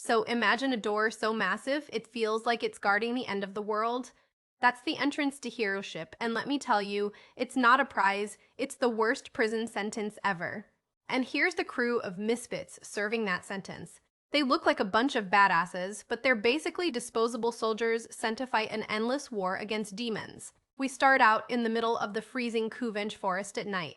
So imagine a door so massive it feels like it's guarding the end of the world. That's the entrance to Hero Ship, and let me tell you, it's not a prize, it's the worst prison sentence ever. And here's the crew of misfits serving that sentence. They look like a bunch of badasses, but they're basically disposable soldiers sent to fight an endless war against demons. We start out in the middle of the freezing Kuvenge forest at night.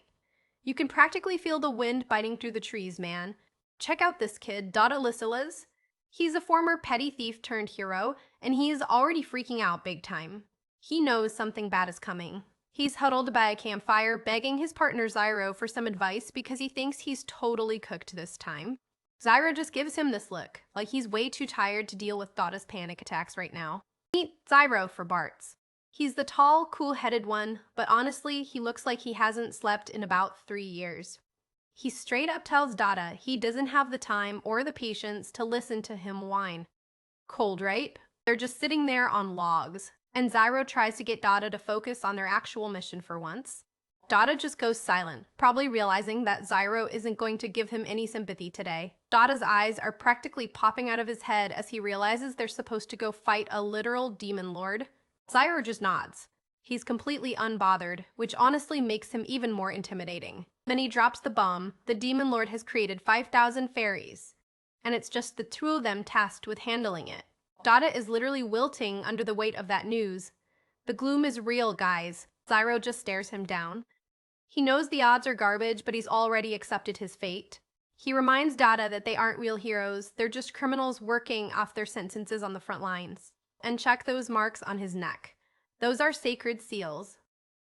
You can practically feel the wind biting through the trees, man. Check out this kid, Dada Lysilas. He's a former petty thief turned hero, and he is already freaking out big time. He knows something bad is coming. He's huddled by a campfire, begging his partner Zyro for some advice because he thinks he's totally cooked this time. Zyro just gives him this look, like he's way too tired to deal with Dada's panic attacks right now. Meet Zyro for Bart's. He's the tall, cool-headed one, but honestly, he looks like he hasn't slept in about 3 years. He straight up tells Dada he doesn't have the time or the patience to listen to him whine. Cold, right? They're just sitting there on logs, and Zyro tries to get Dada to focus on their actual mission for once. Dada just goes silent, probably realizing that Zyro isn't going to give him any sympathy today. Dada's eyes are practically popping out of his head as he realizes they're supposed to go fight a literal demon lord. Zyro just nods. He's completely unbothered, which honestly makes him even more intimidating. Then he drops the bomb. The demon lord has created 5,000 fairies, and it's just the two of them tasked with handling it. Dada is literally wilting under the weight of that news. The gloom is real, guys. Zyro just stares him down. He knows the odds are garbage, but he's already accepted his fate. He reminds Dada that they aren't real heroes, they're just criminals working off their sentences on the front lines. And check those marks on his neck. Those are sacred seals.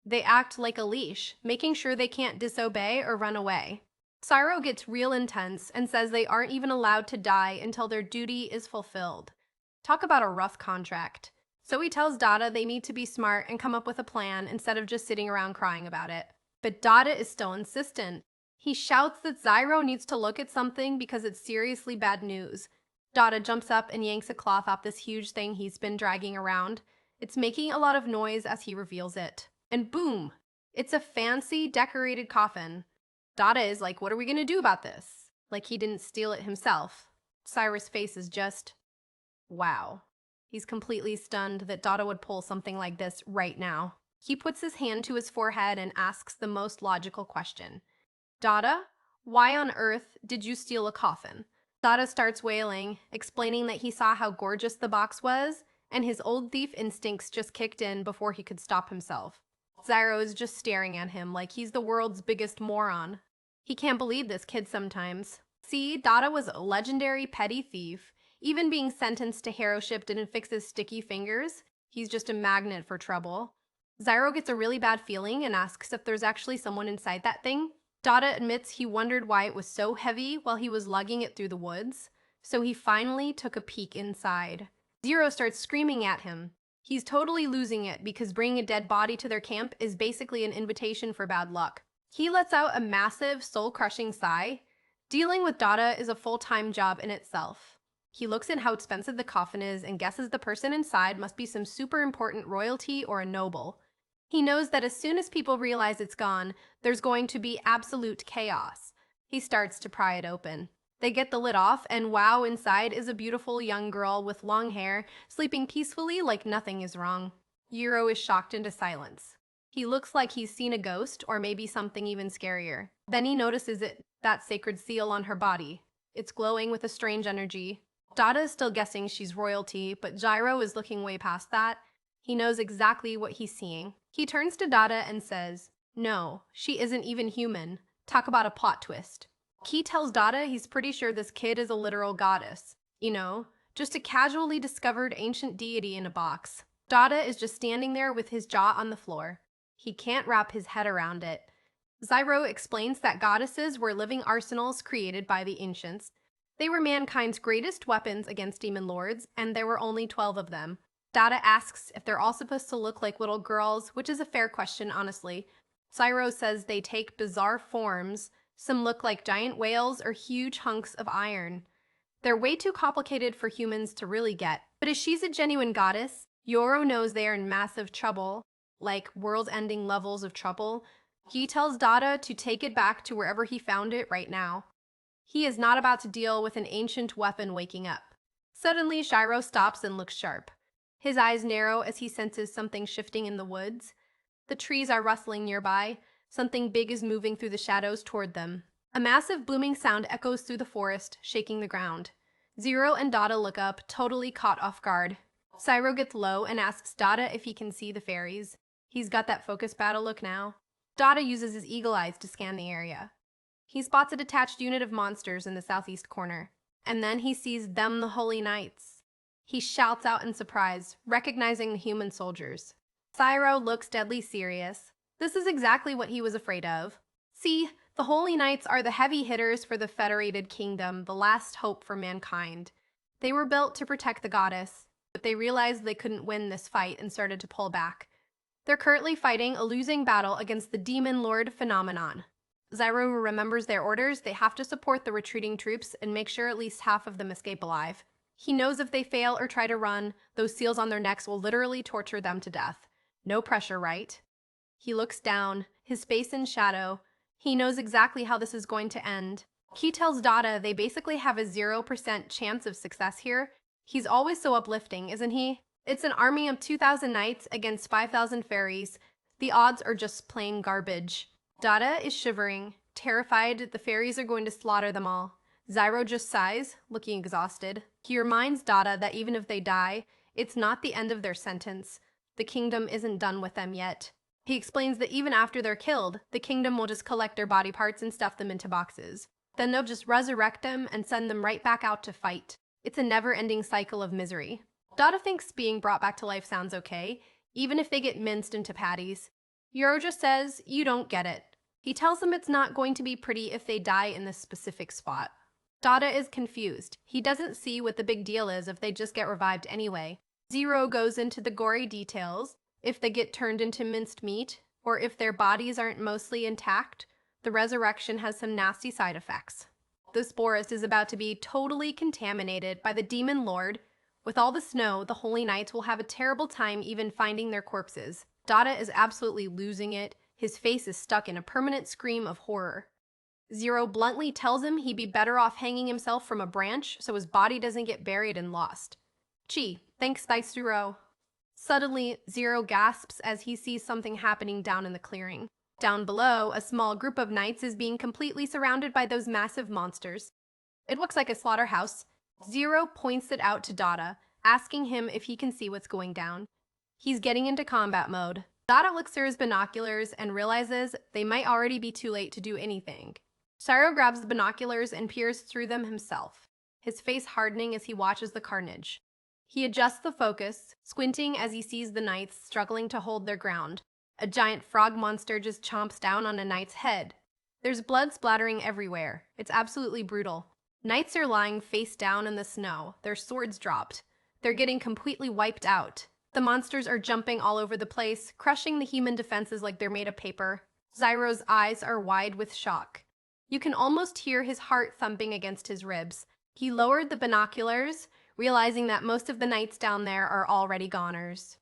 They act like a leash, making sure they can't disobey or run away. Zyro gets real intense and says they aren't even allowed to die until their duty is fulfilled. Talk about a rough contract. So he tells Dada they need to be smart and come up with a plan instead of just sitting around crying about it. But Dada is still insistent. He shouts that Zyro needs to look at something because it's seriously bad news. Dada jumps up and yanks a cloth off this huge thing he's been dragging around. It's making a lot of noise as he reveals it. And boom! It's a fancy, decorated coffin. Dada is like, what are we gonna do about this? Like he didn't steal it himself. Cyrus' face is just, wow. He's completely stunned that Dada would pull something like this right now. He puts his hand to his forehead and asks the most logical question. Dada, why on earth did you steal a coffin? Dada starts wailing, explaining that he saw how gorgeous the box was, and his old thief instincts just kicked in before he could stop himself. Zyro is just staring at him like he's the world's biggest moron. He can't believe this kid sometimes. See, Dada was a legendary petty thief. Even being sentenced to Hero Ship didn't fix his sticky fingers. He's just a magnet for trouble. Zyro gets a really bad feeling and asks if there's actually someone inside that thing. Dada admits he wondered why it was so heavy while he was lugging it through the woods, so he finally took a peek inside. Zero starts screaming at him. He's totally losing it because bringing a dead body to their camp is basically an invitation for bad luck. He lets out a massive, soul-crushing sigh. Dealing with Dada is a full-time job in itself. He looks at how expensive the coffin is and guesses the person inside must be some super important royalty or a noble. He knows that as soon as people realize it's gone, there's going to be absolute chaos. He starts to pry it open. They get the lid off, and wow, inside is a beautiful young girl with long hair, sleeping peacefully like nothing is wrong. Yuro is shocked into silence. He looks like he's seen a ghost, or maybe something even scarier. Then he notices that sacred seal on her body. It's glowing with a strange energy. Dada is still guessing she's royalty, but Zyro is looking way past that. He knows exactly what he's seeing. He turns to Dada and says, "No, she isn't even human. Talk about a plot twist." He tells Dada he's pretty sure this kid is a literal goddess. You know, just a casually discovered ancient deity in a box. Dada is just standing there with his jaw on the floor. He can't wrap his head around it. Zyro explains that goddesses were living arsenals created by the ancients. They were mankind's greatest weapons against demon lords, and there were only 12 of them. Dada asks if they're all supposed to look like little girls, which is a fair question, honestly. Zyro says they take bizarre forms. Some look like giant whales or huge hunks of iron. They're way too complicated for humans to really get. But if she's a genuine goddess, Yoro knows they are in massive trouble, like world-ending levels of trouble. He tells Dada to take it back to wherever he found it right now. He is not about to deal with an ancient weapon waking up. Suddenly, Shiro stops and looks sharp. His eyes narrow as he senses something shifting in the woods. The trees are rustling nearby. Something big is moving through the shadows toward them. A massive booming sound echoes through the forest, shaking the ground. Zero and Dada look up, totally caught off guard. Cyro gets low and asks Dada if he can see the fairies. He's got that focus battle look now. Dada uses his eagle eyes to scan the area. He spots a detached unit of monsters in the southeast corner. And then he sees them, the Holy Knights. He shouts out in surprise, recognizing the human soldiers. Cyro looks deadly serious. This is exactly what he was afraid of. See, the Holy Knights are the heavy hitters for the Federated Kingdom, the last hope for mankind. They were built to protect the goddess, but they realized they couldn't win this fight and started to pull back. They're currently fighting a losing battle against the Demon Lord Phenomenon. Zyro remembers their orders. They have to support the retreating troops and make sure at least half of them escape alive. He knows if they fail or try to run, those seals on their necks will literally torture them to death. No pressure, right? He looks down, his face in shadow. He knows exactly how this is going to end. He tells Dada they basically have a 0% chance of success here. He's always so uplifting, isn't he? It's an army of 2,000 knights against 5,000 fairies. The odds are just plain garbage. Dada is shivering, terrified the fairies are going to slaughter them all. Zyro just sighs, looking exhausted. He reminds Dada that even if they die, it's not the end of their sentence. The kingdom isn't done with them yet. He explains that even after they're killed, the kingdom will just collect their body parts and stuff them into boxes. Then they'll just resurrect them and send them right back out to fight. It's a never-ending cycle of misery. Dada thinks being brought back to life sounds okay, even if they get minced into patties. Yoro just says, you don't get it. He tells them it's not going to be pretty if they die in this specific spot. Dada is confused. He doesn't see what the big deal is if they just get revived anyway. Zero goes into the gory details. If they get turned into minced meat, or if their bodies aren't mostly intact, the resurrection has some nasty side effects. This forest is about to be totally contaminated by the Demon Lord. With all the snow, the Holy Knights will have a terrible time even finding their corpses. Dada is absolutely losing it. His face is stuck in a permanent scream of horror. Zero bluntly tells him he'd be better off hanging himself from a branch so his body doesn't get buried and lost. Gee, thanks, Zero. Suddenly, Zero gasps as he sees something happening down in the clearing. Down below, a small group of knights is being completely surrounded by those massive monsters. It looks like a slaughterhouse. Zero points it out to Dada, asking him if he can see what's going down. He's getting into combat mode. Dada looks through his binoculars and realizes they might already be too late to do anything. Cyro grabs the binoculars and peers through them himself, his face hardening as he watches the carnage. He adjusts the focus, squinting as he sees the knights struggling to hold their ground. A giant frog monster just chomps down on a knight's head. There's blood splattering everywhere. It's absolutely brutal. Knights are lying face down in the snow, their swords dropped. They're getting completely wiped out. The monsters are jumping all over the place, crushing the human defenses like they're made of paper. Zyro's eyes are wide with shock. You can almost hear his heart thumping against his ribs. He lowered the binoculars, realizing that most of the knights down there are already goners.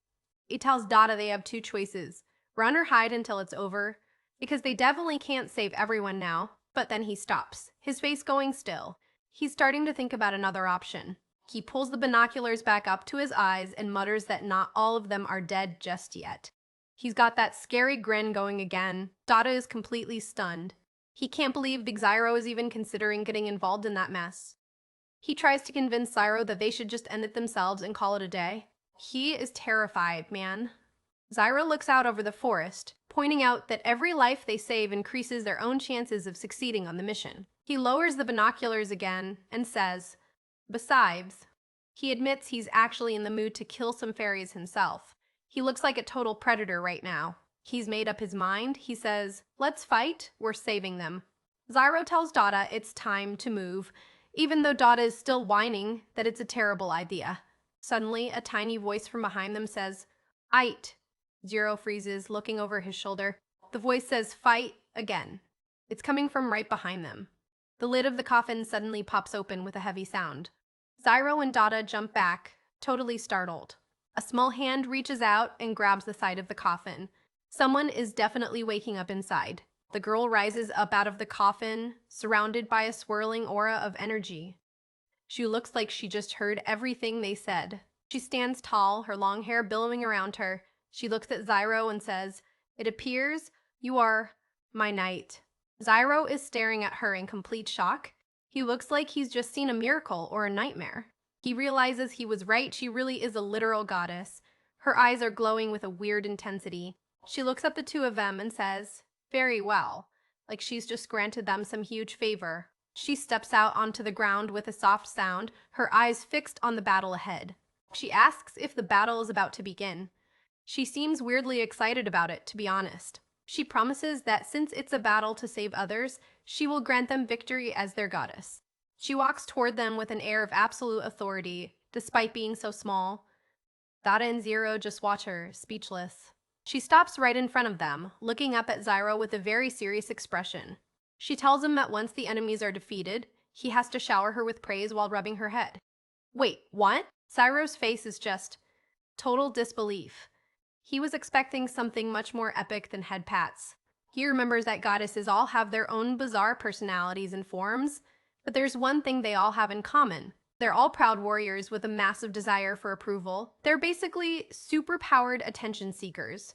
He tells Dada they have two choices, run or hide until it's over, because they definitely can't save everyone now. But then he stops, his face going still. He's starting to think about another option. He pulls the binoculars back up to his eyes and mutters that not all of them are dead just yet. He's got that scary grin going again. Dada is completely stunned. He can't believe Big Zyro is even considering getting involved in that mess. He tries to convince Zyro that they should just end it themselves and call it a day. He is terrified, man. Zyro looks out over the forest, pointing out that every life they save increases their own chances of succeeding on the mission. He lowers the binoculars again and says, besides, he admits he's actually in the mood to kill some fairies himself. He looks like a total predator right now. He's made up his mind. He says, let's fight, we're saving them. Zyro tells Dada it's time to move, even though Dada is still whining that it's a terrible idea. Suddenly, a tiny voice from behind them says, "Ait." Zero freezes, looking over his shoulder. The voice says, "Fight," again. It's coming from right behind them. The lid of the coffin suddenly pops open with a heavy sound. Zyro and Dada jump back, totally startled. A small hand reaches out and grabs the side of the coffin. Someone is definitely waking up inside. The girl rises up out of the coffin, surrounded by a swirling aura of energy. She looks like she just heard everything they said. She stands tall, her long hair billowing around her. She looks at Zyro and says, "It appears you are my knight." Zyro is staring at her in complete shock. He looks like he's just seen a miracle or a nightmare. He realizes he was right, she really is a literal goddess. Her eyes are glowing with a weird intensity. She looks at the two of them and says, "Very well," like she's just granted them some huge favor. She steps out onto the ground with a soft sound, her eyes fixed on the battle ahead. She asks if the battle is about to begin. She seems weirdly excited about it, to be honest. She promises that since it's a battle to save others, she will grant them victory as their goddess. She walks toward them with an air of absolute authority, despite being so small. Dada and Zero just watch her, speechless. She stops right in front of them, looking up at Zyro with a very serious expression. She tells him that once the enemies are defeated, he has to shower her with praise while rubbing her head. Wait, what? Zyro's face is just total disbelief. He was expecting something much more epic than head pats. He remembers that goddesses all have their own bizarre personalities and forms, but there's one thing they all have in common. They're all proud warriors with a massive desire for approval. They're basically super-powered attention seekers.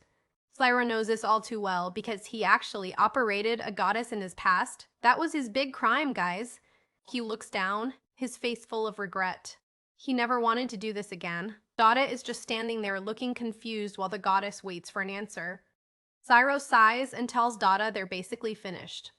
Zyro knows this all too well because he actually operated a goddess in his past. That was his big crime, guys. He looks down, his face full of regret. He never wanted to do this again. Dada is just standing there looking confused while the goddess waits for an answer. Zyro sighs and tells Dada they're basically finished.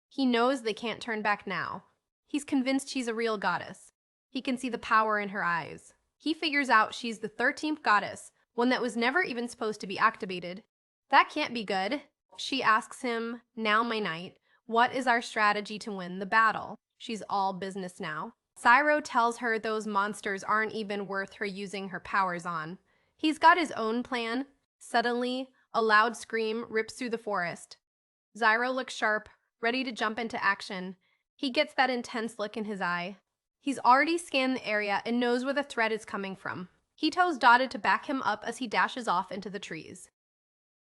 He knows they can't turn back now. He's convinced she's a real goddess. He can see the power in her eyes. He figures out she's the 13th goddess, one that was never even supposed to be activated. That can't be good. She asks him, "Now, my knight, what is our strategy to win the battle?" She's all business now. Zyro tells her those monsters aren't even worth her using her powers on. He's got his own plan. Suddenly, a loud scream rips through the forest. Zyro looks sharp, ready to jump into action. He gets that intense look in his eye. He's already scanned the area and knows where the threat is coming from. He tells Dada to back him up as he dashes off into the trees.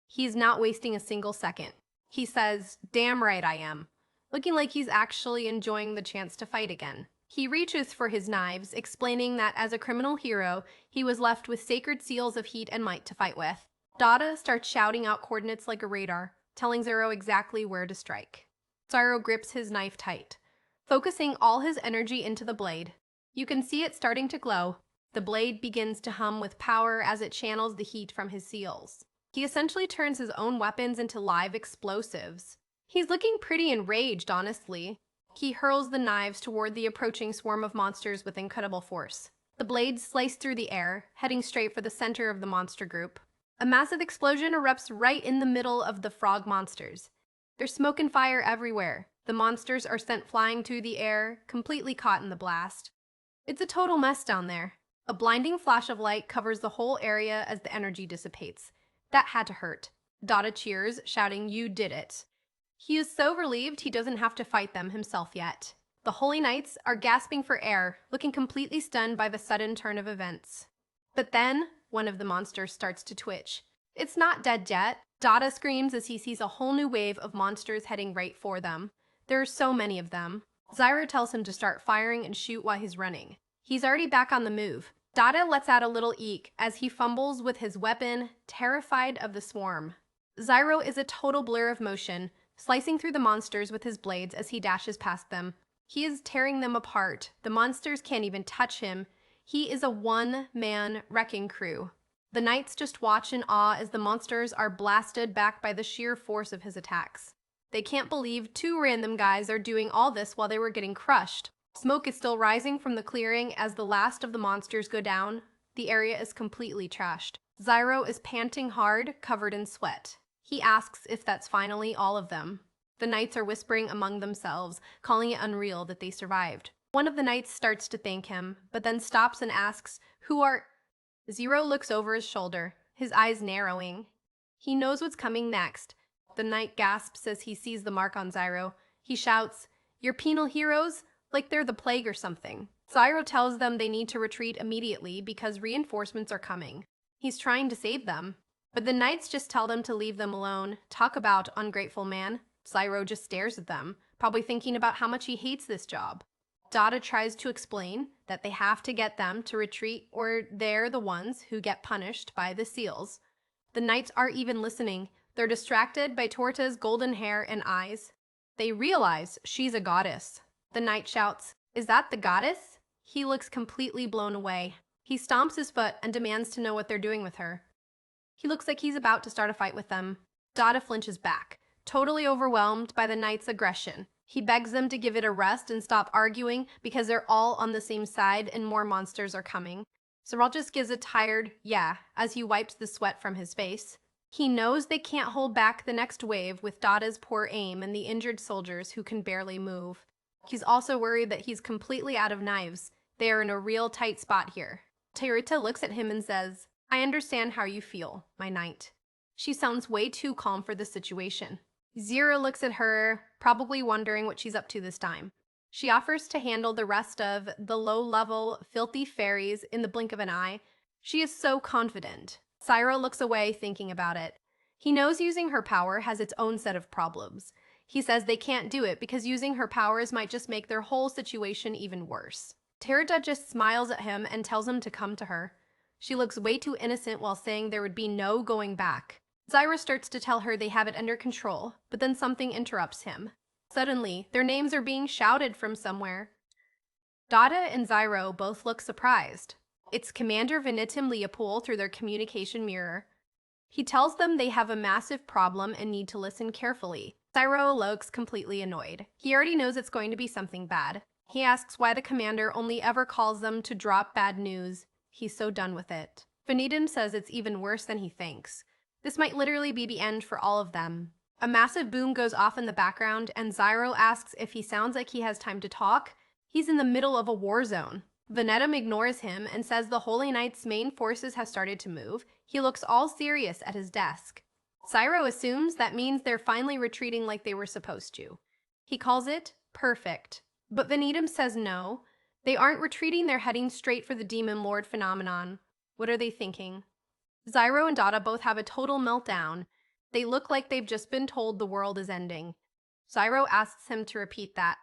He's not wasting a single second. He says, "Damn right I am," looking like he's actually enjoying the chance to fight again. He reaches for his knives, explaining that as a criminal hero, he was left with sacred seals of heat and might to fight with. Dada starts shouting out coordinates like a radar, telling Zyro exactly where to strike. Zyro grips his knife tight, focusing all his energy into the blade. You can see it starting to glow. The blade begins to hum with power as it channels the heat from his seals. He essentially turns his own weapons into live explosives. He's looking pretty enraged, honestly. He hurls the knives toward the approaching swarm of monsters with incredible force. The blades slice through the air, heading straight for the center of the monster group. A massive explosion erupts right in the middle of the frog monsters. There's smoke and fire everywhere. The monsters are sent flying through the air, completely caught in the blast. It's a total mess down there. A blinding flash of light covers the whole area as the energy dissipates. That had to hurt. Dada cheers, shouting, "You did it." He is so relieved he doesn't have to fight them himself yet. The Holy Knights are gasping for air, looking completely stunned by the sudden turn of events. But then, one of the monsters starts to twitch. It's not dead yet. Dada screams as he sees a whole new wave of monsters heading right for them. There are so many of them. Zyro tells him to start firing and shoot while he's running. He's already back on the move. Dada lets out a little eek as he fumbles with his weapon, terrified of the swarm. Zyro is a total blur of motion, slicing through the monsters with his blades as he dashes past them. He is tearing them apart. The monsters can't even touch him. He is a one-man wrecking crew. The knights just watch in awe as the monsters are blasted back by the sheer force of his attacks. They can't believe two random guys are doing all this while they were getting crushed. Smoke is still rising from the clearing as the last of the monsters go down. The area is completely trashed. Zyro is panting hard, covered in sweat. He asks if that's finally all of them. The knights are whispering among themselves, calling it unreal that they survived. One of the knights starts to thank him, but then stops and asks, "Who are—" Zyro looks over his shoulder, his eyes narrowing. He knows what's coming next. The knight gasps as he sees the mark on Zyro. He shouts, "You're penal heroes? Like they're the plague or something." Zyro tells them they need to retreat immediately because reinforcements are coming. He's trying to save them. But the knights just tell them to leave them alone. Talk about ungrateful man. Zyro just stares at them, probably thinking about how much he hates this job. Dada tries to explain that they have to get them to retreat or they're the ones who get punished by the seals. The knights are even listening. They're distracted by Torta's golden hair and eyes. They realize she's a goddess. The knight shouts, "Is that the goddess?" He looks completely blown away. He stomps his foot and demands to know what they're doing with her. He looks like he's about to start a fight with them. Dada flinches back, totally overwhelmed by the knight's aggression. He begs them to give it a rest and stop arguing because they're all on the same side and more monsters are coming. Zoral just gives a tired "yeah" as he wipes the sweat from his face. He knows they can't hold back the next wave with Dada's poor aim and the injured soldiers who can barely move. He's also worried that he's completely out of knives. They are in a real tight spot here. Tairita looks at him and says, "I understand how you feel, my knight." She sounds way too calm for the situation. Zira looks at her, probably wondering what she's up to this time. She offers to handle the rest of the low-level, filthy fairies in the blink of an eye. She is so confident. Zyro looks away, thinking about it. He knows using her power has its own set of problems. He says they can't do it because using her powers might just make their whole situation even worse. Tairita just smiles at him and tells him to come to her. She looks way too innocent while saying there would be no going back. Zyra starts to tell her they have it under control, but then something interrupts him. Suddenly, their names are being shouted from somewhere. Dada and Zyro both look surprised. It's Commander Venitim Leopold through their communication mirror. He tells them they have a massive problem and need to listen carefully. Zyro looks completely annoyed. He already knows it's going to be something bad. He asks why the commander only ever calls them to drop bad news. He's so done with it. Venitim says it's even worse than he thinks. This might literally be the end for all of them. A massive boom goes off in the background, and Zyro asks if he sounds like he has time to talk. He's in the middle of a war zone. Venitim ignores him and says the Holy Knight's main forces have started to move. He looks all serious at his desk. Zyro assumes that means they're finally retreating like they were supposed to. He calls it perfect. But Venitim says no. They aren't retreating, they're heading straight for the Demon Lord phenomenon. What are they thinking? Zyro and Dada both have a total meltdown. They look like they've just been told the world is ending. Zyro asks him to repeat that.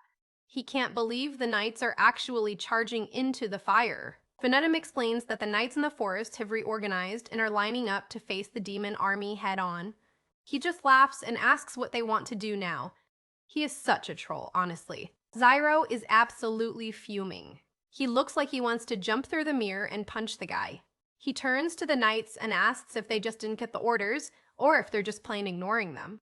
He can't believe the knights are actually charging into the fire. Venitim explains that the knights in the forest have reorganized and are lining up to face the demon army head-on. He just laughs and asks what they want to do now. He is such a troll, honestly. Zyro is absolutely fuming. He looks like he wants to jump through the mirror and punch the guy. He turns to the knights and asks if they just didn't get the orders, or if they're just plain ignoring them.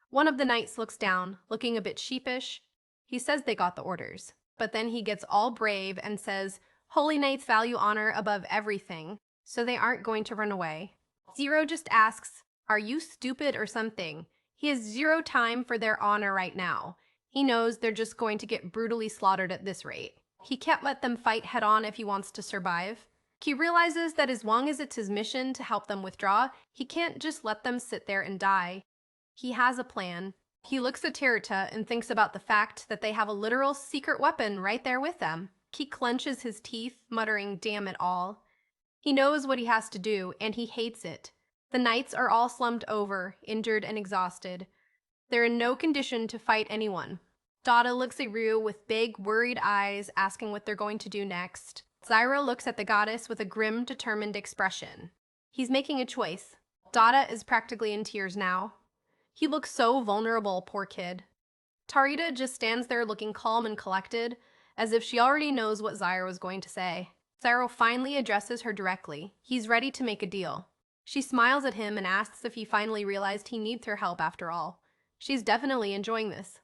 One of the knights looks down, looking a bit sheepish. He says they got the orders, but then he gets all brave and says, Holy Knights value honor above everything, so they aren't going to run away. Zero just asks, are you stupid or something? He has zero time for their honor right now. He knows they're just going to get brutally slaughtered at this rate. He can't let them fight head-on if he wants to survive. He realizes that as long as it's his mission to help them withdraw, he can't just let them sit there and die. He has a plan. He looks at Tairita and thinks about the fact that they have a literal secret weapon right there with them. He clenches his teeth, muttering, damn it all. He knows what he has to do, and he hates it. The knights are all slumped over, injured and exhausted. They're in no condition to fight anyone. Dada looks at Ryu with big, worried eyes, asking what they're going to do next. Zyro looks at the goddess with a grim, determined expression. He's making a choice. Dada is practically in tears now. He looks so vulnerable, poor kid. Tairita just stands there looking calm and collected, as if she already knows what Zyro is going to say. Zyro finally addresses her directly. He's ready to make a deal. She smiles at him and asks if he finally realized he needs her help after all. She's definitely enjoying this.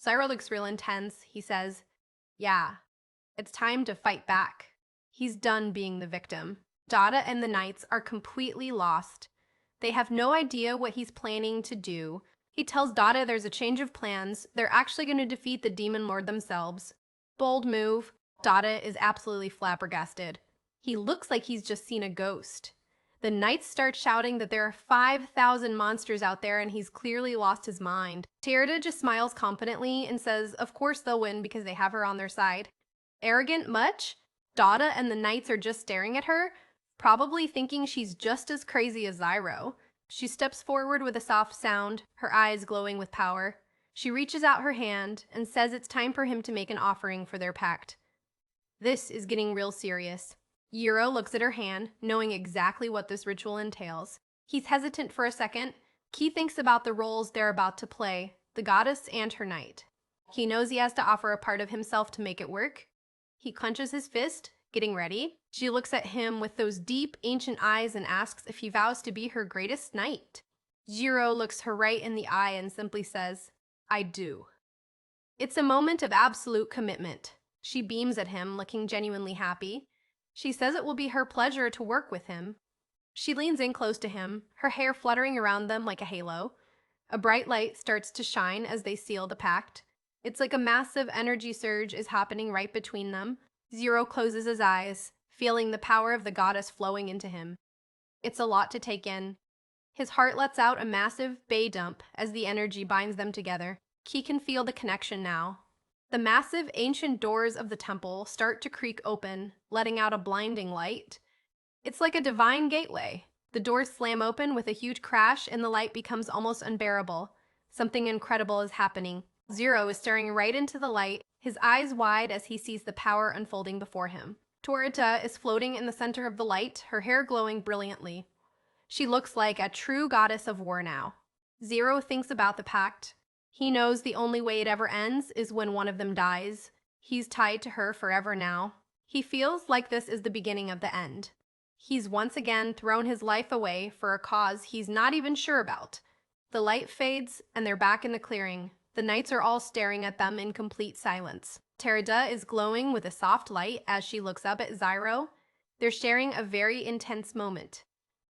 Zyro looks real intense. He says, yeah, it's time to fight back. He's done being the victim. Dada and the knights are completely lost. They have no idea what he's planning to do. He tells Dada there's a change of plans. They're actually going to defeat the Demon Lord themselves. Bold move. Dada is absolutely flabbergasted. He looks like he's just seen a ghost. The knights start shouting that there are 5,000 monsters out there and he's clearly lost his mind. Tairita just smiles confidently and says of course they'll win because they have her on their side. Arrogant much? Dada and the knights are just staring at her, probably thinking she's just as crazy as Zyro. She steps forward with a soft sound, her eyes glowing with power. She reaches out her hand and says it's time for him to make an offering for their pact. This is getting real serious. Yuro looks at her hand, knowing exactly what this ritual entails. He's hesitant for a second. He thinks about the roles they're about to play, the goddess and her knight. He knows he has to offer a part of himself to make it work. He clenches his fist, getting ready. She looks at him with those deep, ancient eyes and asks if he vows to be her greatest knight. Jiro looks her right in the eye and simply says, "I do." It's a moment of absolute commitment. She beams at him, looking genuinely happy. She says it will be her pleasure to work with him. She leans in close to him, her hair fluttering around them like a halo. A bright light starts to shine as they seal the pact. It's like a massive energy surge is happening right between them. Zero closes his eyes, feeling the power of the goddess flowing into him. It's a lot to take in. His heart lets out a massive bay dump as the energy binds them together. He can feel the connection now. The massive ancient doors of the temple start to creak open, letting out a blinding light. It's like a divine gateway. The doors slam open with a huge crash and the light becomes almost unbearable. Something incredible is happening. Zero is staring right into the light, his eyes wide as he sees the power unfolding before him. Torita is floating in the center of the light, her hair glowing brilliantly. She looks like a true goddess of war now. Zero thinks about the pact. He knows the only way it ever ends is when one of them dies. He's tied to her forever now. He feels like this is the beginning of the end. He's once again thrown his life away for a cause he's not even sure about. The light fades, and they're back in the clearing. The knights are all staring at them in complete silence. Terida is glowing with a soft light as she looks up at Zyro. They're sharing a very intense moment.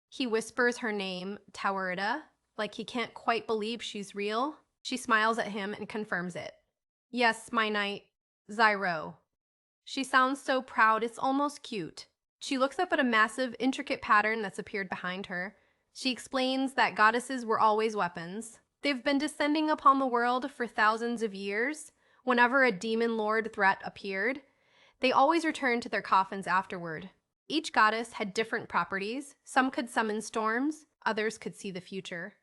He whispers her name, Tawerida, like he can't quite believe she's real. She smiles at him and confirms it. "Yes, my knight, Zyro." She sounds so proud, it's almost cute. She looks up at a massive, intricate pattern that's appeared behind her. She explains that goddesses were always weapons. They've been descending upon the world for thousands of years. Whenever a demon lord threat appeared, they always returned to their coffins afterward. Each goddess had different properties. Some could summon storms, others could see the future.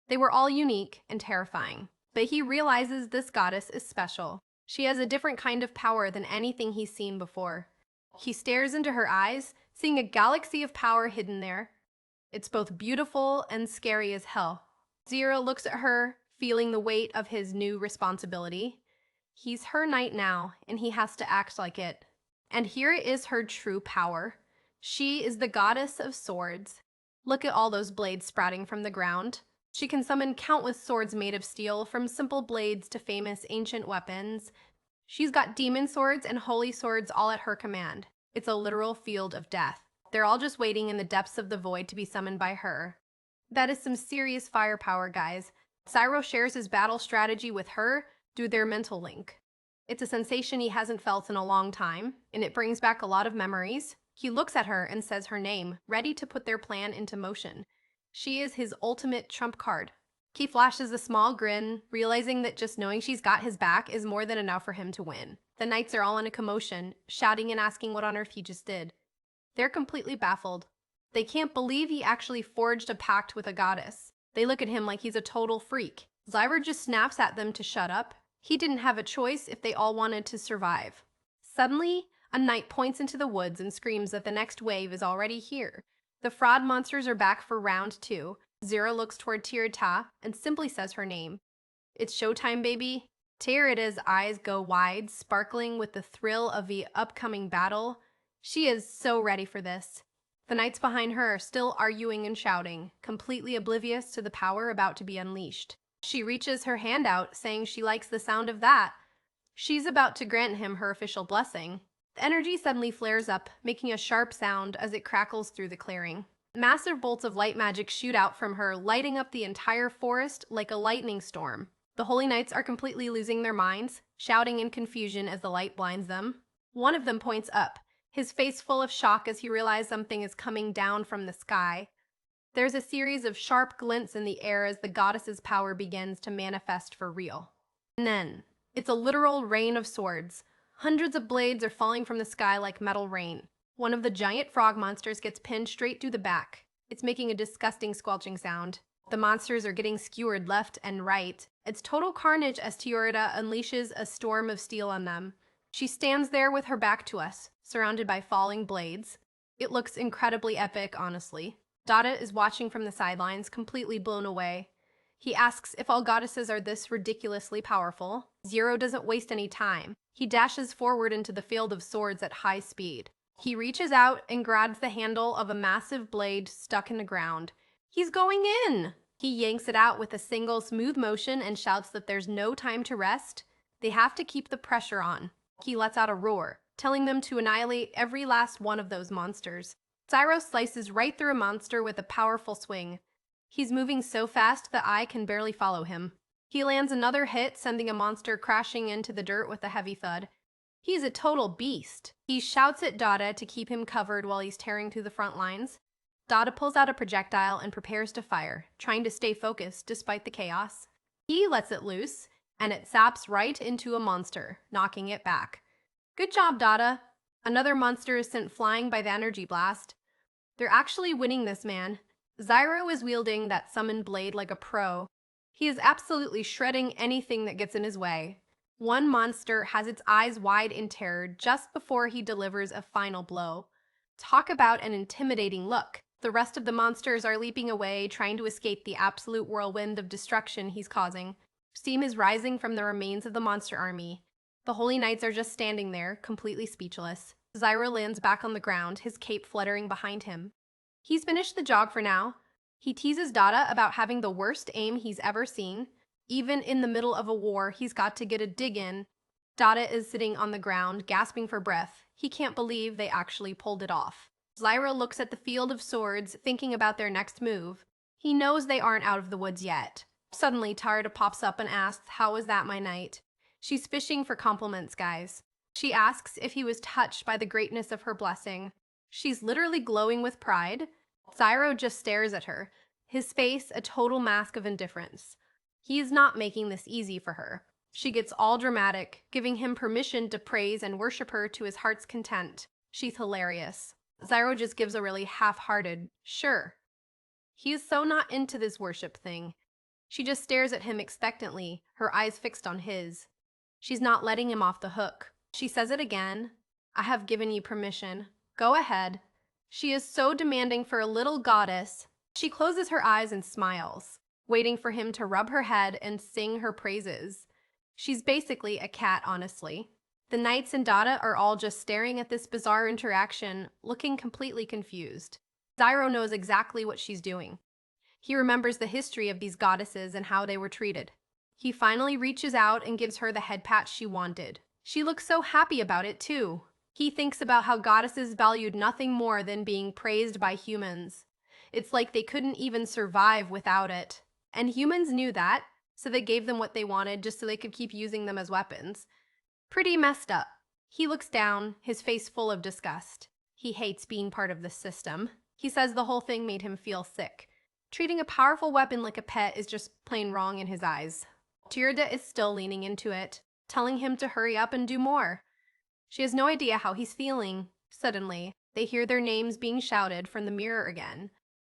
They were all unique and terrifying. But he realizes this goddess is special. She has a different kind of power than anything he's seen before. He stares into her eyes, seeing a galaxy of power hidden there. It's both beautiful and scary as hell. Zero looks at her, feeling the weight of his new responsibility. He's her knight now, and he has to act like it. And here is her true power. She is the goddess of swords. Look at all those blades sprouting from the ground. She can summon countless swords made of steel, from simple blades to famous ancient weapons. She's got demon swords and holy swords all at her command. It's a literal field of death. They're all just waiting in the depths of the void to be summoned by her. That is some serious firepower, guys. Cyro shares his battle strategy with her through their mental link. It's a sensation he hasn't felt in a long time, and it brings back a lot of memories. He looks at her and says her name, ready to put their plan into motion. She is his ultimate trump card. He flashes a small grin, realizing that just knowing she's got his back is more than enough for him to win. The knights are all in a commotion, shouting and asking what on earth he just did. They're completely baffled. They can't believe he actually forged a pact with a goddess. They look at him like he's a total freak. Zyra just snaps at them to shut up. He didn't have a choice if they all wanted to survive. Suddenly, a knight points into the woods and screams that the next wave is already here. The fraud monsters are back for round 2. Zira looks toward Tirita and simply says her name. "It's showtime, baby." Tirita's eyes go wide, sparkling with the thrill of the upcoming battle. She is so ready for this. The knights behind her are still arguing and shouting, completely oblivious to the power about to be unleashed. She reaches her hand out, saying she likes the sound of that. She's about to grant him her official blessing. The energy suddenly flares up, making a sharp sound as it crackles through the clearing. Massive bolts of light magic shoot out from her, lighting up the entire forest like a lightning storm. The Holy Knights are completely losing their minds, shouting in confusion as the light blinds them. One of them points up, his face full of shock as he realizes something is coming down from the sky. There's a series of sharp glints in the air as the goddess's power begins to manifest for real. And then, it's a literal rain of swords. Hundreds of blades are falling from the sky like metal rain. One of the giant frog monsters gets pinned straight through the back. It's making a disgusting squelching sound. The monsters are getting skewered left and right. It's total carnage as Tiorida unleashes a storm of steel on them. She stands there with her back to us, surrounded by falling blades. It looks incredibly epic, honestly. Dada is watching from the sidelines, completely blown away. He asks if all goddesses are this ridiculously powerful. Zero doesn't waste any time. He dashes forward into the field of swords at high speed. He reaches out and grabs the handle of a massive blade stuck in the ground. He's going in! He yanks it out with a single smooth motion and shouts that there's no time to rest. They have to keep the pressure on. He lets out a roar, telling them to annihilate every last one of those monsters. Zyro slices right through a monster with a powerful swing. He's moving so fast that I can barely follow him. He lands another hit, sending a monster crashing into the dirt with a heavy thud. He's a total beast. He shouts at Dada to keep him covered while he's tearing through the front lines. Dada pulls out a projectile and prepares to fire, trying to stay focused despite the chaos. He lets it loose, and it zaps right into a monster, knocking it back. Good job, Dada. Another monster is sent flying by the energy blast. They're actually winning this, man. Zyro is wielding that summoned blade like a pro. He is absolutely shredding anything that gets in his way. One monster has its eyes wide in terror just before he delivers a final blow. Talk about an intimidating look. The rest of the monsters are leaping away, trying to escape the absolute whirlwind of destruction he's causing. Steam is rising from the remains of the monster army. The Holy Knights are just standing there, completely speechless. Zyro lands back on the ground, his cape fluttering behind him. He's finished the jog for now. He teases Dada about having the worst aim he's ever seen. Even in the middle of a war, he's got to get a dig in. Dada is sitting on the ground, gasping for breath. He can't believe they actually pulled it off. Zyro looks at the field of swords, thinking about their next move. He knows they aren't out of the woods yet. Suddenly, Tarda pops up and asks, "How was that, my knight?" She's fishing for compliments, guys. She asks if he was touched by the greatness of her blessing. She's literally glowing with pride. Zyro just stares at her, his face a total mask of indifference. He's not making this easy for her. She gets all dramatic, giving him permission to praise and worship her to his heart's content. She's hilarious. Zyro just gives a really half-hearted, sure. He is so not into this worship thing. She just stares at him expectantly, her eyes fixed on his. She's not letting him off the hook. She says it again. "I have given you permission. Go ahead." She is so demanding for a little goddess. She closes her eyes and smiles, waiting for him to rub her head and sing her praises. She's basically a cat, honestly. The knights and Dada are all just staring at this bizarre interaction, looking completely confused. Zyro knows exactly what she's doing. He remembers the history of these goddesses and how they were treated. He finally reaches out and gives her the head pat she wanted. She looks so happy about it, too. He thinks about how goddesses valued nothing more than being praised by humans. It's like they couldn't even survive without it. And humans knew that, so they gave them what they wanted just so they could keep using them as weapons. Pretty messed up. He looks down, his face full of disgust. He hates being part of this system. He says the whole thing made him feel sick. Treating a powerful weapon like a pet is just plain wrong in his eyes. Tyrda is still leaning into it, telling him to hurry up and do more. She has no idea how he's feeling. Suddenly, they hear their names being shouted from the mirror again.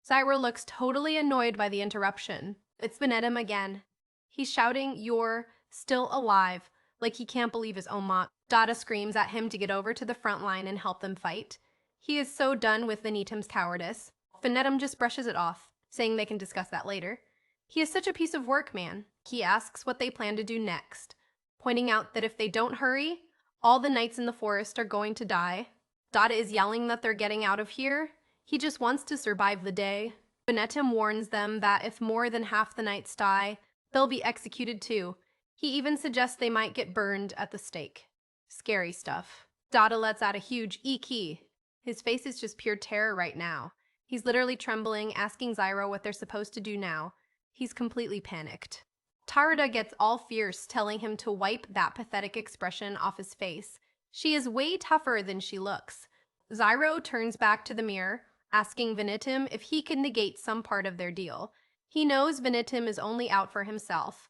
Zyro looks totally annoyed by the interruption. It's Venedum again. He's shouting, "You're still alive," like he can't believe his own luck. Dada screams at him to get over to the front line and help them fight. He is so done with Venetum's cowardice. Venedum just brushes it off, saying they can discuss that later. He is such a piece of work, man. He asks what they plan to do next, pointing out that if they don't hurry, all the knights in the forest are going to die. Dada is yelling that they're getting out of here. He just wants to survive the day. Venetum warns them that if more than half the knights die, they'll be executed too. He even suggests they might get burned at the stake. Scary stuff. Dada lets out a huge "Iki." His face is just pure terror right now. He's literally trembling, asking Zyro what they're supposed to do now. He's completely panicked. Tarda gets all fierce, telling him to wipe that pathetic expression off his face. She is way tougher than she looks. Zyro turns back to the mirror, asking Venetum if he can negate some part of their deal. He knows Venetum is only out for himself.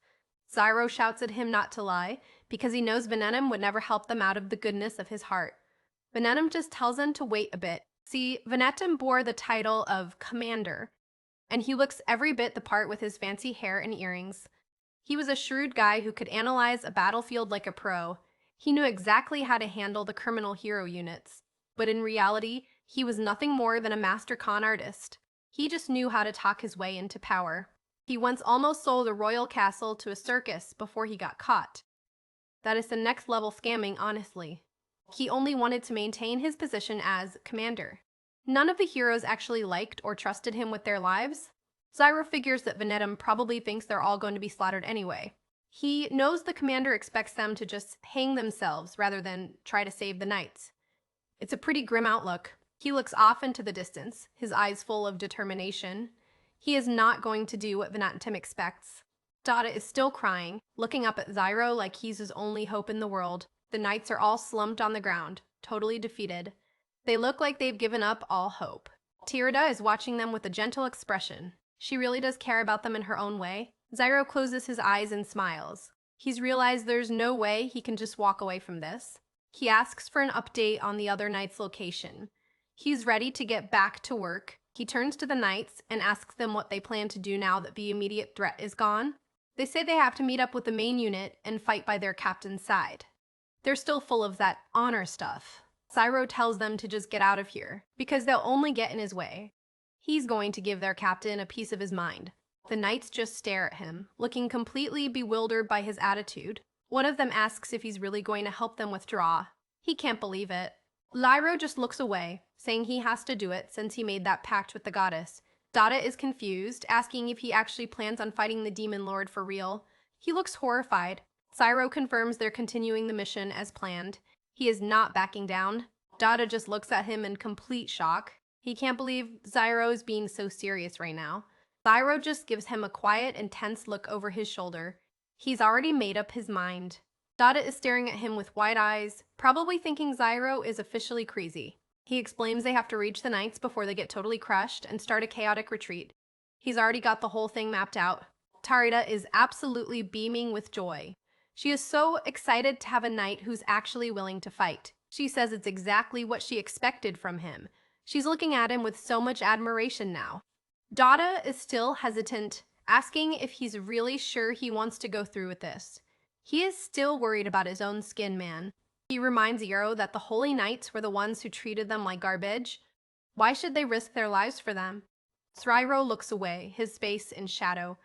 Zyro shouts at him not to lie, because he knows Venetum would never help them out of the goodness of his heart. Venetum just tells him to wait a bit. See, Venetum bore the title of Commander, and he looks every bit the part with his fancy hair and earrings. He was a shrewd guy who could analyze a battlefield like a pro. He knew exactly how to handle the criminal hero units, but in reality, he was nothing more than a master con artist. He just knew how to talk his way into power. He once almost sold a royal castle to a circus before he got caught. That is the next level scamming, honestly. He only wanted to maintain his position as commander. None of the heroes actually liked or trusted him with their lives. Zyro figures that Venetum probably thinks they're all going to be slaughtered anyway. He knows the commander expects them to just hang themselves rather than try to save the knights. It's a pretty grim outlook. He looks off into the distance, his eyes full of determination. He is not going to do what Venetum expects. Dada is still crying, looking up at Zyro like he's his only hope in the world. The knights are all slumped on the ground, totally defeated. They look like they've given up all hope. Tirida is watching them with a gentle expression. She really does care about them in her own way. Zyro closes his eyes and smiles. He's realized there's no way he can just walk away from this. He asks for an update on the other knight's location. He's ready to get back to work. He turns to the knights and asks them what they plan to do now that the immediate threat is gone. They say they have to meet up with the main unit and fight by their captain's side. They're still full of that honor stuff. Zyro tells them to just get out of here, because they'll only get in his way. He's going to give their captain a piece of his mind. The knights just stare at him, looking completely bewildered by his attitude. One of them asks if he's really going to help them withdraw. He can't believe it. Lyro just looks away, saying he has to do it since he made that pact with the goddess. Dada is confused, asking if he actually plans on fighting the demon lord for real. He looks horrified. Zyro confirms they're continuing the mission as planned. He is not backing down. Dada just looks at him in complete shock. He can't believe Zyro is being so serious right now. Zyro just gives him a quiet and tense look over his shoulder. He's already made up his mind. Dada is staring at him with wide eyes, probably thinking Zyro is officially crazy. He explains they have to reach the knights before they get totally crushed and start a chaotic retreat. He's already got the whole thing mapped out. Tarida is absolutely beaming with joy. She is so excited to have a knight who's actually willing to fight. She says it's exactly what she expected from him. She's looking at him with so much admiration now. Dada is still hesitant, asking if he's really sure he wants to go through with this. He is still worried about his own skin, man. He reminds Zyro that the Holy Knights were the ones who treated them like garbage. Why should they risk their lives for them? Zyro looks away, his face in shadow.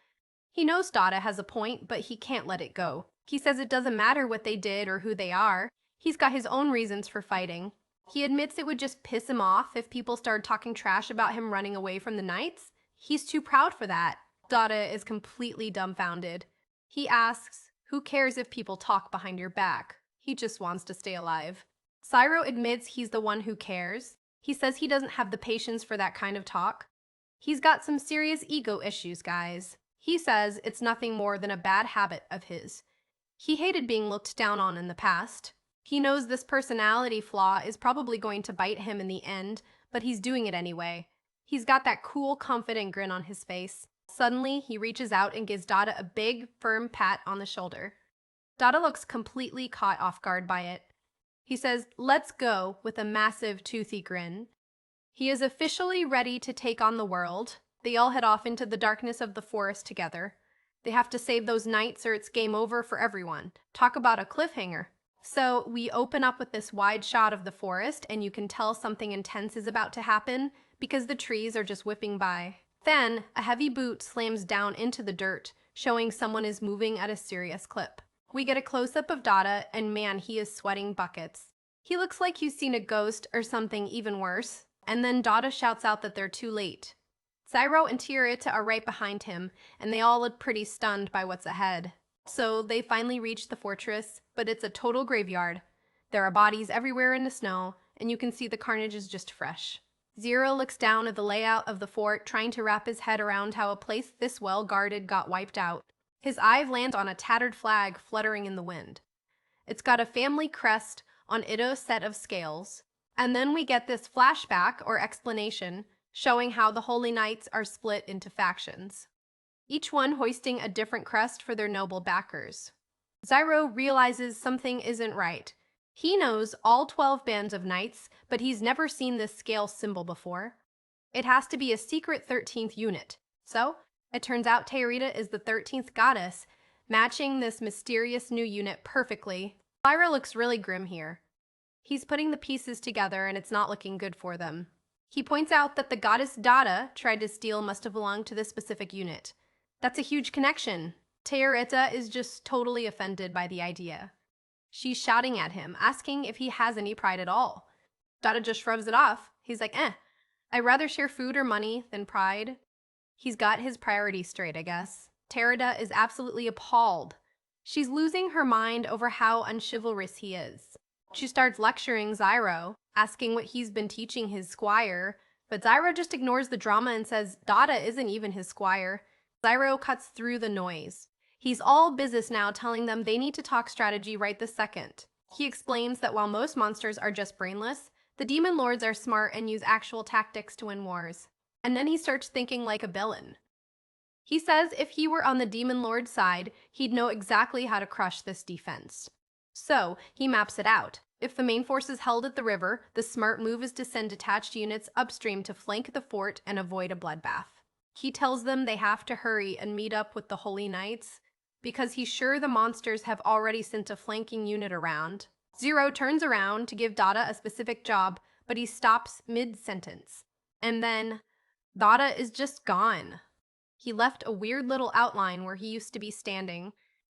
He knows Dada has a point, but he can't let it go. He says it doesn't matter what they did or who they are. He's got his own reasons for fighting. He admits it would just piss him off if people started talking trash about him running away from the knights. He's too proud for that. Dada is completely dumbfounded. He asks, who cares if people talk behind your back? He just wants to stay alive. Zyro admits he's the one who cares. He says he doesn't have the patience for that kind of talk. He's got some serious ego issues, guys. He says it's nothing more than a bad habit of his. He hated being looked down on in the past. He knows this personality flaw is probably going to bite him in the end, but he's doing it anyway. He's got that cool, confident grin on his face. Suddenly, he reaches out and gives Dada a big, firm pat on the shoulder. Dada looks completely caught off guard by it. He says, "Let's go," with a massive, toothy grin. He is officially ready to take on the world. They all head off into the darkness of the forest together. They have to save those knights or it's game over for everyone. Talk about a cliffhanger. So we open up with this wide shot of the forest, and you can tell something intense is about to happen because the trees are just whipping by. Then, a heavy boot slams down into the dirt, showing someone is moving at a serious clip. We get a close-up of Dada, and man, he is sweating buckets. He looks like he's seen a ghost or something even worse. And then Dada shouts out that they're too late. Zyro and Tirita are right behind him, and they all look pretty stunned by what's ahead. So they finally reach the fortress, but it's a total graveyard. There are bodies everywhere in the snow, and you can see the carnage is just fresh. Zyro looks down at the layout of the fort, trying to wrap his head around how a place this well guarded got wiped out. His eye lands on a tattered flag fluttering in the wind. It's got a family crest on Ito's set of scales. And then we get this flashback or explanation showing how the Holy Knights are split into factions, each one hoisting a different crest for their noble backers. Zyro realizes something isn't right. He knows all 12 bands of knights, but he's never seen this scale symbol before. It has to be a secret 13th unit. So, it turns out Tirita is the 13th goddess, matching this mysterious new unit perfectly. Lyra looks really grim here. He's putting the pieces together and it's not looking good for them. He points out that the goddess Dada tried to steal must have belonged to this specific unit. That's a huge connection. Teorita is just totally offended by the idea. She's shouting at him, asking if he has any pride at all. Dada just shrugs it off. He's like, I'd rather share food or money than pride. He's got his priorities straight, I guess. Terida is absolutely appalled. She's losing her mind over how unchivalrous he is. She starts lecturing Zyro, asking what he's been teaching his squire, but Zyro just ignores the drama and says Dada isn't even his squire. Zyro cuts through the noise. He's all business now, telling them they need to talk strategy right this second. He explains that while most monsters are just brainless, the demon lords are smart and use actual tactics to win wars. And then he starts thinking like a villain. He says if he were on the demon lord's side, he'd know exactly how to crush this defense. So, he maps it out. If the main force is held at the river, the smart move is to send detached units upstream to flank the fort and avoid a bloodbath. He tells them they have to hurry and meet up with the Holy Knights, because he's sure the monsters have already sent a flanking unit around. Zero turns around to give Dada a specific job, but he stops mid-sentence. And then, Dada is just gone. He left a weird little outline where he used to be standing.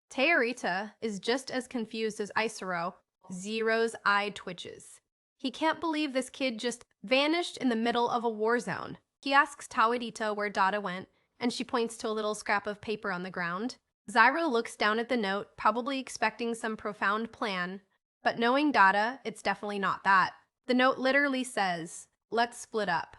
Teorita is just as confused as Isaro. Zero's eye twitches. He can't believe this kid just vanished in the middle of a war zone. He asks Tawadita where Dada went, and she points to a little scrap of paper on the ground. Zyro looks down at the note, probably expecting some profound plan, but knowing Dada, it's definitely not that. The note literally says, "Let's split up.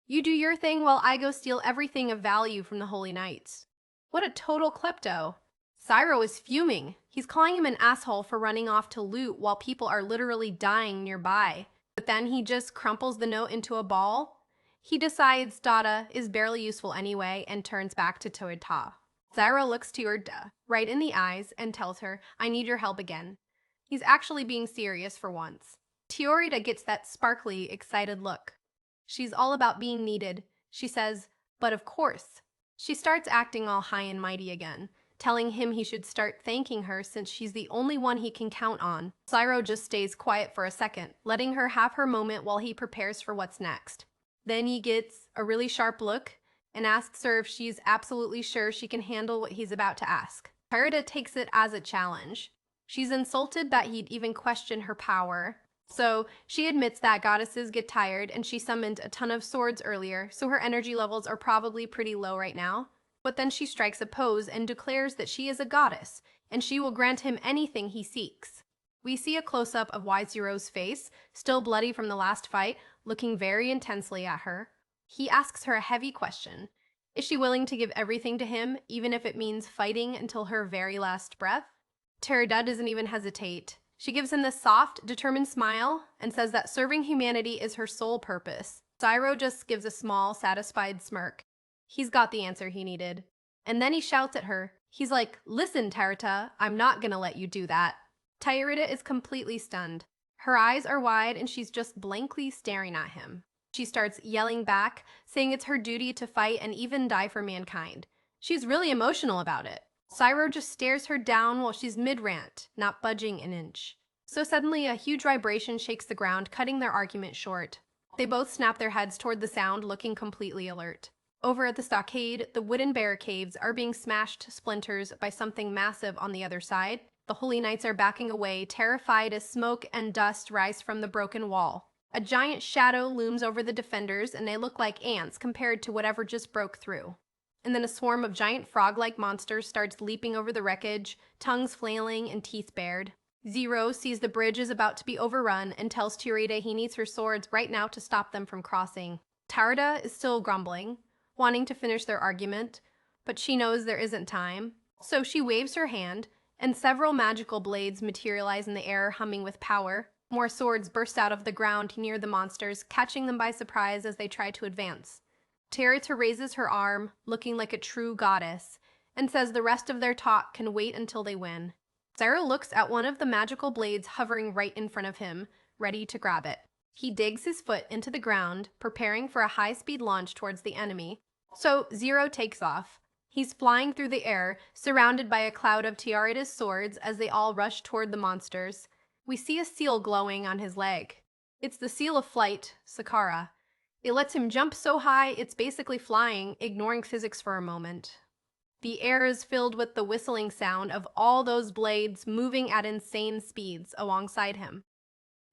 You do your thing while I go steal everything of value from the Holy Knights." What a total klepto. Zyro is fuming. He's calling him an asshole for running off to loot while people are literally dying nearby. But then he just crumples the note into a ball. He decides Dada is barely useful anyway and turns back to Toita. Zyro looks Teorita right in the eyes and tells her, "I need your help again." He's actually being serious for once. Teorita gets that sparkly, excited look. She's all about being needed. She says, "But of course." She starts acting all high and mighty again, telling him he should start thanking her since she's the only one he can count on. Zyro just stays quiet for a second, letting her have her moment while he prepares for what's next. Then he gets a really sharp look and asks her if she's absolutely sure she can handle what he's about to ask. Terida takes it as a challenge. She's insulted that he'd even question her power. So she admits that goddesses get tired and she summoned a ton of swords earlier, so her energy levels are probably pretty low right now. But then she strikes a pose and declares that she is a goddess, and she will grant him anything he seeks. We see a close-up of Y-Zero's face, still bloody from the last fight, looking very intensely at her. He asks her a heavy question. Is she willing to give everything to him, even if it means fighting until her very last breath? Terida doesn't even hesitate. She gives him this soft, determined smile and says that serving humanity is her sole purpose. Zyro just gives a small, satisfied smirk. He's got the answer he needed. And then he shouts at her. He's like, "Listen, Terita, I'm not gonna let you do that." Terita is completely stunned. Her eyes are wide and she's just blankly staring at him. She starts yelling back, saying it's her duty to fight and even die for mankind. She's really emotional about it. Zyro just stares her down while she's mid-rant, not budging an inch. So suddenly a huge vibration shakes the ground, cutting their argument short. They both snap their heads toward the sound, looking completely alert. Over at the stockade, the wooden barricades are being smashed to splinters by something massive on the other side. The Holy Knights are backing away, terrified as smoke and dust rise from the broken wall. A giant shadow looms over the defenders, and they look like ants compared to whatever just broke through. And then a swarm of giant frog-like monsters starts leaping over the wreckage, tongues flailing and teeth bared. Zero sees the bridge is about to be overrun and tells Teorita he needs her swords right now to stop them from crossing. Terida is still grumbling, wanting to finish their argument, but she knows there isn't time. So she waves her hand, and several magical blades materialize in the air, humming with power. More swords burst out of the ground near the monsters, catching them by surprise as they try to advance. Terita raises her arm, looking like a true goddess, and says the rest of their talk can wait until they win. Zyro looks at one of the magical blades hovering right in front of him, ready to grab it. He digs his foot into the ground, preparing for a high-speed launch towards the enemy. So Zero takes off. He's flying through the air, surrounded by a cloud of Tiarita's swords as they all rush toward the monsters. We see a seal glowing on his leg. It's the seal of flight, Sakara. It lets him jump so high it's basically flying, ignoring physics for a moment. The air is filled with the whistling sound of all those blades moving at insane speeds alongside him.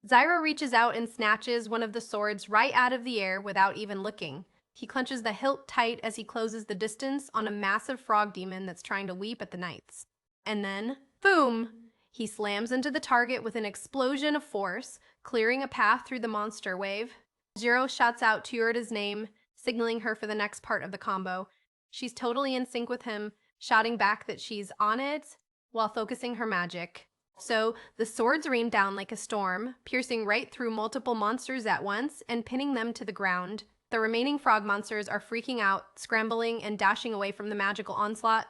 Zyro reaches out and snatches one of the swords right out of the air without even looking. He clenches the hilt tight as he closes the distance on a massive frog demon that's trying to leap at the knights. And then, boom! He slams into the target with an explosion of force, clearing a path through the monster wave. Jiro shouts out Tyorita's name, signaling her for the next part of the combo. She's totally in sync with him, shouting back that she's on it while focusing her magic. So, the swords rain down like a storm, piercing right through multiple monsters at once and pinning them to the ground. The remaining frog monsters are freaking out, scrambling, and dashing away from the magical onslaught.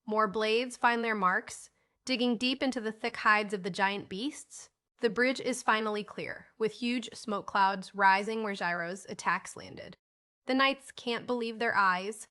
More blades find their marks, digging deep into the thick hides of the giant beasts. The bridge is finally clear, with huge smoke clouds rising where Gyro's attacks landed. The knights can't believe their eyes.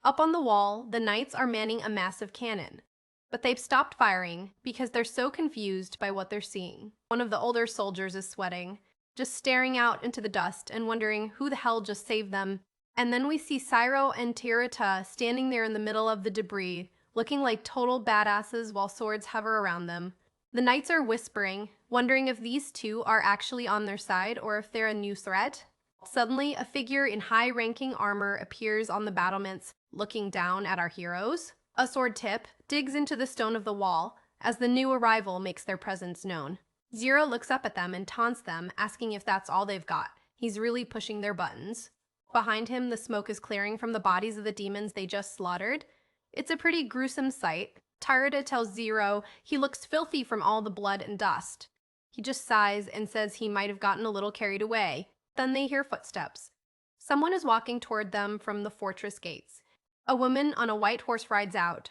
Up on the wall, the knights are manning a massive cannon. But they've stopped firing because they're so confused by what they're seeing. One of the older soldiers is sweating, just staring out into the dust and wondering who the hell just saved them. And then we see Cyro and Tyorita standing there in the middle of the debris, looking like total badasses while swords hover around them. The knights are whispering, wondering if these two are actually on their side or if they're a new threat. Suddenly, a figure in high-ranking armor appears on the battlements, looking down at our heroes. A sword tip digs into the stone of the wall as the new arrival makes their presence known. Zero looks up at them and taunts them, asking if that's all they've got. He's really pushing their buttons. Behind him, the smoke is clearing from the bodies of the demons they just slaughtered. It's a pretty gruesome sight. Tyorita tells Zero he looks filthy from all the blood and dust. He just sighs and says he might have gotten a little carried away. Then they hear footsteps. Someone is walking toward them from the fortress gates. A woman on a white horse rides out.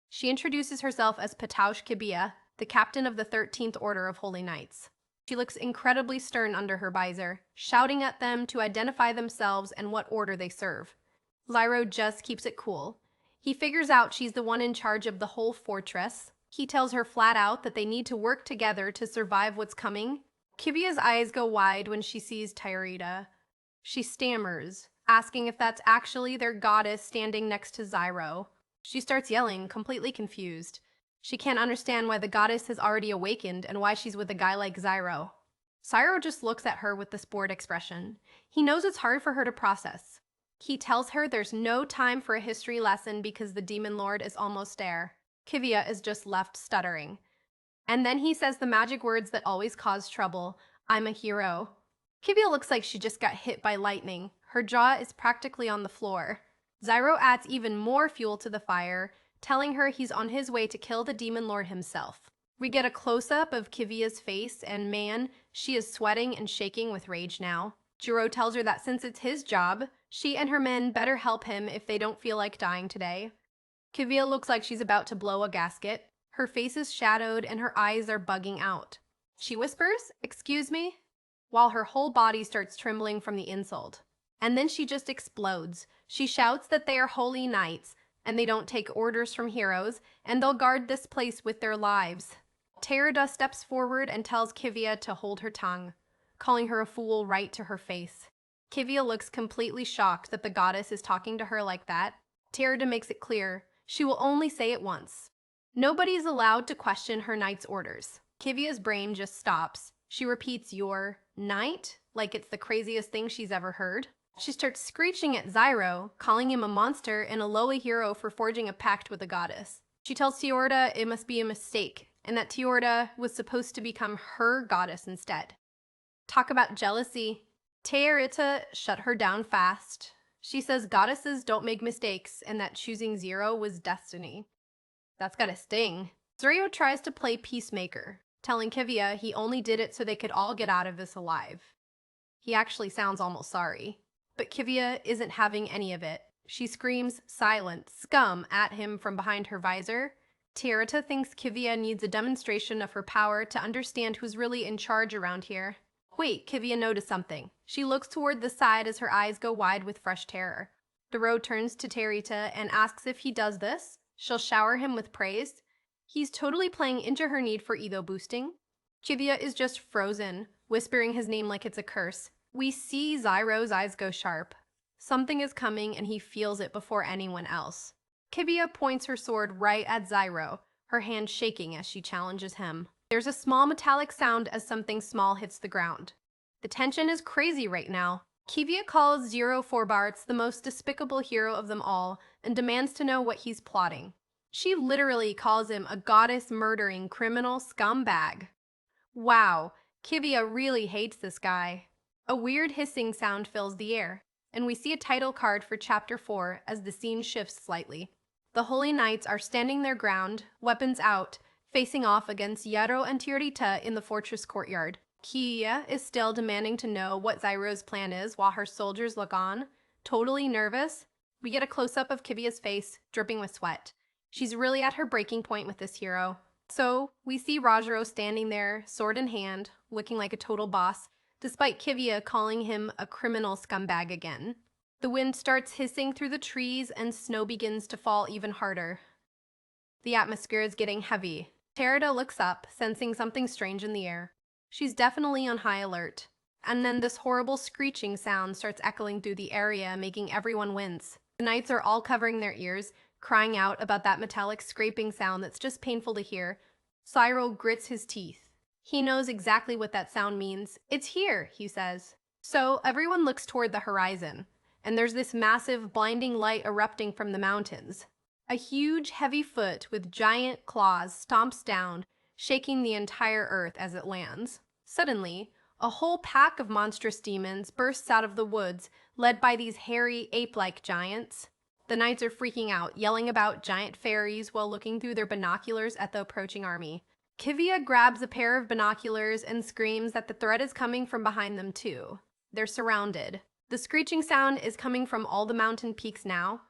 She introduces herself as Pataush Kibia, the captain of the 13th Order of Holy Knights. She looks incredibly stern under her visor, shouting at them to identify themselves and what order they serve. Zyro just keeps it cool. He figures out she's the one in charge of the whole fortress. He tells her flat out that they need to work together to survive what's coming. Kivia's eyes go wide when she sees Tyorita. She stammers, asking if that's actually their goddess standing next to Zyro. She starts yelling, completely confused. She can't understand why the goddess has already awakened and why she's with a guy like Zyro. Zyro just looks at her with this bored expression. He knows it's hard for her to process. He tells her there's no time for a history lesson because the demon lord is almost there. Kivia is just left stuttering. And then he says the magic words that always cause trouble. I'm a hero. Kivia looks like she just got hit by lightning. Her jaw is practically on the floor. Zyro adds even more fuel to the fire, telling her he's on his way to kill the demon lord himself. We get a close-up of Kivia's face, and man, she is sweating and shaking with rage now. Jiro tells her that since it's his job, she and her men better help him if they don't feel like dying today. Kivia looks like she's about to blow a gasket. Her face is shadowed and her eyes are bugging out. She whispers, "Excuse me?" while her whole body starts trembling from the insult. And then she just explodes. She shouts that they are holy knights, and they don't take orders from heroes, and they'll guard this place with their lives. Tyorita steps forward and tells Kivia to hold her tongue, calling her a fool right to her face. Kivia looks completely shocked that the goddess is talking to her like that. Tyorita makes it clear she will only say it once. Nobody's allowed to question her knight's orders. Kivia's brain just stops. She repeats "your knight" like it's the craziest thing she's ever heard. She starts screeching at Zyro, calling him a monster and a lowly hero for forging a pact with the goddess. She tells Tyorita it must be a mistake, and that Tyorita was supposed to become her goddess instead. Talk about jealousy. Tyorita shut her down fast. She says goddesses don't make mistakes, and that choosing Zero was destiny. That's gotta sting. Zero tries to play peacemaker, telling Kivia he only did it so they could all get out of this alive. He actually sounds almost sorry. But Kivia isn't having any of it. She screams "silent scum" at him from behind her visor. Tyorita thinks Kivia needs a demonstration of her power to understand who's really in charge around here. Wait, Kivia noticed something. She looks toward the side as her eyes go wide with fresh terror. Dero turns to Tyorita and asks if he does this, she'll shower him with praise. He's totally playing into her need for ego boosting. Chivia is just frozen, whispering his name like it's a curse. We see Zyro's eyes go sharp. Something is coming and he feels it before anyone else. Kivia points her sword right at Zyro, her hand shaking as she challenges him. There's a small metallic sound as something small hits the ground. The tension is crazy right now. Kivia calls Zero Forbarts the most despicable hero of them all and demands to know what he's plotting. She literally calls him a goddess-murdering criminal scumbag. Wow, Kivia really hates this guy. A weird hissing sound fills the air, and we see a title card for Chapter 4 as the scene shifts slightly. The Holy Knights are standing their ground, weapons out, facing off against Yarrow and Tiarita in the fortress courtyard. Kia is still demanding to know what Zyro's plan is while her soldiers look on, totally nervous. We get a close-up of Kivia's face, dripping with sweat. She's really at her breaking point with this hero. So, we see Rajaro standing there, sword in hand, looking like a total boss, despite Kivia calling him a criminal scumbag again. The wind starts hissing through the trees and snow begins to fall even harder. The atmosphere is getting heavy. Terida looks up, sensing something strange in the air. She's definitely on high alert. And then this horrible screeching sound starts echoing through the area, making everyone wince. The knights are all covering their ears, crying out about that metallic scraping sound that's just painful to hear. Zyro grits his teeth. He knows exactly what that sound means. It's here, he says. So everyone looks toward the horizon, and there's this massive, blinding light erupting from the mountains. A huge, heavy foot with giant claws stomps down, shaking the entire earth as it lands. Suddenly, a whole pack of monstrous demons bursts out of the woods, led by these hairy, ape-like giants. The knights are freaking out, yelling about giant fairies while looking through their binoculars at the approaching army. Kivia grabs a pair of binoculars and screams that the threat is coming from behind them too. They're surrounded. The screeching sound is coming from all the mountain peaks now.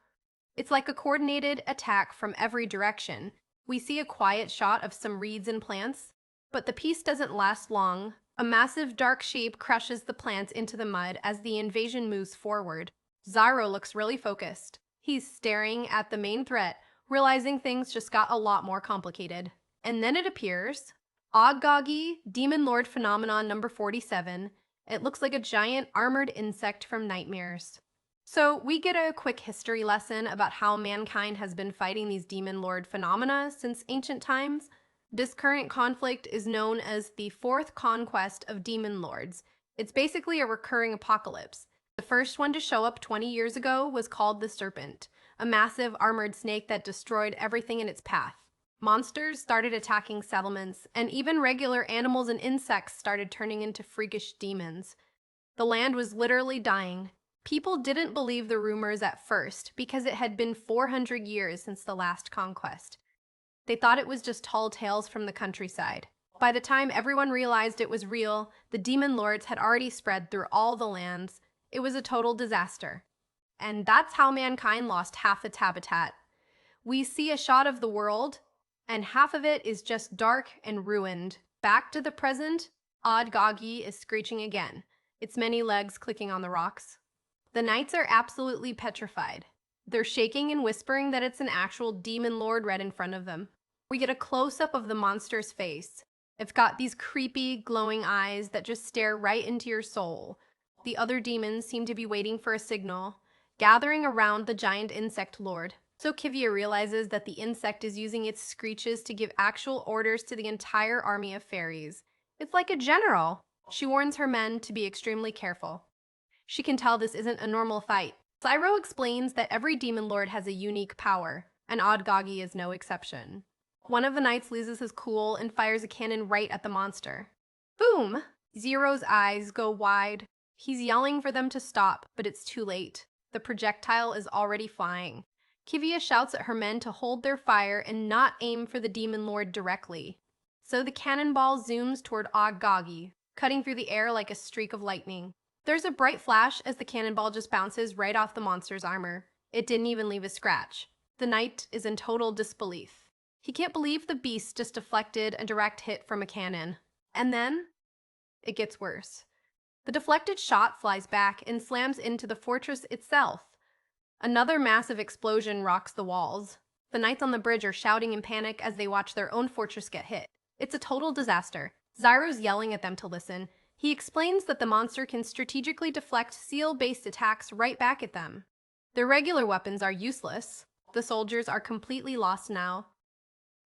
It's like a coordinated attack from every direction. We see a quiet shot of some reeds and plants, but the peace doesn't last long. A massive dark shape crushes the plants into the mud as the invasion moves forward. Zyro looks really focused. He's staring at the main threat, realizing things just got a lot more complicated. And then it appears. Oggogi, Demon Lord Phenomenon number 47. It looks like a giant armored insect from nightmares. So we get a quick history lesson about how mankind has been fighting these Demon Lord phenomena since ancient times. This current conflict is known as the Fourth Conquest of Demon Lords. It's basically a recurring apocalypse. The first one to show up 20 years ago was called the Serpent, a massive armored snake that destroyed everything in its path. Monsters started attacking settlements, and even regular animals and insects started turning into freakish demons. The land was literally dying. People didn't believe the rumors at first because it had been 400 years since the last conquest. They thought it was just tall tales from the countryside. By the time everyone realized it was real, the demon lords had already spread through all the lands. It was a total disaster. And that's how mankind lost half its habitat. We see a shot of the world, and half of it is just dark and ruined. Back to the present, Oggogi is screeching again, its many legs clicking on the rocks. The knights are absolutely petrified. They're shaking and whispering that it's an actual demon lord right in front of them. We get a close-up of the monster's face. It's got these creepy, glowing eyes that just stare right into your soul. The other demons seem to be waiting for a signal, gathering around the giant insect lord. So Kivia realizes that the insect is using its screeches to give actual orders to the entire army of fairies. It's like a general. She warns her men to be extremely careful. She can tell this isn't a normal fight. Zyro explains that every demon lord has a unique power, and Oggogi is no exception. One of the knights loses his cool and fires a cannon right at the monster. Boom! Zero's eyes go wide. He's yelling for them to stop, but it's too late. The projectile is already flying. Kivia shouts at her men to hold their fire and not aim for the demon lord directly. So the cannonball zooms toward Oggogi, cutting through the air like a streak of lightning. There's a bright flash as the cannonball just bounces right off the monster's armor. It didn't even leave a scratch. The knight is in total disbelief. He can't believe the beast just deflected a direct hit from a cannon. And then, it gets worse. The deflected shot flies back and slams into the fortress itself. Another massive explosion rocks the walls. The knights on the bridge are shouting in panic as they watch their own fortress get hit. It's a total disaster. Zyro's yelling at them to listen. He explains that the monster can strategically deflect seal-based attacks right back at them. Their regular weapons are useless. The soldiers are completely lost now.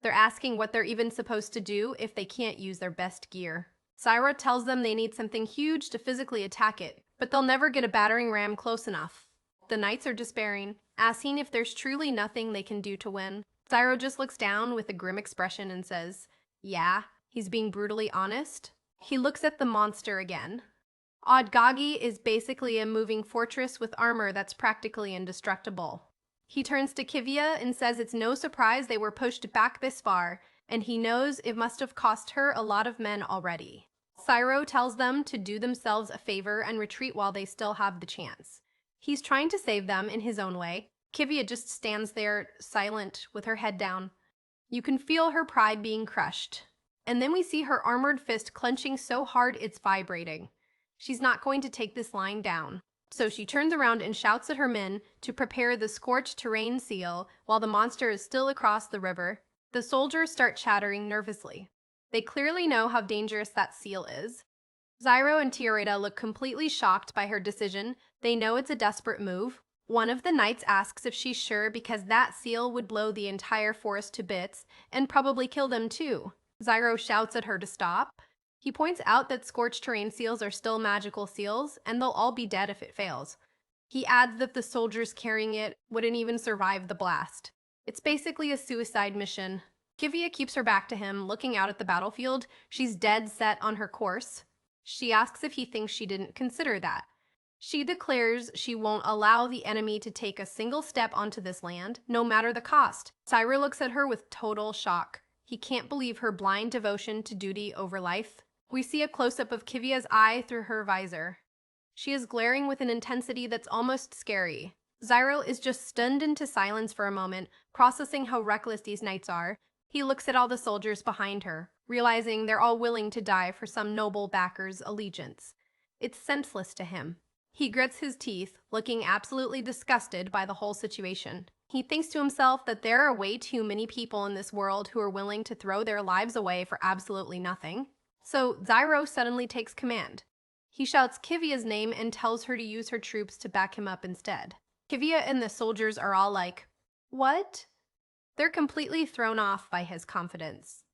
They're asking what they're even supposed to do if they can't use their best gear. Zyro tells them they need something huge to physically attack it, but they'll never get a battering ram close enough. The knights are despairing, asking if there's truly nothing they can do to win. Zyro just looks down with a grim expression and says, yeah, he's being brutally honest. He looks at the monster again. Odgagi is basically a moving fortress with armor that's practically indestructible. He turns to Kivia and says it's no surprise they were pushed back this far, and he knows it must have cost her a lot of men already. Zyro tells them to do themselves a favor and retreat while they still have the chance. He's trying to save them in his own way. Kivia just stands there, silent, with her head down. You can feel her pride being crushed. And then we see her armored fist clenching so hard it's vibrating. She's not going to take this lying down. So she turns around and shouts at her men to prepare the scorched terrain seal while the monster is still across the river. The soldiers start chattering nervously. They clearly know how dangerous that seal is. Zyro and Tiareta look completely shocked by her decision. They know it's a desperate move. One of the knights asks if she's sure because that seal would blow the entire forest to bits and probably kill them too. Zyro shouts at her to stop. He points out that scorched terrain seals are still magical seals, and they'll all be dead if it fails. He adds that the soldiers carrying it wouldn't even survive the blast. It's basically a suicide mission. Kivia keeps her back to him, looking out at the battlefield. She's dead set on her course. She asks if he thinks she didn't consider that. She declares she won't allow the enemy to take a single step onto this land, no matter the cost. Zyro looks at her with total shock. He can't believe her blind devotion to duty over life. We see a close-up of Kivia's eye through her visor. She is glaring with an intensity that's almost scary. Zyro is just stunned into silence for a moment, processing how reckless these knights are. He looks at all the soldiers behind her, realizing they're all willing to die for some noble backer's allegiance. It's senseless to him. He grits his teeth, looking absolutely disgusted by the whole situation. He thinks to himself that there are way too many people in this world who are willing to throw their lives away for absolutely nothing. So Zyro suddenly takes command. He shouts Kivia's name and tells her to use her troops to back him up instead. Kivia and the soldiers are all like, what? They're completely thrown off by his confidence.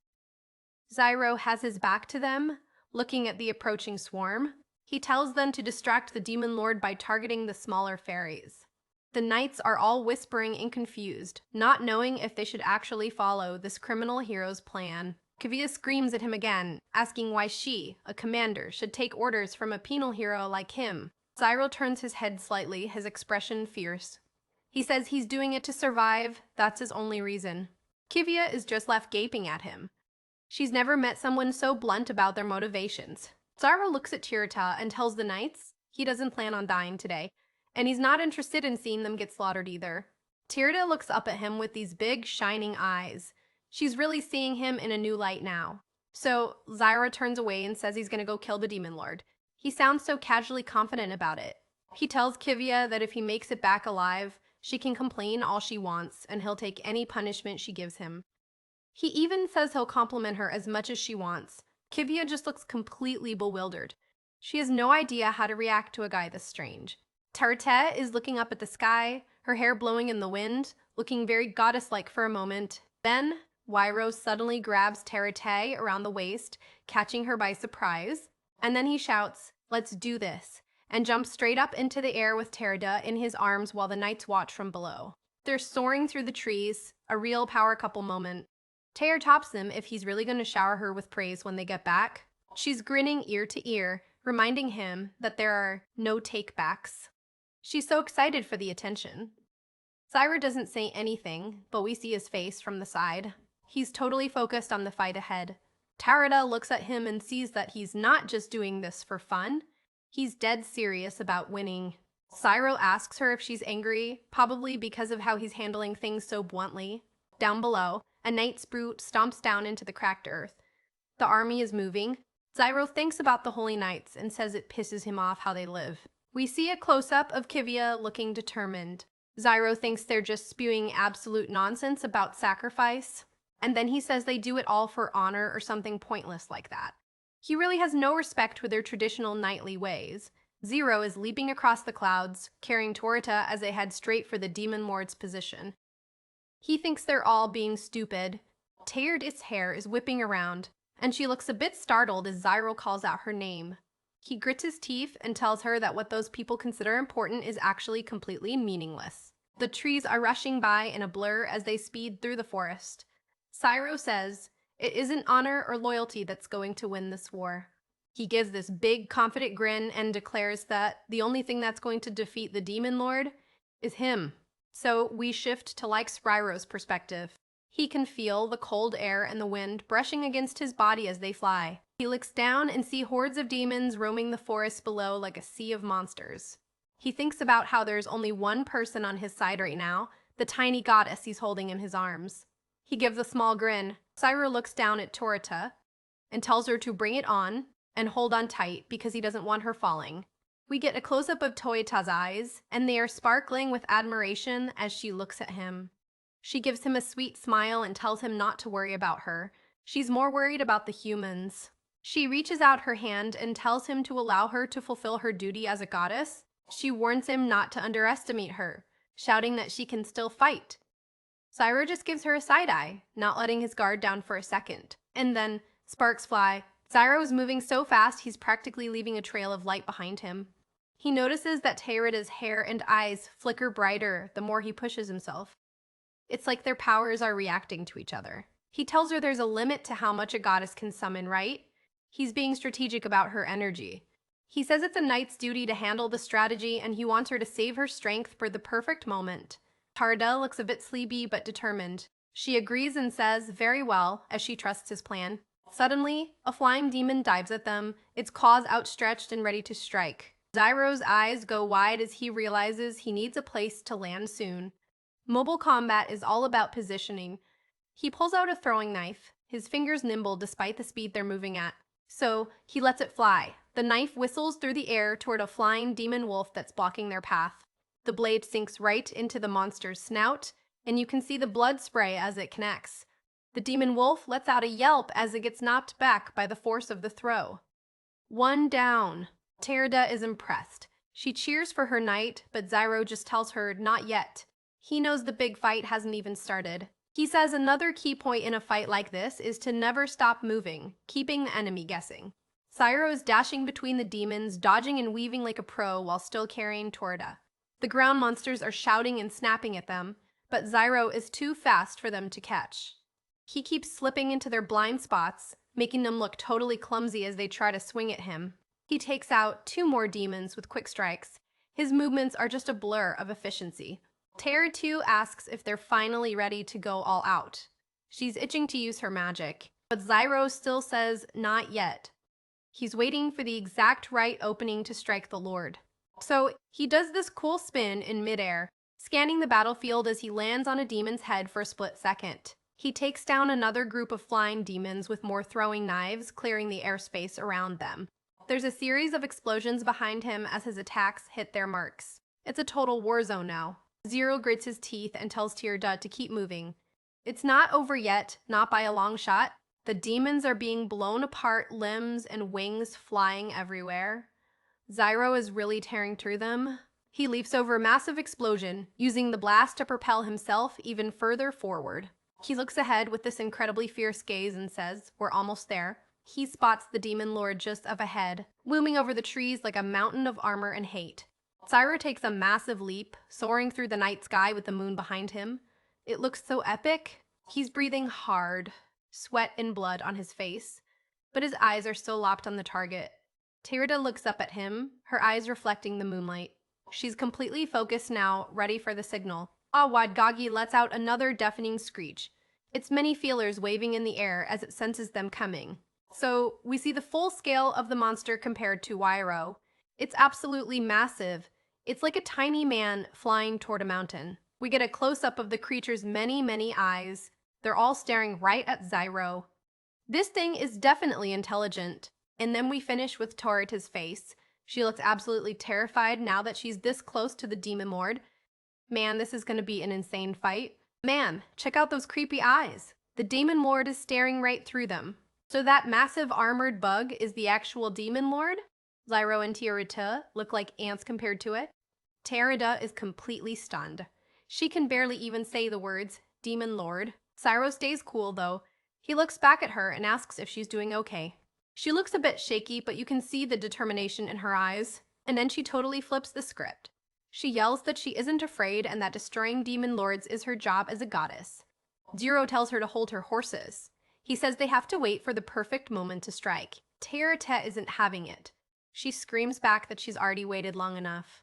Zyro has his back to them, looking at the approaching swarm. He tells them to distract the demon lord by targeting the smaller fairies. The knights are all whispering and confused, not knowing if they should actually follow this criminal hero's plan. Kivia screams at him again, asking why she, a commander, should take orders from a penal hero like him. Zyro turns his head slightly, his expression fierce. He says he's doing it to survive, that's his only reason. Kivia is just left gaping at him. She's never met someone so blunt about their motivations. Zyro looks at Tiareta and tells the knights he doesn't plan on dying today, and he's not interested in seeing them get slaughtered either. Tiareta looks up at him with these big, shining eyes. She's really seeing him in a new light now. So Zyro turns away and says he's gonna go kill the demon lord. He sounds so casually confident about it. He tells Kivia that if he makes it back alive, she can complain all she wants and he'll take any punishment she gives him. He even says he'll compliment her as much as she wants. Kivia just looks completely bewildered. She has no idea how to react to a guy this strange. Tiareta is looking up at the sky, her hair blowing in the wind, looking very goddess-like for a moment. Then Zyro suddenly grabs Tiareta around the waist, catching her by surprise. And then he shouts, let's do this, and jumps straight up into the air with Tiareta in his arms while the knights watch from below. They're soaring through the trees, a real power couple moment. Tear tops him if he's really going to shower her with praise when they get back. She's grinning ear to ear, reminding him that there are no take-backs. She's so excited for the attention. Zyro doesn't say anything, but we see his face from the side. He's totally focused on the fight ahead. Tiareta looks at him and sees that he's not just doing this for fun. He's dead serious about winning. Zyro asks her if she's angry, probably because of how he's handling things so bluntly. Down below, a knight's brute stomps down into the cracked earth. The army is moving. Zyro thinks about the Holy Knights and says it pisses him off how they live. We see a close-up of Kivia looking determined. Zyro thinks they're just spewing absolute nonsense about sacrifice. And then he says they do it all for honor or something pointless like that. He really has no respect for their traditional knightly ways. Zero is leaping across the clouds, carrying Torita as they head straight for the Demon Lord's position. He thinks they're all being stupid. Teir'd's hair is whipping around, and she looks a bit startled as Zyro calls out her name. He grits his teeth and tells her that what those people consider important is actually completely meaningless. The trees are rushing by in a blur as they speed through the forest. Zyro says, "It isn't honor or loyalty that's going to win this war." He gives this big, confident grin and declares that the only thing that's going to defeat the Demon Lord is him. So we shift to like Spyro's perspective. He can feel the cold air and the wind brushing against his body as they fly. He looks down and sees hordes of demons roaming the forest below like a sea of monsters. He thinks about how there's only one person on his side right now, the tiny goddess he's holding in his arms. He gives a small grin. Zyro looks down at Torita and tells her to bring it on and hold on tight because he doesn't want her falling. We get a close-up of Torita's eyes, and they are sparkling with admiration as she looks at him. She gives him a sweet smile and tells him not to worry about her. She's more worried about the humans. She reaches out her hand and tells him to allow her to fulfill her duty as a goddess. She warns him not to underestimate her, shouting that she can still fight. Zyro just gives her a side-eye, not letting his guard down for a second. And then sparks fly. Zyro is moving so fast he's practically leaving a trail of light behind him. He notices that Teir'd's hair and eyes flicker brighter the more he pushes himself. It's like their powers are reacting to each other. He tells her there's a limit to how much a goddess can summon, right? He's being strategic about her energy. He says it's a knight's duty to handle the strategy, and he wants her to save her strength for the perfect moment. Teir'da looks a bit sleepy but determined. She agrees and says, "Very well," as she trusts his plan. Suddenly, a flying demon dives at them, its claws outstretched and ready to strike. Zyro's eyes go wide as he realizes he needs a place to land soon. Mobile combat is all about positioning. He pulls out a throwing knife, his fingers nimble despite the speed they're moving at. So he lets it fly. The knife whistles through the air toward a flying demon wolf that's blocking their path. The blade sinks right into the monster's snout, and you can see the blood spray as it connects. The demon wolf lets out a yelp as it gets knocked back by the force of the throw. One down. Teir'da is impressed. She cheers for her knight, but Zyro just tells her not yet. He knows the big fight hasn't even started. He says another key point in a fight like this is to never stop moving, keeping the enemy guessing. Zyro is dashing between the demons, dodging and weaving like a pro while still carrying Teir'da. The ground monsters are shouting and snapping at them, but Zyro is too fast for them to catch. He keeps slipping into their blind spots, making them look totally clumsy as they try to swing at him. He takes out 2 more demons with quick strikes. His movements are just a blur of efficiency. Teir'da asks if they're finally ready to go all out. She's itching to use her magic, but Zyro still says not yet. He's waiting for the exact right opening to strike the Lord. So he does this cool spin in midair, scanning the battlefield as he lands on a demon's head for a split second. He takes down another group of flying demons with more throwing knives, clearing the airspace around them. There's a series of explosions behind him as his attacks hit their marks. It's a total war zone now. Zero grits his teeth and tells Teir'da to keep moving. It's not over yet, not by a long shot. The demons are being blown apart, limbs and wings flying everywhere. Zyro is really tearing through them. He leaps over a massive explosion, using the blast to propel himself even further forward. He looks ahead with this incredibly fierce gaze and says, "We're almost there." He spots the Demon Lord just up ahead, looming over the trees like a mountain of armor and hate. Zyro takes a massive leap, soaring through the night sky with the moon behind him. It looks so epic. He's breathing hard, sweat and blood on his face, but his eyes are still locked on the target. Teir'da looks up at him, her eyes reflecting the moonlight. She's completely focused now, ready for the signal. Wadgagi lets out another deafening screech, its many feelers waving in the air as it senses them coming. So we see the full scale of the monster compared to Wyro. It's absolutely massive. It's like a tiny man flying toward a mountain. We get a close-up of the creature's many, many eyes. They're all staring right at Zyro. This thing is definitely intelligent. And then we finish with Teir'da's face. She looks absolutely terrified now that she's this close to the Demon Lord. Man, this is going to be an insane fight. Man, check out those creepy eyes. The Demon Lord is staring right through them. So that massive armored bug is the actual demon lord? Zyro and Tierra look like ants compared to it. Terida is completely stunned. She can barely even say the words, Demon Lord. Zyro stays cool, though. He looks back at her and asks if she's doing okay. She looks a bit shaky, but you can see the determination in her eyes. And then she totally flips the script. She yells that she isn't afraid and that destroying demon lords is her job as a goddess. Zero tells her to hold her horses. He says they have to wait for the perfect moment to strike. Terra isn't having it. She screams back that she's already waited long enough.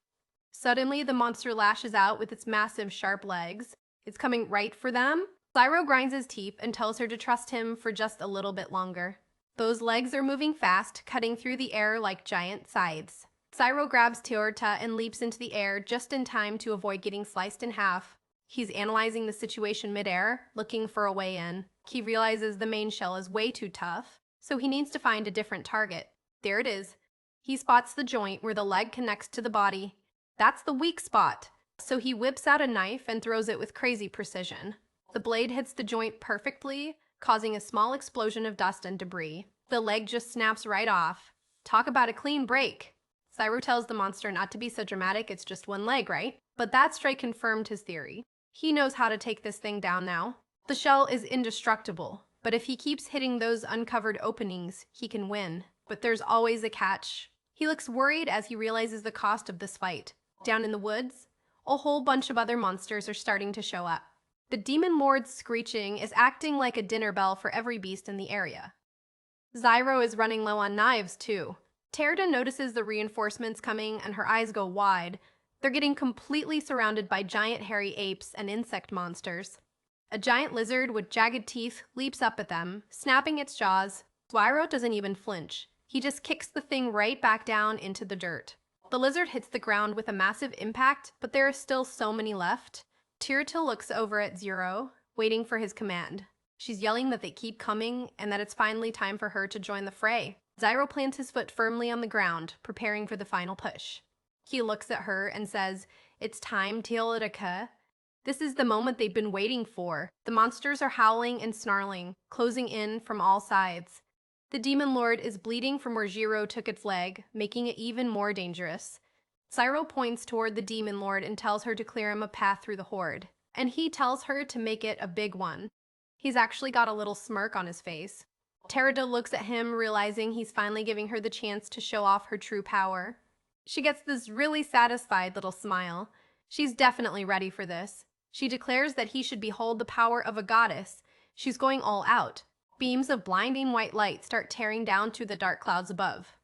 Suddenly, the monster lashes out with its massive, sharp legs. It's coming right for them. Zyro grinds his teeth and tells her to trust him for just a little bit longer. Those legs are moving fast, cutting through the air like giant scythes. Zyro grabs Teorta and leaps into the air just in time to avoid getting sliced in half. He's analyzing the situation midair, looking for a way in. He realizes the main shell is way too tough, so he needs to find a different target. There it is. He spots the joint where the leg connects to the body. That's the weak spot. So he whips out a knife and throws it with crazy precision. The blade hits the joint perfectly, causing a small explosion of dust and debris. The leg just snaps right off. Talk about a clean break. Zyro tells the monster not to be so dramatic, it's just one leg, right? But that strike confirmed his theory. He knows how to take this thing down now. The shell is indestructible, but if he keeps hitting those uncovered openings, he can win. But there's always a catch. He looks worried as he realizes the cost of this fight. Down in the woods, a whole bunch of other monsters are starting to show up. The demon lord's screeching is acting like a dinner bell for every beast in the area. Zyro is running low on knives, too. Terida notices the reinforcements coming and her eyes go wide. They're getting completely surrounded by giant hairy apes and insect monsters. A giant lizard with jagged teeth leaps up at them, snapping its jaws. Zyro doesn't even flinch. He just kicks the thing right back down into the dirt. The lizard hits the ground with a massive impact, but there are still so many left. Tiratil looks over at Zero, waiting for his command. She's yelling that they keep coming and that it's finally time for her to join the fray. Zyro plants his foot firmly on the ground, preparing for the final push. He looks at her and says, "It's time, Teolitaka." This is the moment they've been waiting for. The monsters are howling and snarling, closing in from all sides. The demon lord is bleeding from where Zero took its leg, making it even more dangerous. Zyro points toward the demon lord and tells her to clear him a path through the horde. And he tells her to make it a big one. He's actually got a little smirk on his face. Terida looks at him, realizing he's finally giving her the chance to show off her true power. She gets this really satisfied little smile. She's definitely ready for this. She declares that he should behold the power of a goddess. She's going all out. Beams of blinding white light start tearing down through the dark clouds above.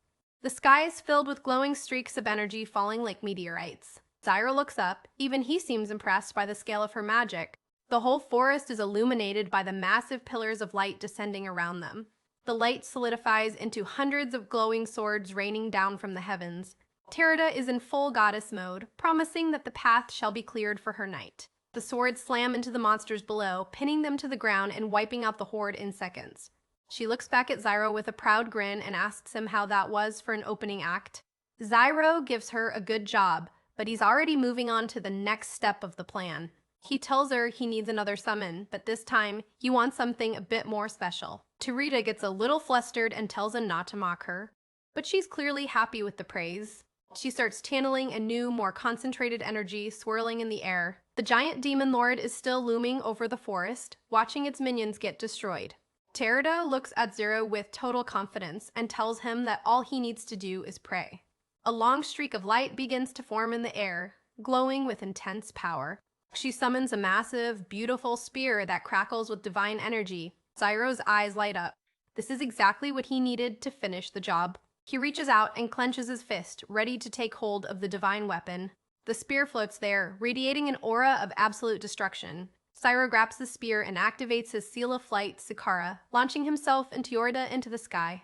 The sky is filled with glowing streaks of energy falling like meteorites. Zyro looks up. Even he seems impressed by the scale of her magic. The whole forest is illuminated by the massive pillars of light descending around them. The light solidifies into hundreds of glowing swords raining down from the heavens. Terida is in full goddess mode, promising that the path shall be cleared for her knight. The swords slam into the monsters below, pinning them to the ground and wiping out the horde in seconds. She looks back at Zyro with a proud grin and asks him how that was for an opening act. Zyro gives her a good job, but he's already moving on to the next step of the plan. He tells her he needs another summon, but this time he wants something a bit more special. Terida gets a little flustered and tells him not to mock her, but she's clearly happy with the praise. She starts channeling a new, more concentrated energy swirling in the air. The giant demon lord is still looming over the forest, watching its minions get destroyed. Terida looks at Zero with total confidence and tells him that all he needs to do is pray. A long streak of light begins to form in the air, glowing with intense power. She summons a massive, beautiful spear that crackles with divine energy. Zyro's eyes light up. This is exactly what he needed to finish the job. He reaches out and clenches his fist, ready to take hold of the divine weapon. The spear floats there, radiating an aura of absolute destruction. Zyro grabs the spear and activates his seal of flight, Sakara, launching himself and Teorda into the sky.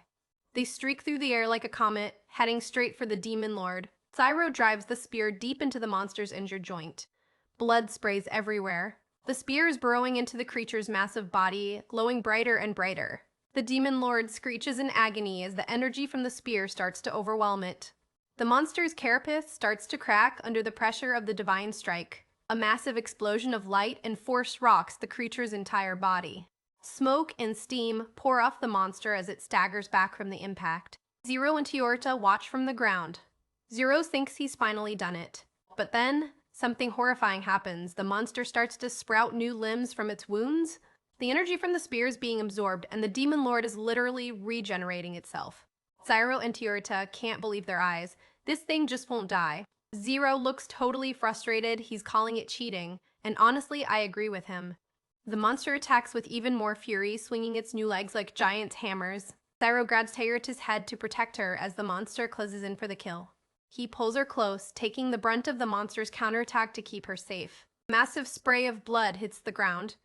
They streak through the air like a comet, heading straight for the demon lord. Zyro drives the spear deep into the monster's injured joint. Blood sprays everywhere. The spear is burrowing into the creature's massive body, glowing brighter and brighter. The demon lord screeches in agony as the energy from the spear starts to overwhelm it. The monster's carapace starts to crack under the pressure of the divine strike. A massive explosion of light and force rocks the creature's entire body. Smoke and steam pour off the monster as it staggers back from the impact. Zero and Teorta watch from the ground. Zero thinks he's finally done it. But then, something horrifying happens. The monster starts to sprout new limbs from its wounds. The energy from the spear is being absorbed, and the Demon Lord is literally regenerating itself. Zyro and Teorta can't believe their eyes. This thing just won't die. Zero looks totally frustrated. He's calling it cheating. And honestly, I agree with him. The monster attacks with even more fury, swinging its new legs like giant hammers. Zyro grabs Teorta's head to protect her as the monster closes in for the kill. He pulls her close, taking the brunt of the monster's counterattack to keep her safe. A massive spray of blood hits the ground.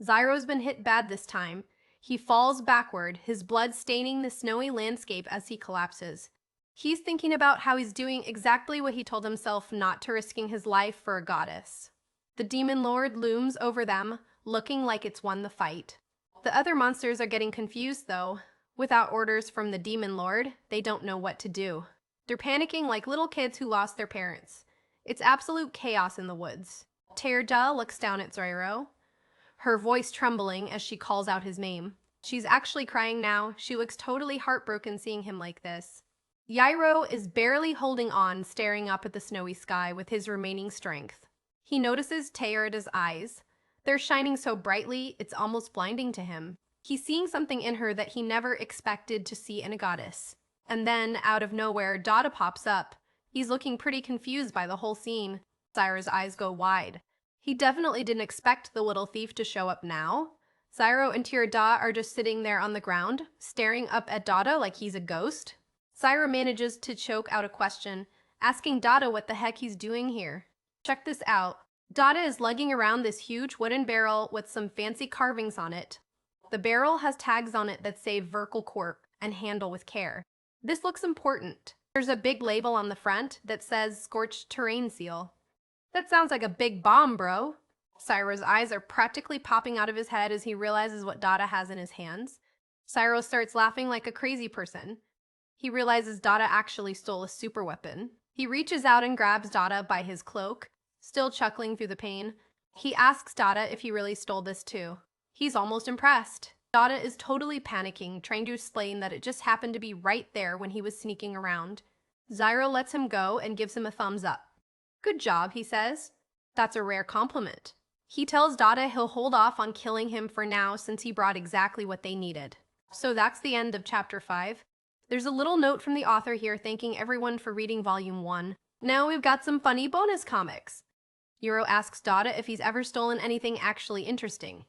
Zyro's been hit bad this time. He falls backward, his blood staining the snowy landscape as he collapses. He's thinking about how he's doing exactly what he told himself not to, risking his life for a goddess. The Demon Lord looms over them, looking like it's won the fight. The other monsters are getting confused, though. Without orders from the Demon Lord, they don't know what to do. They're panicking like little kids who lost their parents. It's absolute chaos in the woods. Teorta looks down at Zyro, her voice trembling as she calls out his name. She's actually crying now. She looks totally heartbroken seeing him like this. Zyro is barely holding on, staring up at the snowy sky with his remaining strength. He notices Teorta's eyes. They're shining so brightly, it's almost blinding to him. He's seeing something in her that he never expected to see in a goddess. And then, out of nowhere, Dada pops up. He's looking pretty confused by the whole scene. Zyro's eyes go wide. He definitely didn't expect the little thief to show up now. Zyro and Teorta are just sitting there on the ground, staring up at Dada like he's a ghost. Zyro manages to choke out a question, asking Dada what the heck he's doing here. Check this out. Dada is lugging around this huge wooden barrel with some fancy carvings on it. The barrel has tags on it that say Verkle Corp and handle with care. This looks important. There's a big label on the front that says Scorched Terrain Seal. That sounds like a big bomb, bro. Zyro's eyes are practically popping out of his head as he realizes what Dada has in his hands. Zyro starts laughing like a crazy person. He realizes Dada actually stole a super weapon. He reaches out and grabs Dada by his cloak, still chuckling through the pain. He asks Dada if he really stole this too. He's almost impressed. Dada is totally panicking, trying to explain that it just happened to be right there when he was sneaking around. Zyro lets him go and gives him a thumbs up. Good job, he says. That's a rare compliment. He tells Dada he'll hold off on killing him for now since he brought exactly what they needed. So that's the end of Chapter 5. There's a little note from the author here thanking everyone for reading Volume 1. Now we've got some funny bonus comics. Yuro asks Dada if he's ever stolen anything actually interesting.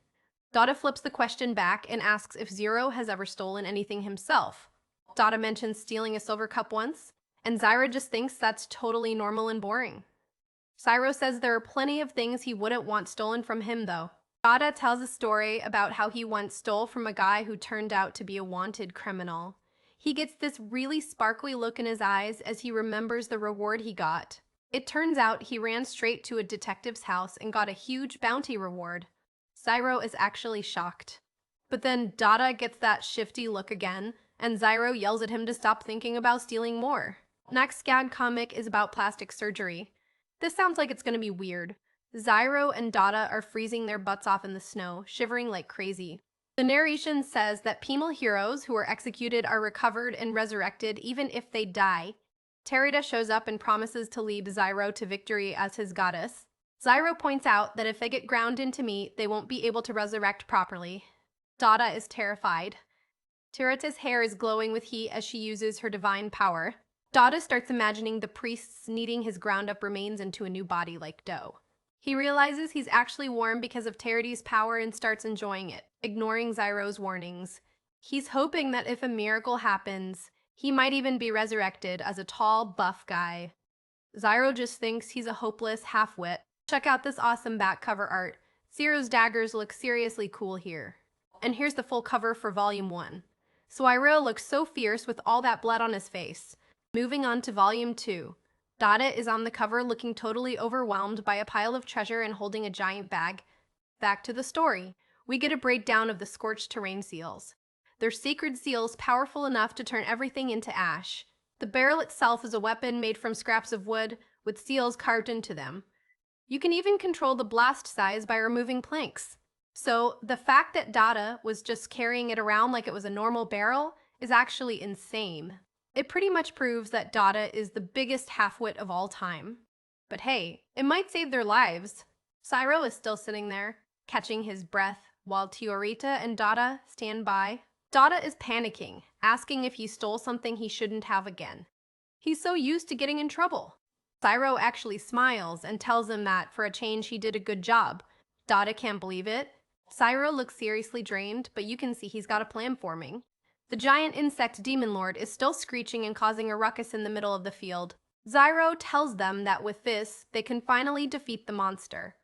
Dada flips the question back and asks if Zero has ever stolen anything himself. Dada mentions stealing a silver cup once, and Zyro just thinks that's totally normal and boring. Zyro says there are plenty of things he wouldn't want stolen from him, though. Dada tells a story about how he once stole from a guy who turned out to be a wanted criminal. He gets this really sparkly look in his eyes as he remembers the reward he got. It turns out he ran straight to a detective's house and got a huge bounty reward. Zyro is actually shocked. But then Dada gets that shifty look again, and Zyro yells at him to stop thinking about stealing more. Next gag comic is about plastic surgery. This sounds like it's gonna be weird. Zyro and Dada are freezing their butts off in the snow, shivering like crazy. The narration says that penal heroes who are executed are recovered and resurrected even if they die. Teorta shows up and promises to lead Zyro to victory as his goddess. Zyro points out that if they get ground into meat, they won't be able to resurrect properly. Dada is terrified. Teorta's hair is glowing with heat as she uses her divine power. Dada starts imagining the priests kneading his ground-up remains into a new body like dough. He realizes he's actually warm because of Teorta's power and starts enjoying it, ignoring Zyro's warnings. He's hoping that if a miracle happens, he might even be resurrected as a tall, buff guy. Zyro just thinks he's a hopeless half-wit. Check out this awesome back cover art. Zero's daggers look seriously cool here. And here's the full cover for Volume 1. Zyro looks so fierce with all that blood on his face. Moving on to Volume 2. Dada is on the cover looking totally overwhelmed by a pile of treasure and holding a giant bag. Back to the story. We get a breakdown of the Scorched Terrain Seals. They're sacred seals powerful enough to turn everything into ash. The barrel itself is a weapon made from scraps of wood with seals carved into them. You can even control the blast size by removing planks. So the fact that Dada was just carrying it around like it was a normal barrel is actually insane. It pretty much proves that Dada is the biggest half-wit of all time. But hey, it might save their lives. Cyro is still sitting there, catching his breath, while Tiorita and Dada stand by. Dada is panicking, asking if he stole something he shouldn't have again. He's so used to getting in trouble. Cyro actually smiles and tells him that for a change he did a good job. Dada can't believe it. Cyro looks seriously drained, but you can see he's got a plan forming. The giant insect demon lord is still screeching and causing a ruckus in the middle of the field. Zyro tells them that with this, they can finally defeat the monster.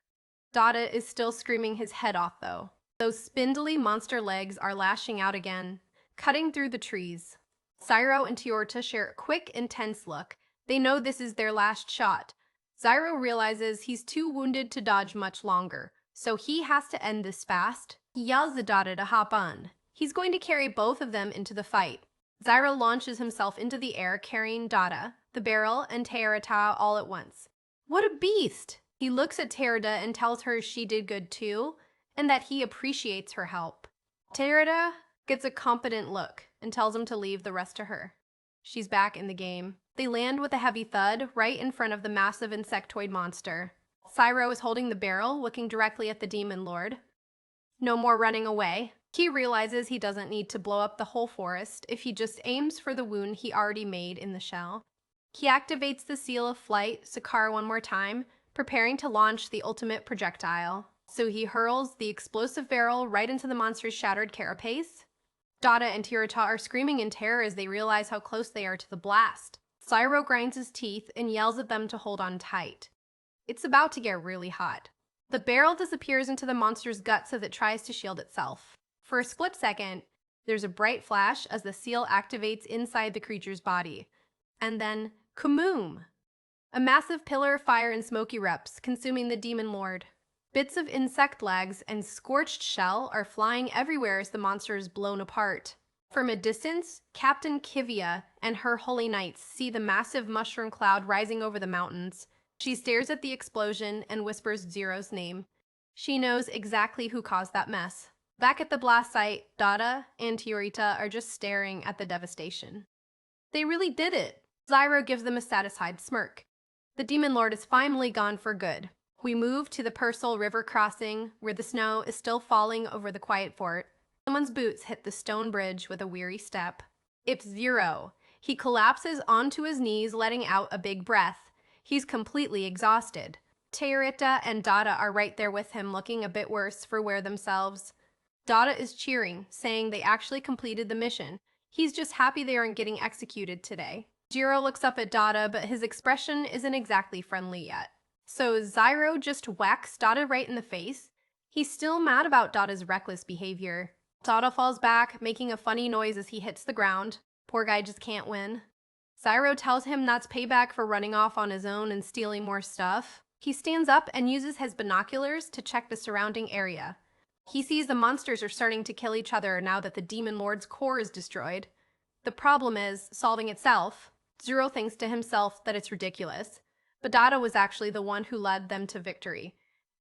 Dada is still screaming his head off though. Those spindly monster legs are lashing out again, cutting through the trees. Cyro and Tiorta share a quick, intense look. They know this is their last shot. Zyro realizes he's too wounded to dodge much longer, so he has to end this fast. He yells at Dada to hop on. He's going to carry both of them into the fight. Zyro launches himself into the air carrying Dada, the barrel, and Tearata all at once. What a beast! He looks at Terada and tells her she did good too, and that he appreciates her help. Terada gets a competent look and tells him to leave the rest to her. She's back in the game. They land with a heavy thud right in front of the massive insectoid monster. Cyro is holding the barrel, looking directly at the demon lord. No more running away. He realizes he doesn't need to blow up the whole forest if he just aims for the wound he already made in the shell. He activates the seal of flight, Sakar, one more time, preparing to launch the ultimate projectile. So he hurls the explosive barrel right into the monster's shattered carapace. Dada and Tirata are screaming in terror as they realize how close they are to the blast. Cyro grinds his teeth and yells at them to hold on tight. It's about to get really hot. The barrel disappears into the monster's guts as it tries to shield itself. For a split second, there's a bright flash as the seal activates inside the creature's body. And then, kamoom! A massive pillar of fire and smoke erupts, consuming the demon lord. Bits of insect legs and scorched shell are flying everywhere as the monster is blown apart. From a distance, Captain Kivia and her holy knights see the massive mushroom cloud rising over the mountains. She stares at the explosion and whispers Zero's name. She knows exactly who caused that mess. Back at the blast site, Dada and Tiorita are just staring at the devastation. They really did it. Zyro gives them a satisfied smirk. The demon lord is finally gone for good. We move to the Purcell River crossing, where the snow is still falling over the quiet fort. Someone's boots hit the stone bridge with a weary step. It's Zero. He collapses onto his knees, letting out a big breath. He's completely exhausted. Teorita and Dada are right there with him, looking a bit worse for wear themselves. Dada is cheering, saying they actually completed the mission. He's just happy they aren't getting executed today. Jiro looks up at Dada, but his expression isn't exactly friendly yet. So Zyro just whacks Dada right in the face. He's still mad about Dada's reckless behavior. Dada falls back, making a funny noise as he hits the ground. Poor guy just can't win. Zyro tells him that's payback for running off on his own and stealing more stuff. He stands up and uses his binoculars to check the surrounding area. He sees the monsters are starting to kill each other now that the demon lord's core is destroyed. The problem is solving itself. Zero thinks to himself that it's ridiculous, but Dada was actually the one who led them to victory.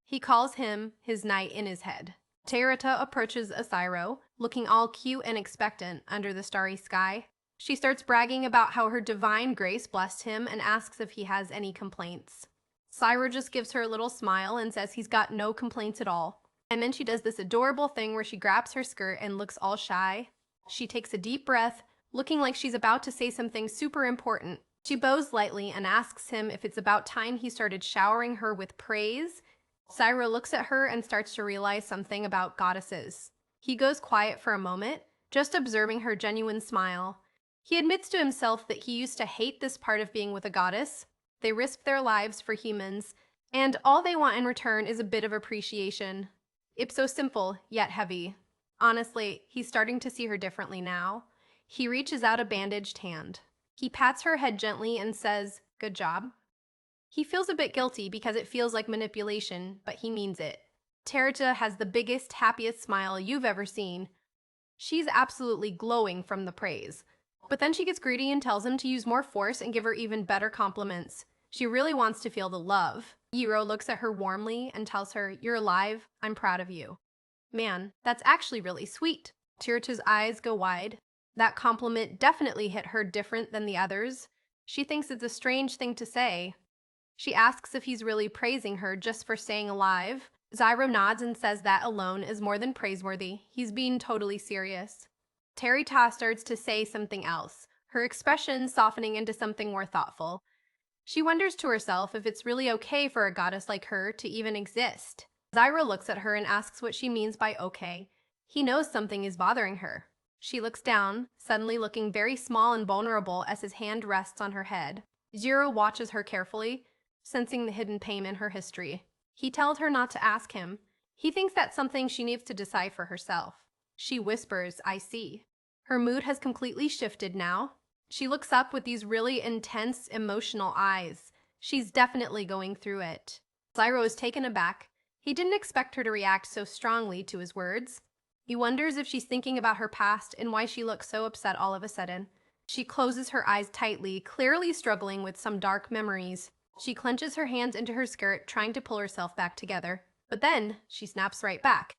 He calls him his knight in his head. Teorita approaches Zyro, looking all cute and expectant under the starry sky. She starts bragging about how her divine grace blessed him and asks if he has any complaints. Zyro just gives her a little smile and says he's got no complaints at all. And then she does this adorable thing where she grabs her skirt and looks all shy. She takes a deep breath, looking like she's about to say something super important. She bows lightly and asks him if it's about time he started showering her with praise. Zyro looks at her and starts to realize something about goddesses. He goes quiet for a moment, just observing her genuine smile. He admits to himself that he used to hate this part of being with a goddess. They risk their lives for humans, and all they want in return is a bit of appreciation. It's so simple, yet heavy. Honestly, he's starting to see her differently now. He reaches out a bandaged hand. He pats her head gently and says, "Good job." He feels a bit guilty because it feels like manipulation, but he means it. Teorita has the biggest, happiest smile you've ever seen. She's absolutely glowing from the praise. But then she gets greedy and tells him to use more force and give her even better compliments. She really wants to feel the love. Jiro looks at her warmly and tells her, "You're alive. I'm proud of you." Man, that's actually really sweet. Tirta's eyes go wide. That compliment definitely hit her different than the others. She thinks it's a strange thing to say. She asks if he's really praising her just for staying alive. Zyro nods and says that alone is more than praiseworthy. He's being totally serious. Terita starts to say something else, her expression softening into something more thoughtful. She wonders to herself if it's really okay for a goddess like her to even exist. Zyro looks at her and asks what she means by okay. He knows something is bothering her. She looks down, suddenly looking very small and vulnerable as his hand rests on her head. Zero watches her carefully, sensing the hidden pain in her history. He tells her not to ask him. He thinks that's something she needs to decide for herself. She whispers, I see. Her mood has completely shifted now. She looks up with these really intense, emotional eyes. She's definitely going through it. Zyro is taken aback. He didn't expect her to react so strongly to his words. He wonders if she's thinking about her past and why she looks so upset all of a sudden. She closes her eyes tightly, clearly struggling with some dark memories. She clenches her hands into her skirt, trying to pull herself back together. But then, she snaps right back.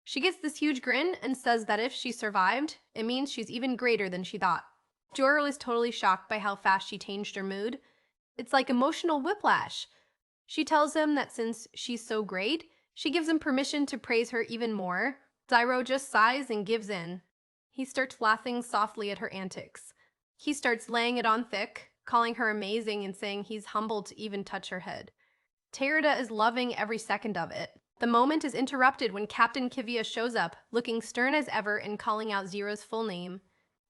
She gets this huge grin and says that if she survived, it means she's even greater than she thought. Joro is totally shocked by how fast she changed her mood. It's like emotional whiplash. She tells him that since she's so great, she gives him permission to praise her even more. Zyro just sighs and gives in. He starts laughing softly at her antics. He starts laying it on thick, calling her amazing and saying he's humbled to even touch her head. Terida is loving every second of it. The moment is interrupted when Captain Kivia shows up, looking stern as ever and calling out Zero's full name.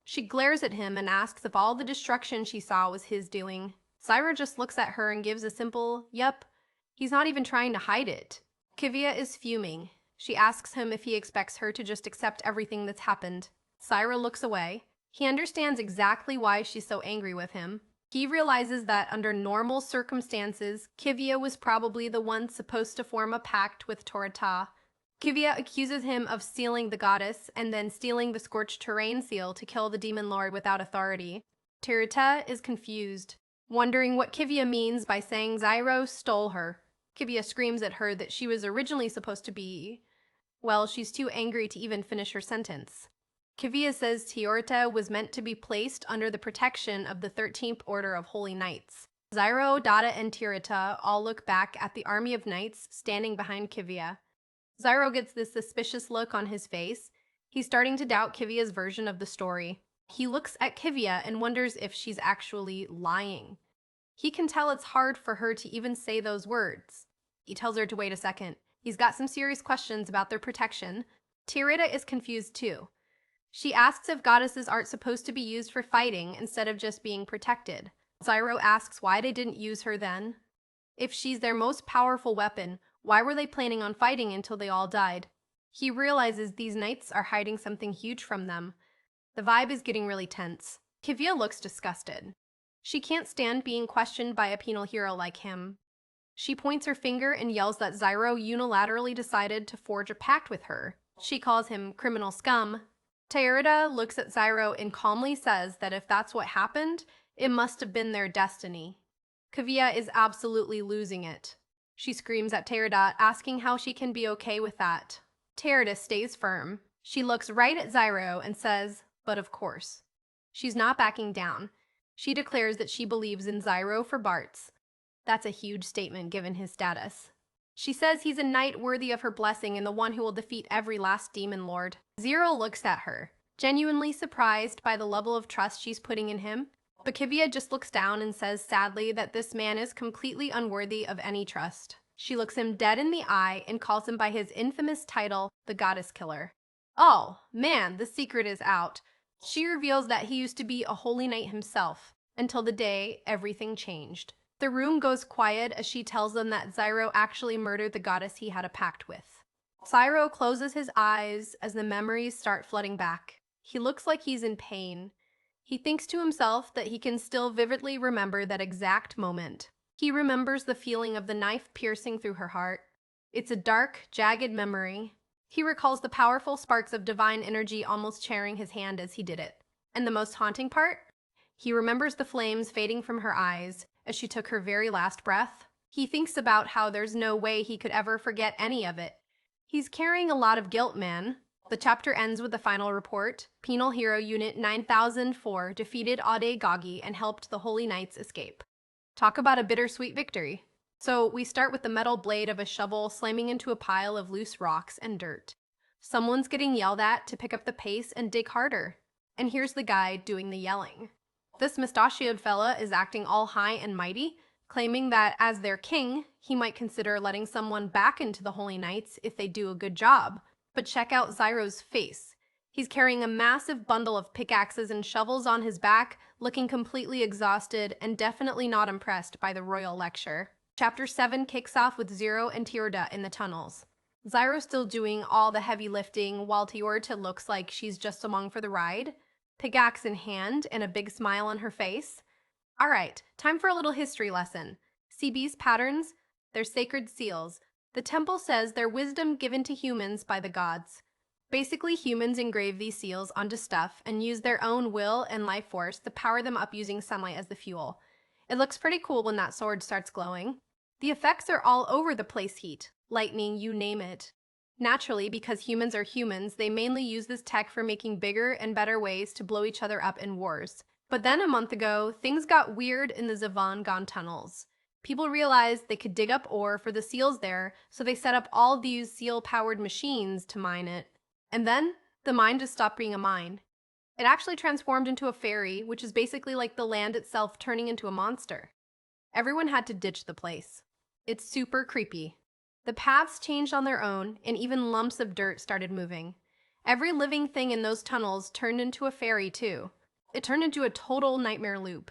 She glares at him and asks if all the destruction she saw was his doing. Zyro just looks at her and gives a simple, yup. He's not even trying to hide it. Kivia is fuming. She asks him if he expects her to just accept everything that's happened. Zyro looks away. He understands exactly why she's so angry with him. He realizes that under normal circumstances, Kivia was probably the one supposed to form a pact with Torata. Kivia accuses him of stealing the goddess and then stealing the Scorched Terrain seal to kill the demon lord without authority. Tirita is confused, wondering what Kivia means by saying Zyro stole her. Kivia screams at her that she was originally supposed to be... Well, she's too angry to even finish her sentence. Kivia says Tiorta was meant to be placed under the protection of the 13th Order of Holy Knights. Zyro, Dada, and Tirita all look back at the army of knights standing behind Kivia. Zyro gets this suspicious look on his face. He's starting to doubt Kivia's version of the story. He looks at Kivia and wonders if she's actually lying. He can tell it's hard for her to even say those words. He tells her to wait a second. He's got some serious questions about their protection. Tirita is confused too. She asks if goddesses aren't supposed to be used for fighting instead of just being protected. Zyro asks why they didn't use her then. If she's their most powerful weapon, why were they planning on fighting until they all died? He realizes these knights are hiding something huge from them. The vibe is getting really tense. Kivia looks disgusted. She can't stand being questioned by a penal hero like him. She points her finger and yells that Zyro unilaterally decided to forge a pact with her. She calls him criminal scum. Terida looks at Zyro and calmly says that if that's what happened, it must have been their destiny. Kivia is absolutely losing it. She screams at Terida, asking how she can be okay with that. Terida stays firm. She looks right at Zyro and says, but of course. She's not backing down. She declares that she believes in Zyro for Bartz. That's a huge statement given his status. She says he's a knight worthy of her blessing and the one who will defeat every last demon lord. Zero looks at her, genuinely surprised by the level of trust she's putting in him. But Kivia just looks down and says sadly that this man is completely unworthy of any trust. She looks him dead in the eye and calls him by his infamous title, the Goddess Killer. Oh, man, the secret is out. She reveals that he used to be a holy knight himself, until the day everything changed. The room goes quiet as she tells them that Zyro actually murdered the goddess he had a pact with. Zyro closes his eyes as the memories start flooding back. He looks like he's in pain. He thinks to himself that he can still vividly remember that exact moment. He remembers the feeling of the knife piercing through her heart. It's a dark, jagged memory. He recalls the powerful sparks of divine energy almost tearing his hand as he did it. And the most haunting part? He remembers the flames fading from her eyes as she took her very last breath. He thinks about how there's no way he could ever forget any of it. He's carrying a lot of guilt, man. The chapter ends with the final report. Penal Hero Unit 9004 defeated Ade Gagi and helped the Holy Knights escape. Talk about a bittersweet victory. So we start with the metal blade of a shovel slamming into a pile of loose rocks and dirt. Someone's getting yelled at to pick up the pace and dig harder. And here's the guy doing the yelling. This mustachioed fella is acting all high and mighty, claiming that as their king, he might consider letting someone back into the Holy Knights if they do a good job. But check out Zyro's face. He's carrying a massive bundle of pickaxes and shovels on his back, looking completely exhausted and definitely not impressed by the royal lecture. Chapter 7 kicks off with Zero and Teorda in the tunnels. Zyro's still doing all the heavy lifting, while Teorta looks like she's just along for the ride, pickaxe in hand and a big smile on her face. All right, time for a little history lesson. CB's patterns, they're sacred seals. The temple says they're wisdom given to humans by the gods. Basically, humans engrave these seals onto stuff and use their own will and life force to power them up using sunlight as the fuel. It looks pretty cool when that sword starts glowing. The effects are all over the place: heat, lightning, you name it. Naturally, because humans are humans, they mainly use this tech for making bigger and better ways to blow each other up in wars. But then a month ago, things got weird in the Zavangon tunnels. People realized they could dig up ore for the seals there, so they set up all these seal-powered machines to mine it. And then, the mine just stopped being a mine. It actually transformed into a ferry, which is basically like the land itself turning into a monster. Everyone had to ditch the place. It's super creepy. The paths changed on their own, and even lumps of dirt started moving. Every living thing in those tunnels turned into a ferry, too. It turned into a total nightmare loop.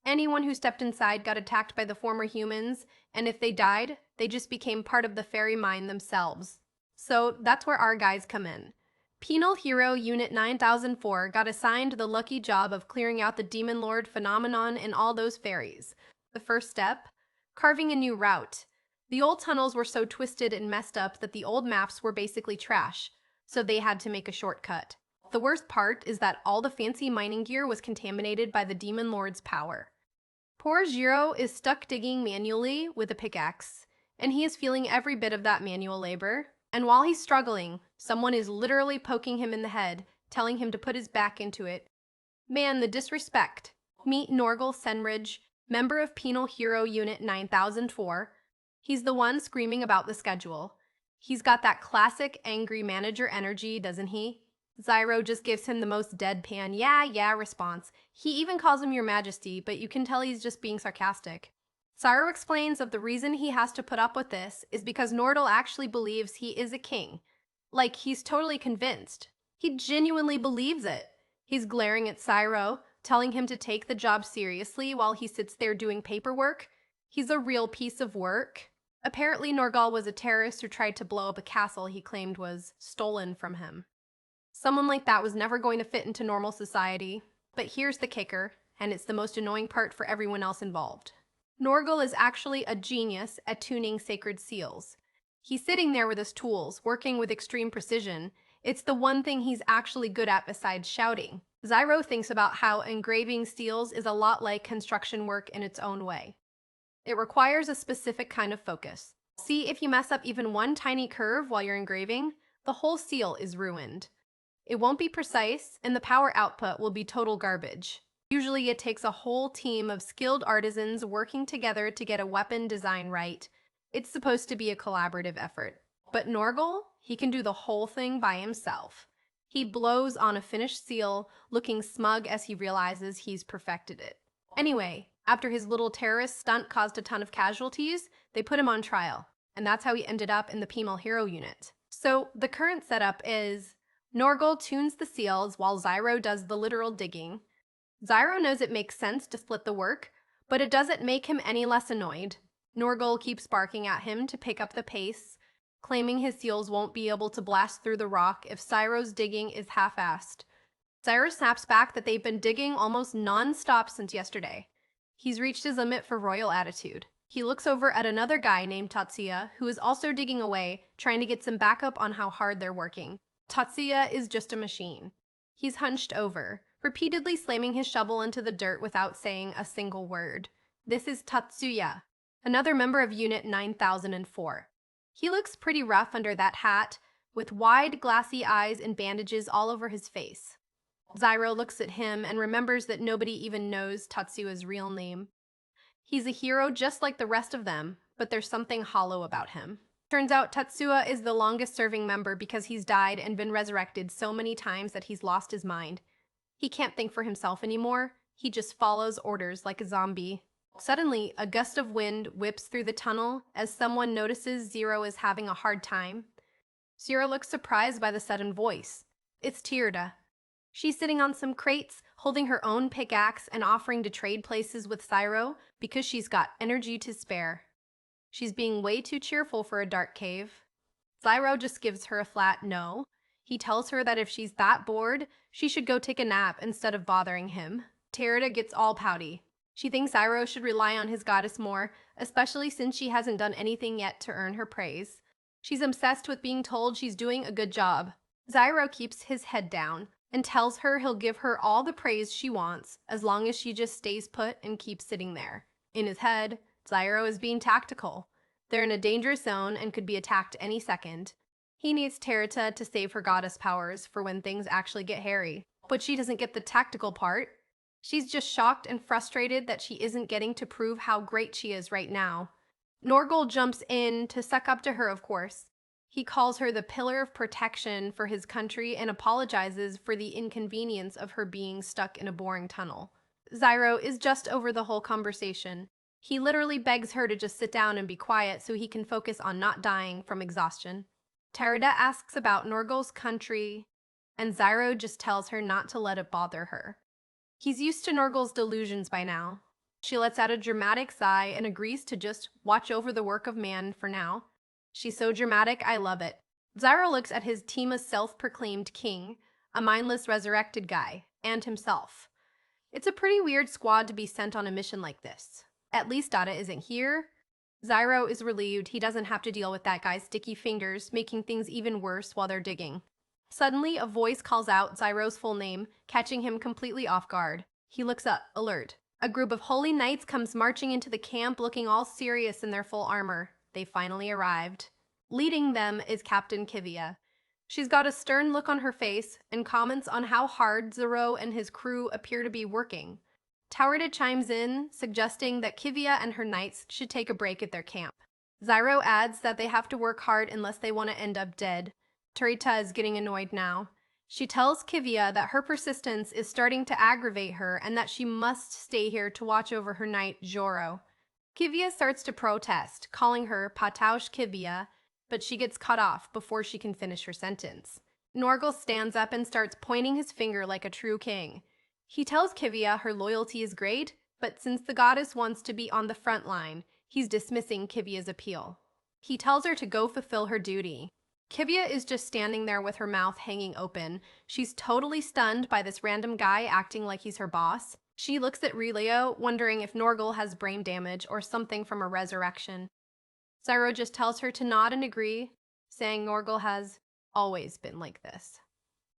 Anyone who stepped inside got attacked by the former humans, and if they died, they just became part of the fairy mine themselves. So that's where our guys come in. Penal Hero Unit 9004 got assigned the lucky job of clearing out the Demon Lord phenomenon and all those fairies. The first step? Carving a new route. The old tunnels were so twisted and messed up that the old maps were basically trash, so they had to make a shortcut. The worst part is that all the fancy mining gear was contaminated by the Demon Lord's power. Poor Zero is stuck digging manually with a pickaxe, and he is feeling every bit of that manual labor. And while he's struggling, someone is literally poking him in the head, telling him to put his back into it. Man, the disrespect. Meet Norgal Senridge, member of Penal Hero Unit 9004. He's the one screaming about the schedule. He's got that classic angry manager energy, doesn't he? Zyro just gives him the most deadpan, yeah response. He even calls him Your Majesty, but you can tell he's just being sarcastic. Zyro explains that the reason he has to put up with this is because Nordal actually believes he is a king. Like, he's totally convinced. He genuinely believes it. He's glaring at Zyro, telling him to take the job seriously while he sits there doing paperwork. He's a real piece of work. Apparently, Norgal was a terrorist who tried to blow up a castle he claimed was stolen from him. Someone like that was never going to fit into normal society. But here's the kicker, and it's the most annoying part for everyone else involved. Norgal is actually a genius at tuning sacred seals. He's sitting there with his tools, working with extreme precision. It's the one thing he's actually good at besides shouting. Zyro thinks about how engraving seals is a lot like construction work in its own way. It requires a specific kind of focus. See, if you mess up even one tiny curve while you're engraving, the whole seal is ruined. It won't be precise, and the power output will be total garbage. Usually it takes a whole team of skilled artisans working together to get a weapon design right. It's supposed to be a collaborative effort. But Norgal, he can do the whole thing by himself. He blows on a finished seal, looking smug as he realizes he's perfected it. Anyway, after his little terrorist stunt caused a ton of casualties, they put him on trial, and that's how he ended up in the Penal Hero Unit. So the current setup is Norgal tunes the seals while Zyro does the literal digging. Zyro knows it makes sense to split the work, but it doesn't make him any less annoyed. Norgal keeps barking at him to pick up the pace, claiming his seals won't be able to blast through the rock if Zyro's digging is half-assed. Zyro snaps back that they've been digging almost non-stop since yesterday. He's reached his limit for royal attitude. He looks over at another guy named Tatsuya, who is also digging away, trying to get some backup on how hard they're working. Tatsuya is just a machine. He's hunched over, repeatedly slamming his shovel into the dirt without saying a single word. This is Tatsuya, another member of Unit 9004. He looks pretty rough under that hat, with wide, glassy eyes and bandages all over his face. Zyro looks at him and remembers that nobody even knows Tatsua's real name. He's a hero just like the rest of them, but there's something hollow about him. Turns out Tatsuya is the longest serving member because he's died and been resurrected so many times that he's lost his mind. He can't think for himself anymore, he just follows orders like a zombie. Suddenly, a gust of wind whips through the tunnel as someone notices Zero is having a hard time. Zero looks surprised by the sudden voice. It's Tierda. She's sitting on some crates, holding her own pickaxe and offering to trade places with Zyro because she's got energy to spare. She's being way too cheerful for a dark cave. Zyro just gives her a flat no. He tells her that if she's that bored, she should go take a nap instead of bothering him. Tierda gets all pouty. She thinks Zyro should rely on his goddess more, especially since she hasn't done anything yet to earn her praise. She's obsessed with being told she's doing a good job. Zyro keeps his head down and tells her he'll give her all the praise she wants as long as she just stays put and keeps sitting there. In his head, Zyro is being tactical. They're in a dangerous zone and could be attacked any second. He needs Terita to save her goddess powers for when things actually get hairy. But she doesn't get the tactical part. She's just shocked and frustrated that she isn't getting to prove how great she is right now. Norgol jumps in to suck up to her, of course. He calls her the pillar of protection for his country and apologizes for the inconvenience of her being stuck in a boring tunnel. Zyro is just over the whole conversation. He literally begs her to just sit down and be quiet so he can focus on not dying from exhaustion. Terida asks about Norgol's country, and Zyro just tells her not to let it bother her. He's used to Norgol's delusions by now. She lets out a dramatic sigh and agrees to just watch over the work of man for now. She's so dramatic, I love it. Zyro looks at his team of self-proclaimed king, a mindless resurrected guy, and himself. It's a pretty weird squad to be sent on a mission like this. At least Dada isn't here. Zyro is relieved he doesn't have to deal with that guy's sticky fingers, making things even worse while they're digging. Suddenly, a voice calls out Zyro's full name, catching him completely off guard. He looks up, alert. A group of holy knights comes marching into the camp looking all serious in their full armor. They finally arrived. Leading them is Captain Kivia. She's got a stern look on her face and comments on how hard Zero and his crew appear to be working. Taurida chimes in, suggesting that Kivia and her knights should take a break at their camp. Zyro adds that they have to work hard unless they want to end up dead. Terita is getting annoyed now. She tells Kivia that her persistence is starting to aggravate her and that she must stay here to watch over her knight, Joro. Kivia starts to protest, calling her Pataush Kivia, but she gets cut off before she can finish her sentence. Norgol stands up and starts pointing his finger like a true king. He tells Kivia her loyalty is great, but since the goddess wants to be on the front line, he's dismissing Kivia's appeal. He tells her to go fulfill her duty. Kivia is just standing there with her mouth hanging open. She's totally stunned by this random guy acting like he's her boss. She looks at Relio, wondering if Norgol has brain damage or something from a resurrection. Zyro just tells her to nod and agree, saying Norgol has always been like this.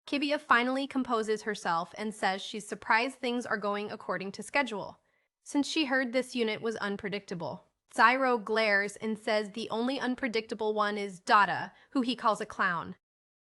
Kivia finally composes herself and says she's surprised things are going according to schedule, since she heard this unit was unpredictable. Zyro glares and says the only unpredictable one is Dada, who he calls a clown.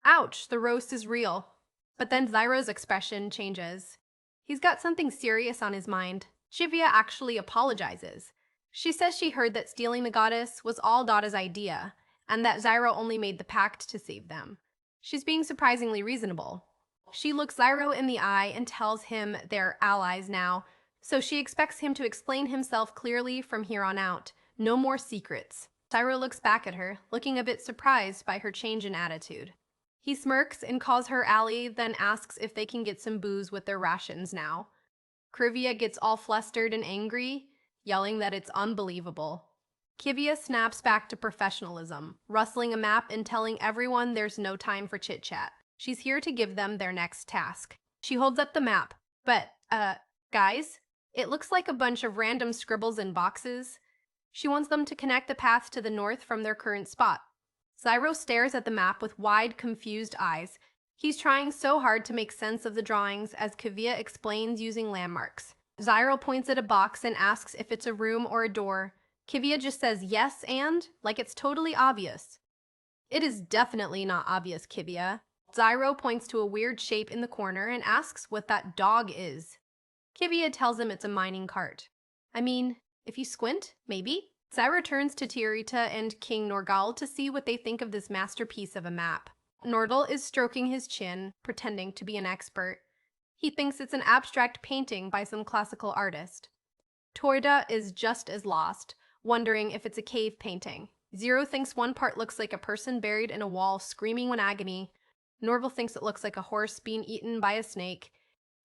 Ouch, the roast is real. But then Zyro's expression changes. He's got something serious on his mind. Kivia actually apologizes. She says she heard that stealing the goddess was all Dada's idea, and that Zyro only made the pact to save them. She's being surprisingly reasonable. She looks Zyro in the eye and tells him they're allies now, so she expects him to explain himself clearly from here on out. No more secrets. Zyro looks back at her, looking a bit surprised by her change in attitude. He smirks and calls her ally, then asks if they can get some booze with their rations now. Krivia gets all flustered and angry, yelling that it's unbelievable. Kivia snaps back to professionalism, rustling a map and telling everyone there's no time for chit-chat. She's here to give them their next task. She holds up the map. But, guys, it looks like a bunch of random scribbles in boxes. She wants them to connect the paths to the north from their current spot. Zyro stares at the map with wide, confused eyes. He's trying so hard to make sense of the drawings as Kivia explains using landmarks. Zyro points at a box and asks if it's a room or a door. Kivia just says yes and, like it's totally obvious. It is definitely not obvious, Kivia. Zyro points to a weird shape in the corner and asks what that dog is. Kivia tells him it's a mining cart. I mean, if you squint, maybe? Zyro turns to Tiarita and King Norgal to see what they think of this masterpiece of a map. Nordal is stroking his chin, pretending to be an expert. He thinks it's an abstract painting by some classical artist. Torda is just as lost, wondering if it's a cave painting. Zero thinks one part looks like a person buried in a wall screaming in agony. Norval thinks it looks like a horse being eaten by a snake.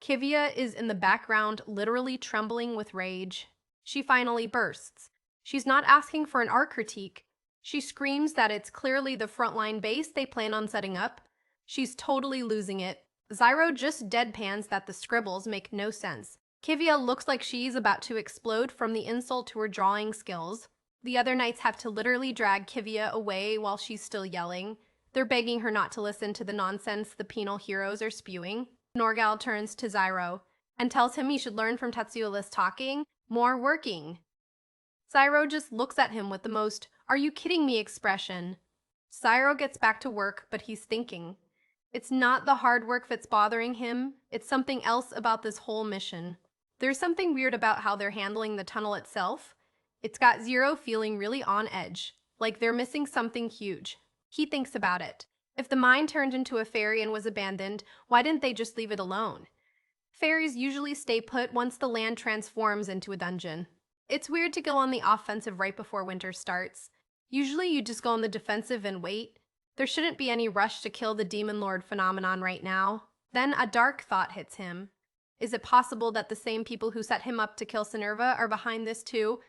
Kivia is in the background, literally trembling with rage. She finally bursts. She's not asking for an art critique. She screams that it's clearly the frontline base they plan on setting up. She's totally losing it. Zyro just deadpans that the scribbles make no sense. Kivia looks like she's about to explode from the insult to her drawing skills. The other knights have to literally drag Kivia away while she's still yelling. They're begging her not to listen to the nonsense the penal heroes are spewing. Norgal turns to Zyro and tells him he should learn from Tetsuya less talking, more working. Zyro just looks at him with the most "are you kidding me" expression. Zyro gets back to work, but he's thinking. It's not the hard work that's bothering him, it's something else about this whole mission. There's something weird about how they're handling the tunnel itself. It's got Zero feeling really on edge, like they're missing something huge. He thinks about it. If the mine turned into a ferry and was abandoned, why didn't they just leave it alone? Ferries usually stay put once the land transforms into a dungeon. It's weird to go on the offensive right before winter starts. Usually you just go on the defensive and wait. There shouldn't be any rush to kill the Demon Lord phenomenon right now. Then a dark thought hits him. Is it possible that the same people who set him up to kill Sinerva are behind this too?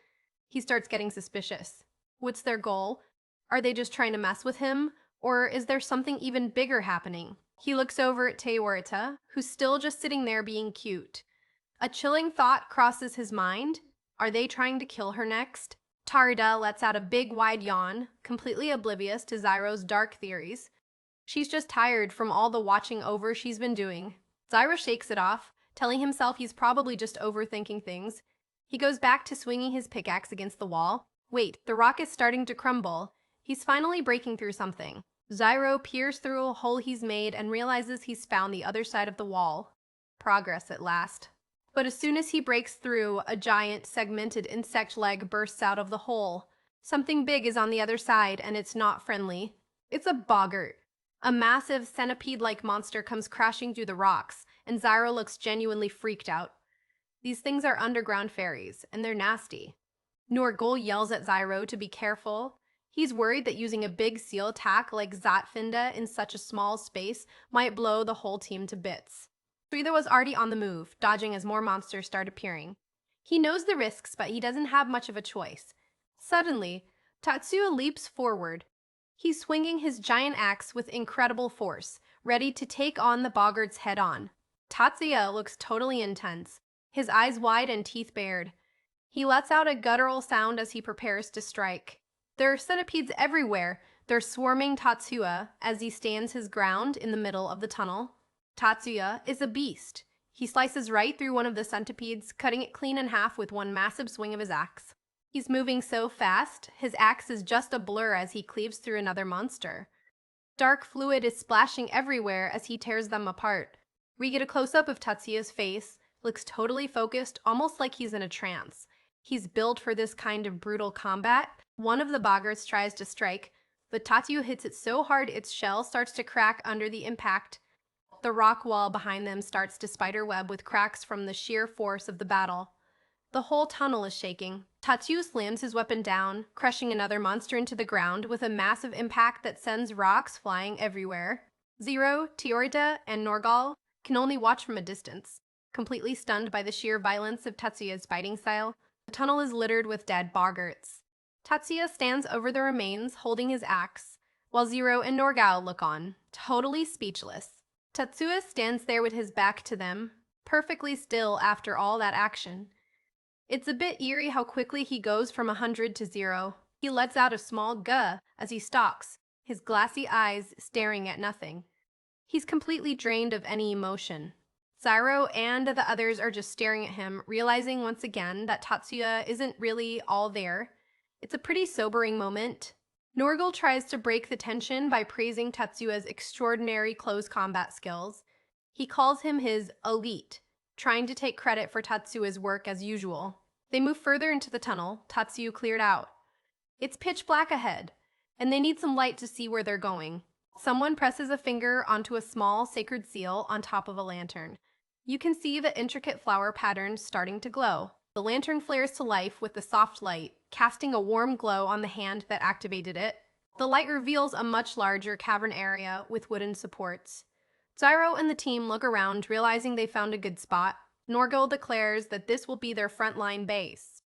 He starts getting suspicious. What's their goal? Are they just trying to mess with him? Or is there something even bigger happening? He looks over at Teorita, who's still just sitting there being cute. A chilling thought crosses his mind. Are they trying to kill her next? Tarida lets out a big wide yawn, completely oblivious to Zyro's dark theories. She's just tired from all the watching over she's been doing. Zyro shakes it off, telling himself he's probably just overthinking things. He goes back to swinging his pickaxe against the wall. Wait, the rock is starting to crumble. He's finally breaking through something. Zyro peers through a hole he's made and realizes he's found the other side of the wall. Progress at last. But as soon as he breaks through, a giant, segmented insect leg bursts out of the hole. Something big is on the other side, and it's not friendly. It's a boggart. A massive centipede-like monster comes crashing through the rocks, and Zyro looks genuinely freaked out. These things are underground fairies, and they're nasty. Norgol yells at Zyro to be careful. He's worried that using a big seal attack like Zatfinda in such a small space might blow the whole team to bits. Suida was already on the move, dodging as more monsters start appearing. He knows the risks, but he doesn't have much of a choice. Suddenly, Tatsuya leaps forward. He's swinging his giant axe with incredible force, ready to take on the boggarts head-on. Tatsuya looks totally intense, his eyes wide and teeth bared. He lets out a guttural sound as he prepares to strike. There are centipedes everywhere. They're swarming Tatsuya as he stands his ground in the middle of the tunnel. Tatsuya is a beast. He slices right through one of the centipedes, cutting it clean in half with one massive swing of his axe. He's moving so fast, his axe is just a blur as he cleaves through another monster. Dark fluid is splashing everywhere as he tears them apart. We get a close-up of Tatsuya's face, looks totally focused, almost like he's in a trance. He's built for this kind of brutal combat. One of the boggarts tries to strike, but Tatsuya hits it so hard its shell starts to crack under the impact. The rock wall behind them starts to spiderweb with cracks from the sheer force of the battle. The whole tunnel is shaking. Tatsuya slams his weapon down, crushing another monster into the ground with a massive impact that sends rocks flying everywhere. Zero, Tiorita, and Norgal can only watch from a distance, completely stunned by the sheer violence of Tatsuya's fighting style. The tunnel is littered with dead boggarts. Tatsuya stands over the remains, holding his axe, while Zero and Norgal look on, totally speechless. Tatsuya stands there with his back to them, perfectly still after all that action. It's a bit eerie how quickly he goes from 100 to 0. He lets out a small "guh" as he stalks, his glassy eyes staring at nothing. He's completely drained of any emotion. Zyro and the others are just staring at him, realizing once again that Tatsuya isn't really all there. It's a pretty sobering moment. Norgal tries to break the tension by praising Tetsua's extraordinary close combat skills. He calls him his elite, trying to take credit for Tatsua's work as usual. They move further into the tunnel Tatsu cleared out. It's pitch black ahead, and they need some light to see where they're going. Someone presses a finger onto a small sacred seal on top of a lantern. You can see the intricate flower patterns starting to glow. The lantern flares to life with the soft light, casting a warm glow on the hand that activated it. The light reveals a much larger cavern area with wooden supports. Zyro and the team look around, realizing they found a good spot. Norgal declares that this will be their frontline base.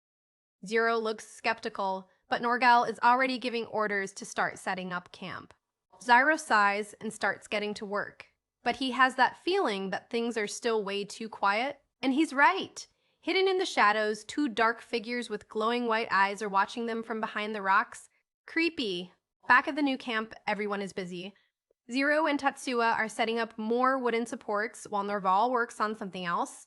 Zero looks skeptical, but Norgal is already giving orders to start setting up camp. Zyro sighs and starts getting to work, but he has that feeling that things are still way too quiet, and he's right. Hidden in the shadows, two dark figures with glowing white eyes are watching them from behind the rocks. Creepy. Back at the new camp, everyone is busy. Zero and Tatsuya are setting up more wooden supports while Norval works on something else.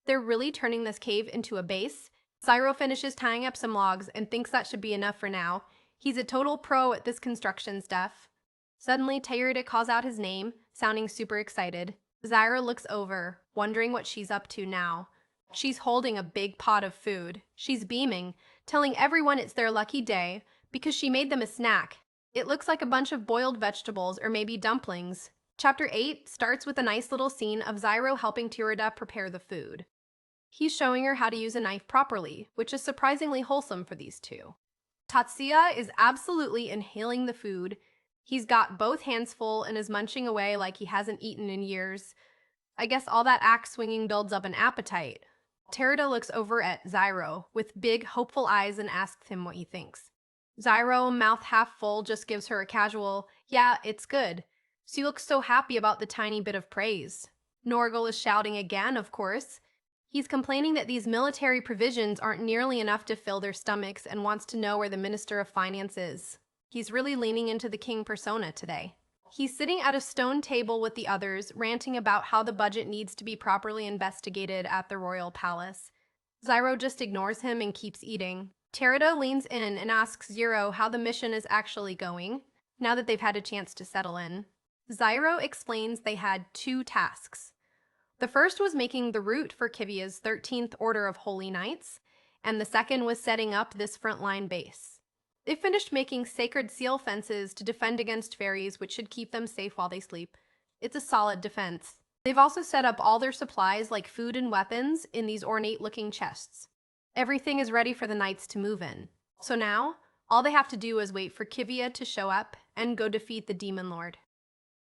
They're really turning this cave into a base. Zyro finishes tying up some logs and thinks that should be enough for now. He's a total pro at this construction stuff. Suddenly, Teyuta calls out his name, sounding super excited. Zyro looks over, wondering what she's up to now. She's holding a big pot of food. She's beaming, telling everyone it's their lucky day because she made them a snack. It looks like a bunch of boiled vegetables or maybe dumplings. Chapter 8 starts with a nice little scene of Zyro helping Teyuta prepare the food. He's showing her how to use a knife properly, which is surprisingly wholesome for these two. Tatsuya is absolutely inhaling the food. He's got both hands full and is munching away like he hasn't eaten in years. I guess all that axe swinging builds up an appetite. Teyuta looks over at Zyro with big, hopeful eyes and asks him what he thinks. Zyro, mouth half full, just gives her a casual, "Yeah, it's good." She looks so happy about the tiny bit of praise. Norgal is shouting again, of course. He's complaining that these military provisions aren't nearly enough to fill their stomachs and wants to know where the Minister of Finance is. He's really leaning into the king persona today. He's sitting at a stone table with the others, ranting about how the budget needs to be properly investigated at the royal palace. Zyro just ignores him and keeps eating. Teyuta leans in and asks Zero how the mission is actually going, now that they've had a chance to settle in. Zyro explains they had two tasks. The first was making the route for Kivia's 13th Order of Holy Knights, and the second was setting up this frontline base. They finished making sacred seal fences to defend against fairies, which should keep them safe while they sleep. It's a solid defense. They've also set up all their supplies like food and weapons in these ornate-looking chests. Everything is ready for the knights to move in. So now, all they have to do is wait for Kivia to show up and go defeat the Demon Lord.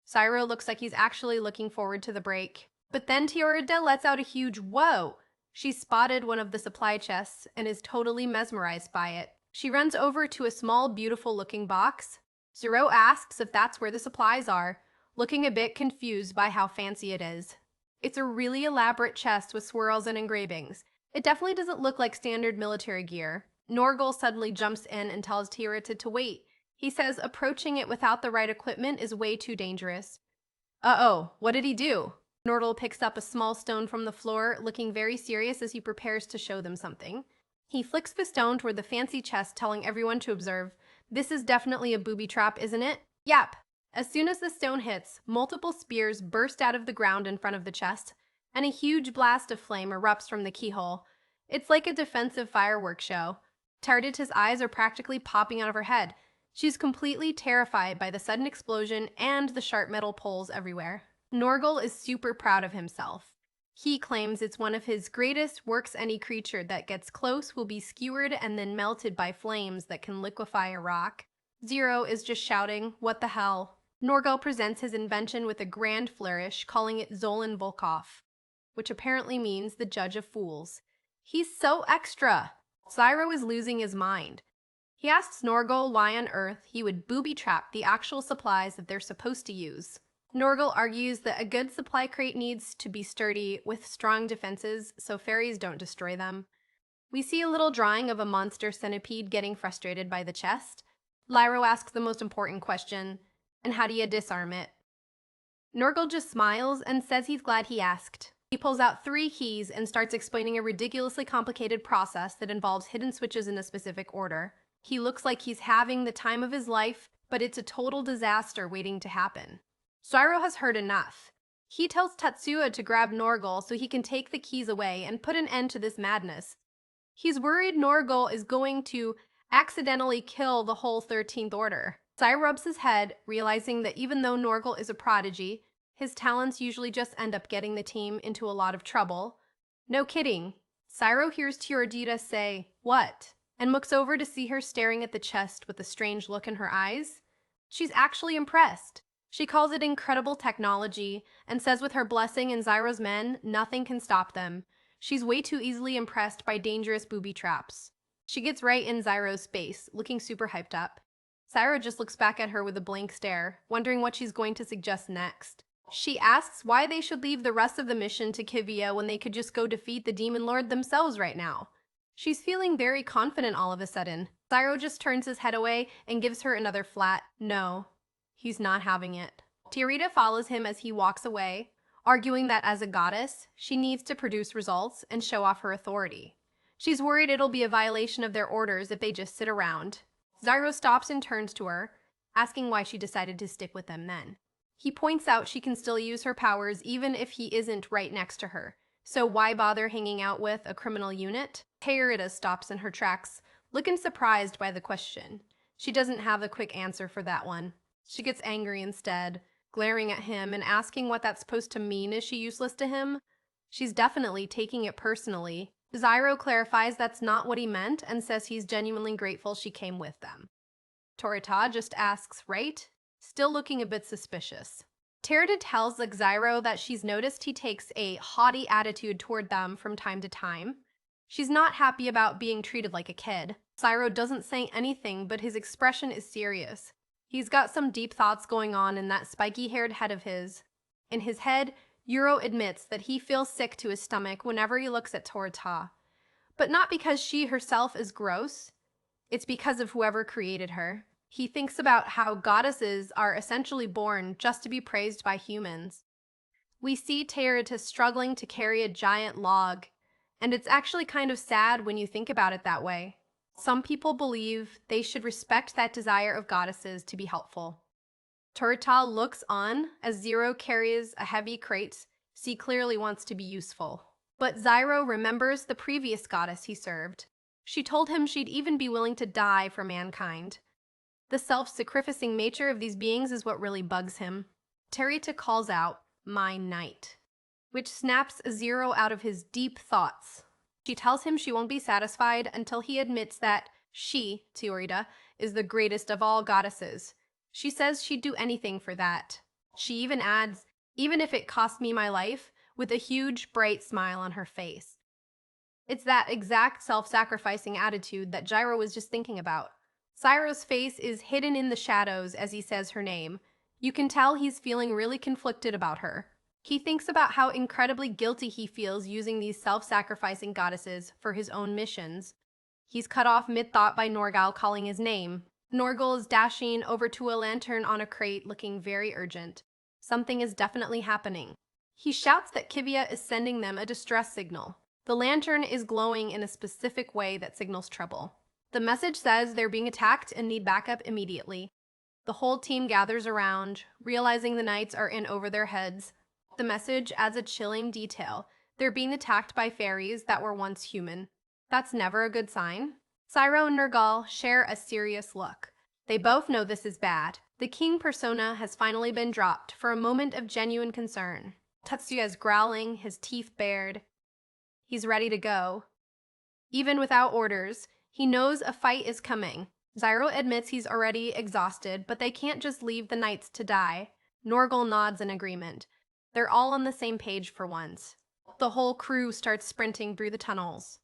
Zyro looks like he's actually looking forward to the break. But then Teyuta lets out a huge whoa. She spotted one of the supply chests and is totally mesmerized by it. She runs over to a small, beautiful-looking box. Zero asks if that's where the supplies are, looking a bit confused by how fancy it is. It's a really elaborate chest with swirls and engravings. It definitely doesn't look like standard military gear. Norgal suddenly jumps in and tells Teyuta to wait. He says approaching it without the right equipment is way too dangerous. Uh-oh, what did he do? Norgal picks up a small stone from the floor, looking very serious as he prepares to show them something. He flicks the stone toward the fancy chest, telling everyone to observe. This is definitely a booby trap, isn't it? Yap. As soon as the stone hits, multiple spears burst out of the ground in front of the chest, and a huge blast of flame erupts from the keyhole. It's like a defensive fireworks show. Teyuta's eyes are practically popping out of her head. She's completely terrified by the sudden explosion and the sharp metal poles everywhere. Norgal is super proud of himself. He claims it's one of his greatest works. Any creature that gets close will be skewered and then melted by flames that can liquefy a rock. Zero is just shouting, "What the hell?" Norgal presents his invention with a grand flourish, calling it Zolan Volkov, which apparently means the judge of fools. He's so extra! Zyro is losing his mind. He asks Norgal why on earth he would booby-trap the actual supplies that they're supposed to use. Norgal argues that a good supply crate needs to be sturdy with strong defenses so fairies don't destroy them. We see a little drawing of a monster centipede getting frustrated by the chest. Lyro asks the most important question, and how do you disarm it? Norgal just smiles and says he's glad he asked. He pulls out 3 keys and starts explaining a ridiculously complicated process that involves hidden switches in a specific order. He looks like he's having the time of his life, but it's a total disaster waiting to happen. Zyro has heard enough. He tells Tatsuya to grab Norgal so he can take the keys away and put an end to this madness. He's worried Norgal is going to accidentally kill the whole 13th Order. Zyro rubs his head, realizing that even though Norgal is a prodigy, his talents usually just end up getting the team into a lot of trouble. No kidding. Zyro hears Teordita say, "What?" and looks over to see her staring at the chest with a strange look in her eyes. She's actually impressed. She calls it incredible technology and says with her blessing and Zyro's men, nothing can stop them. She's way too easily impressed by dangerous booby traps. She gets right in Zyro's space, looking super hyped up. Zyro just looks back at her with a blank stare, wondering what she's going to suggest next. She asks why they should leave the rest of the mission to Kivia when they could just go defeat the Demon Lord themselves right now. She's feeling very confident all of a sudden. Zyro just turns his head away and gives her another flat no. He's not having it. Teordita follows him as he walks away, arguing that as a goddess, she needs to produce results and show off her authority. She's worried it'll be a violation of their orders if they just sit around. Zyro stops and turns to her, asking why she decided to stick with them then. He points out she can still use her powers even if he isn't right next to her, so why bother hanging out with a criminal unit? Teordita stops in her tracks, looking surprised by the question. She doesn't have a quick answer for that one. She gets angry instead, glaring at him and asking what that's supposed to mean. Is she useless to him? She's definitely taking it personally. Zyro clarifies that's not what he meant and says he's genuinely grateful she came with them. Teordita just asks, right? Still looking a bit suspicious. Teordita tells Zyro that she's noticed he takes a haughty attitude toward them from time to time. She's not happy about being treated like a kid. Zyro doesn't say anything, but his expression is serious. He's got some deep thoughts going on in that spiky-haired head of his. In his head, Uro admits that he feels sick to his stomach whenever he looks at Teordita. But not because she herself is gross. It's because of whoever created her. He thinks about how goddesses are essentially born just to be praised by humans. We see Teordita struggling to carry a giant log, and it's actually kind of sad when you think about it that way. Some people believe they should respect that desire of goddesses to be helpful. Teordita looks on as Zyro carries a heavy crate. She clearly wants to be useful. But Zyro remembers the previous goddess he served. She told him she'd even be willing to die for mankind. The self-sacrificing nature of these beings is what really bugs him. Teordita calls out, "My knight," which snaps Zyro out of his deep thoughts. She tells him she won't be satisfied until he admits that she, Teordita, is the greatest of all goddesses. She says she'd do anything for that. She even adds, "even if it cost me my life," with a huge, bright smile on her face. It's that exact self-sacrificing attitude that Zyro was just thinking about. Zyro's face is hidden in the shadows as he says her name. You can tell he's feeling really conflicted about her. He thinks about how incredibly guilty he feels using these self-sacrificing goddesses for his own missions. He's cut off mid-thought by Norgal calling his name. Norgal is dashing over to a lantern on a crate looking very urgent. Something is definitely happening. He shouts that Kivia is sending them a distress signal. The lantern is glowing in a specific way that signals trouble. The message says they're being attacked and need backup immediately. The whole team gathers around, realizing the knights are in over their heads. The message adds a chilling detail. They're being attacked by fairies that were once human. That's never a good sign. Zyro and Nergal share a serious look. They both know this is bad. The king persona has finally been dropped for a moment of genuine concern. Tatsuya is growling, his teeth bared. He's ready to go. Even without orders, he knows a fight is coming. Zyro admits he's already exhausted, but they can't just leave the knights to die. Norgal nods in agreement. They're all on the same page for once. The whole crew starts sprinting through the tunnels.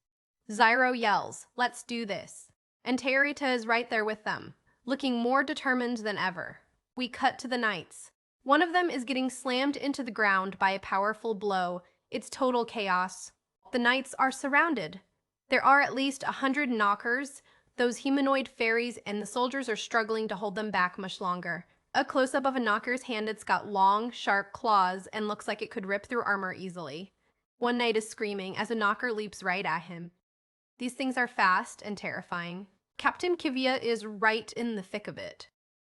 Zyro yells, "Let's do this." And Teordita is right there with them, looking more determined than ever. We cut to the knights. One of them is getting slammed into the ground by a powerful blow. It's total chaos. The knights are surrounded. There are at least 100 knockers, those humanoid fairies, and the soldiers are struggling to hold them back much longer. A close-up of a knocker's hand, it's got long, sharp claws and looks like it could rip through armor easily. One knight is screaming as a knocker leaps right at him. These things are fast and terrifying. Captain Kivia is right in the thick of it.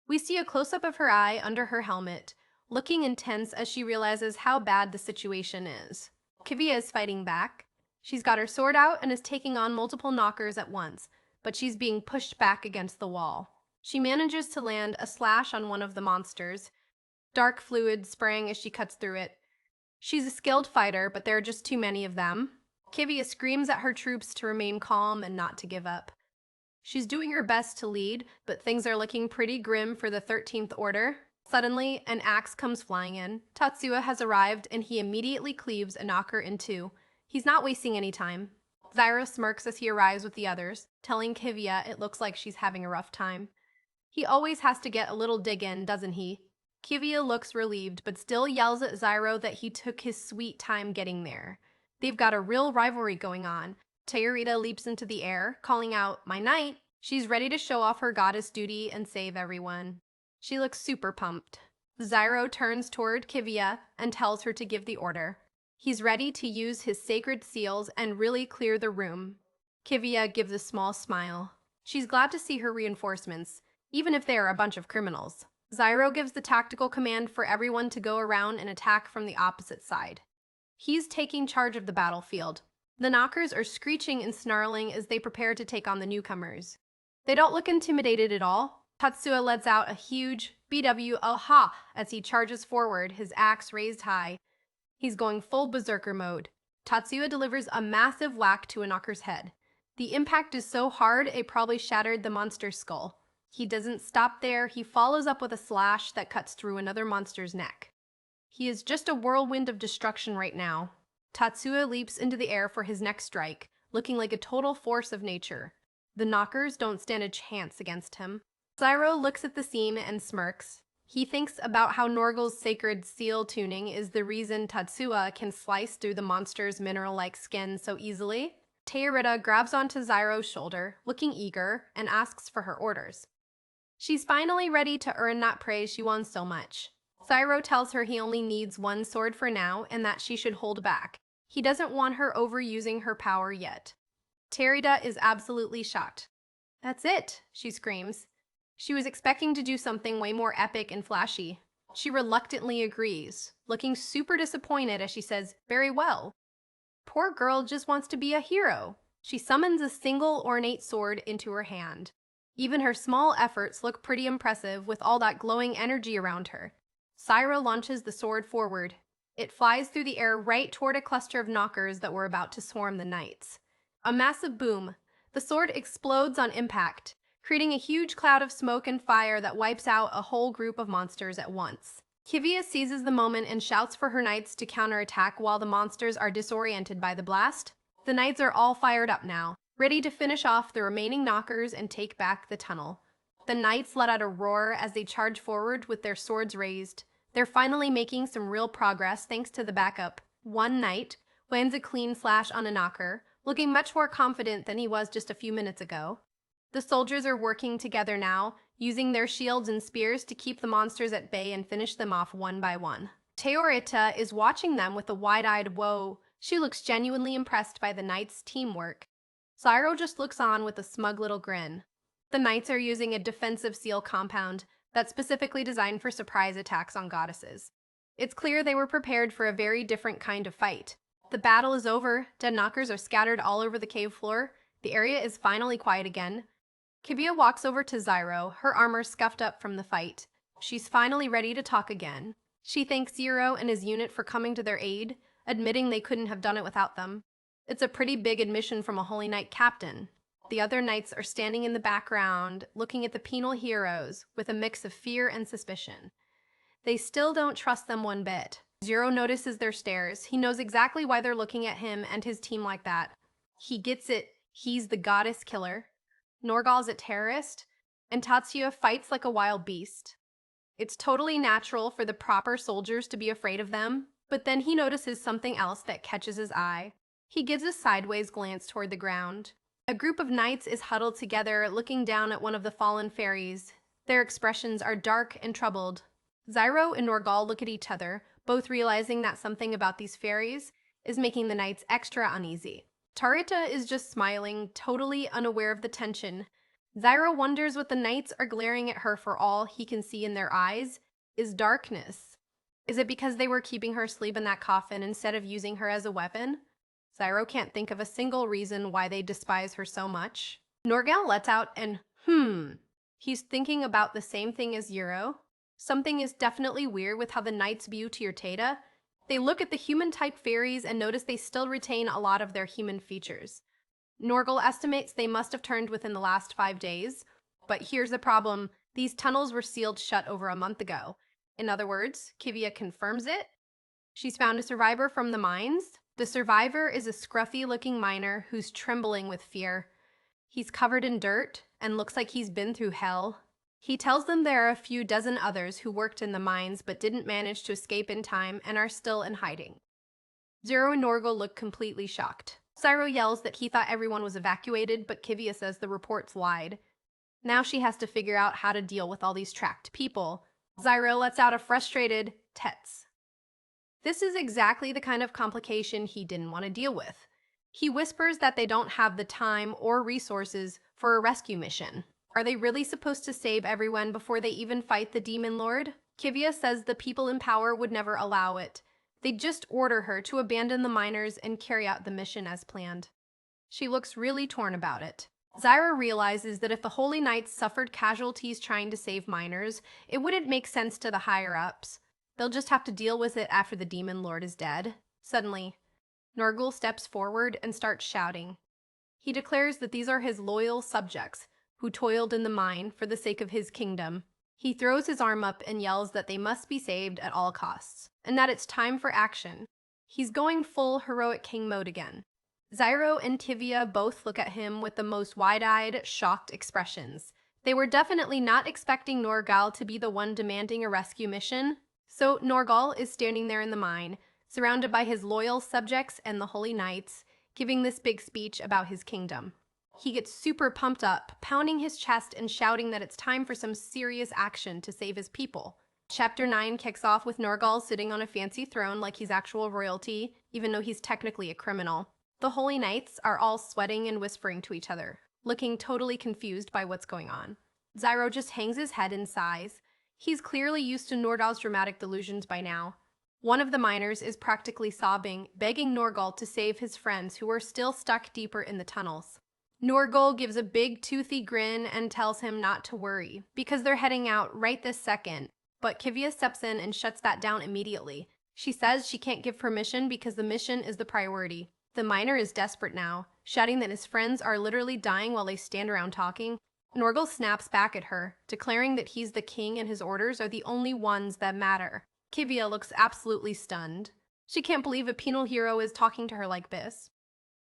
We see a close-up of her eye under her helmet, looking intense as she realizes how bad the situation is. Kivia is fighting back. She's got her sword out and is taking on multiple knockers at once, but she's being pushed back against the wall. She manages to land a slash on one of the monsters, dark fluid spraying as she cuts through it. She's a skilled fighter, but there are just too many of them. Kivia screams at her troops to remain calm and not to give up. She's doing her best to lead, but things are looking pretty grim for the 13th Order. Suddenly, an axe comes flying in. Tatsuya has arrived, and he immediately cleaves a knocker in two. He's not wasting any time. Zyro smirks as he arrives with the others, telling Kivia it looks like she's having a rough time. He always has to get a little dig in, doesn't he? Kivia looks relieved, but still yells at Zyro that he took his sweet time getting there. They've got a real rivalry going on. Tayarita leaps into the air, calling out, "My knight!" She's ready to show off her goddess duty and save everyone. She looks super pumped. Zyro turns toward Kivia and tells her to give the order. He's ready to use his sacred seals and really clear the room. Kivia gives a small smile. She's glad to see her reinforcements, even if they are a bunch of criminals. Zyro gives the tactical command for everyone to go around and attack from the opposite side. He's taking charge of the battlefield. The knockers are screeching and snarling as they prepare to take on the newcomers. They don't look intimidated at all. Tatsuya lets out a huge BW aha as he charges forward, his axe raised high. He's going full berserker mode. Tatsuya delivers a massive whack to a knocker's head. The impact is so hard it probably shattered the monster's skull. He doesn't stop there, he follows up with a slash that cuts through another monster's neck. He is just a whirlwind of destruction right now. Tatsuya leaps into the air for his next strike, looking like a total force of nature. The knockers don't stand a chance against him. Zyro looks at the scene and smirks. He thinks about how Norgal's sacred seal tuning is the reason Tatsuya can slice through the monster's mineral-like skin so easily. Tayarita grabs onto Zyro's shoulder, looking eager, and asks for her orders. She's finally ready to earn that praise she won so much. Zyro tells her he only needs one sword for now and that she should hold back. He doesn't want her overusing her power yet. Tayarita is absolutely shocked. "That's it," she screams. She was expecting to do something way more epic and flashy. She reluctantly agrees, looking super disappointed as she says, "Very well." Poor girl just wants to be a hero. She summons a single ornate sword into her hand. Even her small efforts look pretty impressive with all that glowing energy around her. Zyro launches the sword forward. It flies through the air right toward a cluster of knockers that were about to swarm the knights. A massive boom. The sword explodes on impact, creating a huge cloud of smoke and fire that wipes out a whole group of monsters at once. Kivia seizes the moment and shouts for her knights to counterattack while the monsters are disoriented by the blast. The knights are all fired up now, ready to finish off the remaining knockers and take back the tunnel. The knights let out a roar as they charge forward with their swords raised. They're finally making some real progress thanks to the backup. One knight lands a clean slash on a knocker, looking much more confident than he was just a few minutes ago. The soldiers are working together now, using their shields and spears to keep the monsters at bay and finish them off one by one. Tayarita is watching them with a wide-eyed whoa. She looks genuinely impressed by the knights' teamwork. Zyro just looks on with a smug little grin. The knights are using a defensive seal compound that's specifically designed for surprise attacks on goddesses. It's clear they were prepared for a very different kind of fight. The battle is over, dead knockers are scattered all over the cave floor, the area is finally quiet again. Kivia walks over to Zyro, her armor scuffed up from the fight. She's finally ready to talk again. She thanks Zyro and his unit for coming to their aid, admitting they couldn't have done it without them. It's a pretty big admission from a Holy Knight captain. The other knights are standing in the background, looking at the penal heroes with a mix of fear and suspicion. They still don't trust them one bit. Zyro notices their stares. He knows exactly why they're looking at him and his team like that. He gets it. He's the goddess killer. Norgal's a terrorist, and Tatsuya fights like a wild beast. It's totally natural for the proper soldiers to be afraid of them, but then he notices something else that catches his eye. He gives a sideways glance toward the ground. A group of knights is huddled together, looking down at one of the fallen fairies. Their expressions are dark and troubled. Zyro and Norgal look at each other, both realizing that something about these fairies is making the knights extra uneasy. Tayarita is just smiling, totally unaware of the tension. Zyro wonders what the knights are glaring at her for. All he can see in their eyes is darkness. Is it because they were keeping her asleep in that coffin instead of using her as a weapon? Zyro can't think of a single reason why they despise her so much. Norgal lets out an He's thinking about the same thing as Euro. Something is definitely weird with how the knights view Tiertata. They look at the human-type fairies and notice they still retain a lot of their human features. Norgal estimates they must have turned within the last 5 days, but here's the problem. These tunnels were sealed shut over a month ago. In other words, Kivia confirms it. She's found a survivor from the mines. The survivor is a scruffy-looking miner who's trembling with fear. He's covered in dirt and looks like he's been through hell. He tells them there are a few dozen others who worked in the mines but didn't manage to escape in time and are still in hiding. Zero and Norgal look completely shocked. Zyro yells that he thought everyone was evacuated, but Kivia says the reports lied. Now she has to figure out how to deal with all these trapped people. Zyro lets out a frustrated "Tets." This is exactly the kind of complication he didn't want to deal with. He whispers that they don't have the time or resources for a rescue mission. Are they really supposed to save everyone before they even fight the Demon Lord? Kivia says the people in power would never allow it. They'd just order her to abandon the miners and carry out the mission as planned. She looks really torn about it. Zyra realizes that if the Holy Knights suffered casualties trying to save miners, it wouldn't make sense to the higher-ups. They'll just have to deal with it after the Demon Lord is dead. Suddenly, Norgal steps forward and starts shouting. He declares that these are his loyal subjects, who toiled in the mine for the sake of his kingdom. He throws his arm up and yells that they must be saved at all costs, and that it's time for action. He's going full heroic king mode again. Zyro and Tivia both look at him with the most wide-eyed, shocked expressions. They were definitely not expecting Norgal to be the one demanding a rescue mission. So Norgal is standing there in the mine, surrounded by his loyal subjects and the Holy Knights, giving this big speech about his kingdom. He gets super pumped up, pounding his chest and shouting that it's time for some serious action to save his people. Chapter 9 kicks off with Norgal sitting on a fancy throne like he's actual royalty, even though he's technically a criminal. The Holy Knights are all sweating and whispering to each other, looking totally confused by what's going on. Zyro just hangs his head and sighs. He's clearly used to Norgal's dramatic delusions by now. One of the miners is practically sobbing, begging Norgal to save his friends who are still stuck deeper in the tunnels. Norgal gives a big toothy grin and tells him not to worry, because they're heading out right this second, but Kivia steps in and shuts that down immediately. She says she can't give permission because the mission is the priority. The miner is desperate now, shouting that his friends are literally dying while they stand around talking. Norgal snaps back at her, declaring that he's the king and his orders are the only ones that matter. Kivia looks absolutely stunned. She can't believe a penal hero is talking to her like this.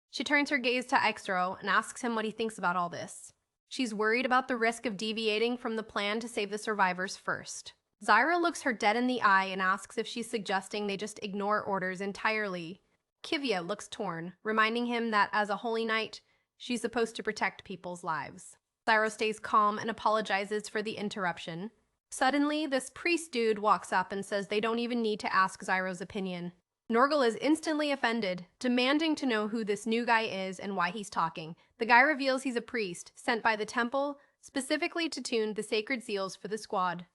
She turns her gaze to Extro and asks him what he thinks about all this. She's worried about the risk of deviating from the plan to save the survivors first. Zyra looks her dead in the eye and asks if she's suggesting they just ignore orders entirely. Kivia looks torn, reminding him that as a holy knight, she's supposed to protect people's lives. Zyra stays calm and apologizes for the interruption. Suddenly, this priest dude walks up and says they don't even need to ask Zyro's opinion. Norgal is instantly offended, demanding to know who this new guy is and why he's talking. The guy reveals he's a priest, sent by the temple, specifically to tune the sacred seals for the squad.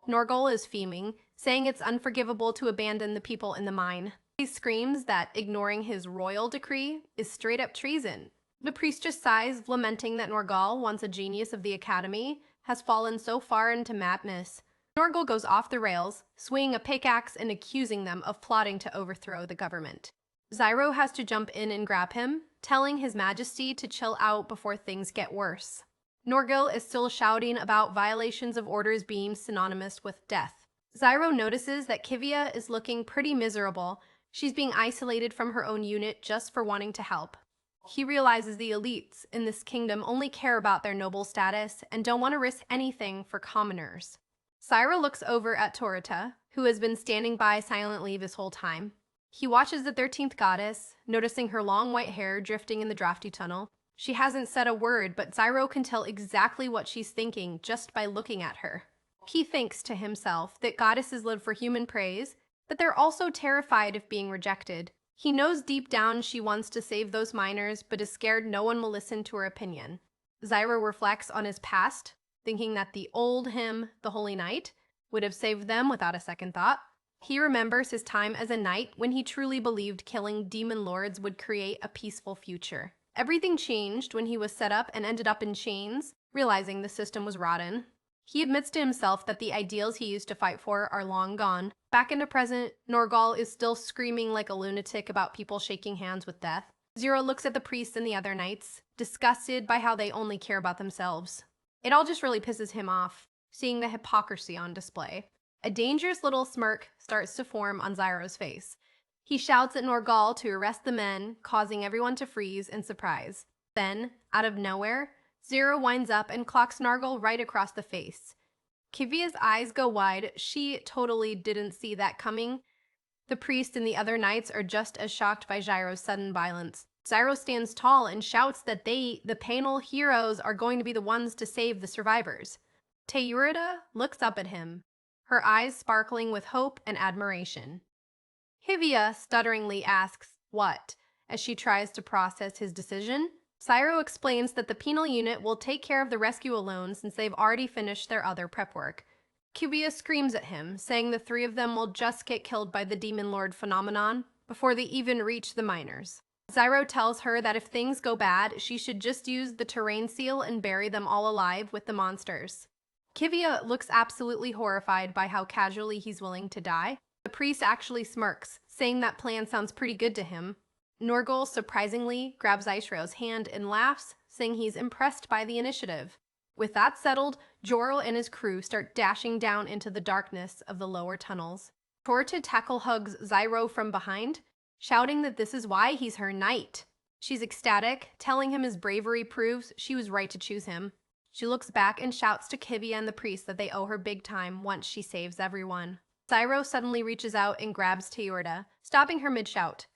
Norgal is fuming, saying it's unforgivable to abandon the people in the mine. He screams that ignoring his royal decree is straight-up treason. The priest just sighs, lamenting that Norgal, once a genius of the academy, has fallen so far into madness. Norgal goes off the rails, swinging a pickaxe and accusing them of plotting to overthrow the government. Zyro has to jump in and grab him, telling His Majesty to chill out before things get worse. Norgal is still shouting about violations of orders being synonymous with death. Zyro notices that Kivia is looking pretty miserable. She's being isolated from her own unit just for wanting to help. He realizes the elites in this kingdom only care about their noble status and don't want to risk anything for commoners. Zyra looks over at Torita, who has been standing by silently this whole time. He watches the 13th goddess, noticing her long white hair drifting in the drafty tunnel. She hasn't said a word, but Zyro can tell exactly what she's thinking just by looking at her. He thinks to himself that goddesses live for human praise, but they're also terrified of being rejected. He knows deep down she wants to save those miners, but is scared no one will listen to her opinion. Zyro reflects on his past, thinking that the old him, the Holy Knight, would have saved them without a second thought. He remembers his time as a knight when he truly believed killing demon lords would create a peaceful future. Everything changed when he was set up and ended up in chains, realizing the system was rotten. He admits to himself that the ideals he used to fight for are long gone. Back in the present, Norgal is still screaming like a lunatic about people shaking hands with death. Zero looks at the priests and the other knights, disgusted by how they only care about themselves. It all just really pisses him off, seeing the hypocrisy on display. A dangerous little smirk starts to form on Zyro's face. He shouts at Norgal to arrest the men, causing everyone to freeze in surprise. Then, out of nowhere, Zero winds up and clocks Nargal right across the face. Kivia's eyes go wide. She totally didn't see that coming. The priest and the other knights are just as shocked by Gyro's sudden violence. Zyro stands tall and shouts that they, the panel heroes, are going to be the ones to save the survivors. Teyurida looks up at him, her eyes sparkling with hope and admiration. Hivia stutteringly asks, "What?" as she tries to process his decision. Zyro explains that the penal unit will take care of the rescue alone since they've already finished their other prep work. Kivia screams at him, saying the three of them will just get killed by the Demon Lord phenomenon before they even reach the miners. Zyro tells her that if things go bad, she should just use the terrain seal and bury them all alive with the monsters. Kivia looks absolutely horrified by how casually he's willing to die. The priest actually smirks, saying that plan sounds pretty good to him. Norgal surprisingly grabs Aishrael's hand and laughs, saying he's impressed by the initiative. With that settled, Jorel and his crew start dashing down into the darkness of the lower tunnels. Torta tackle hugs Zyro from behind, shouting that this is why he's her knight. She's ecstatic, telling him his bravery proves she was right to choose him. She looks back and shouts to Kivia and the priest that they owe her big time once she saves everyone. Zyro suddenly reaches out and grabs Teyurda, stopping her mid-shout.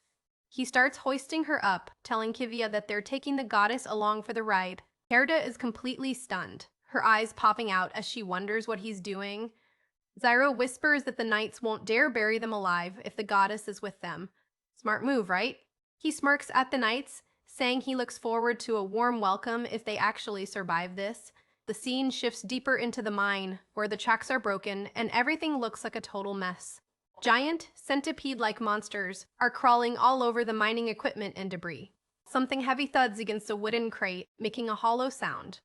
He starts hoisting her up, telling Kivia that they're taking the goddess along for the ride. Teyurda is completely stunned, her eyes popping out as she wonders what he's doing. Zyro whispers that the knights won't dare bury them alive if the goddess is with them. Smart move, right? He smirks at the knights, saying he looks forward to a warm welcome if they actually survive this. The scene shifts deeper into the mine, where the tracks are broken and everything looks like a total mess. Giant, centipede-like monsters are crawling all over the mining equipment and debris. Something heavy thuds against a wooden crate, making a hollow sound.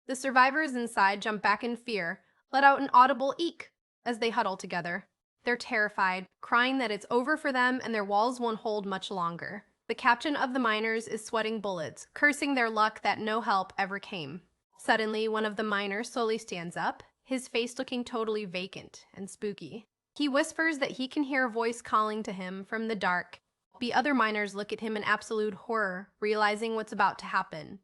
The survivors inside jump back in fear, let out an audible eek as they huddle together. They're terrified, crying that it's over for them and their walls won't hold much longer. The captain of the miners is sweating bullets, cursing their luck that no help ever came. Suddenly, one of the miners slowly stands up, his face looking totally vacant and spooky. He whispers that he can hear a voice calling to him from the dark. The other miners look at him in absolute horror, realizing what's about to happen.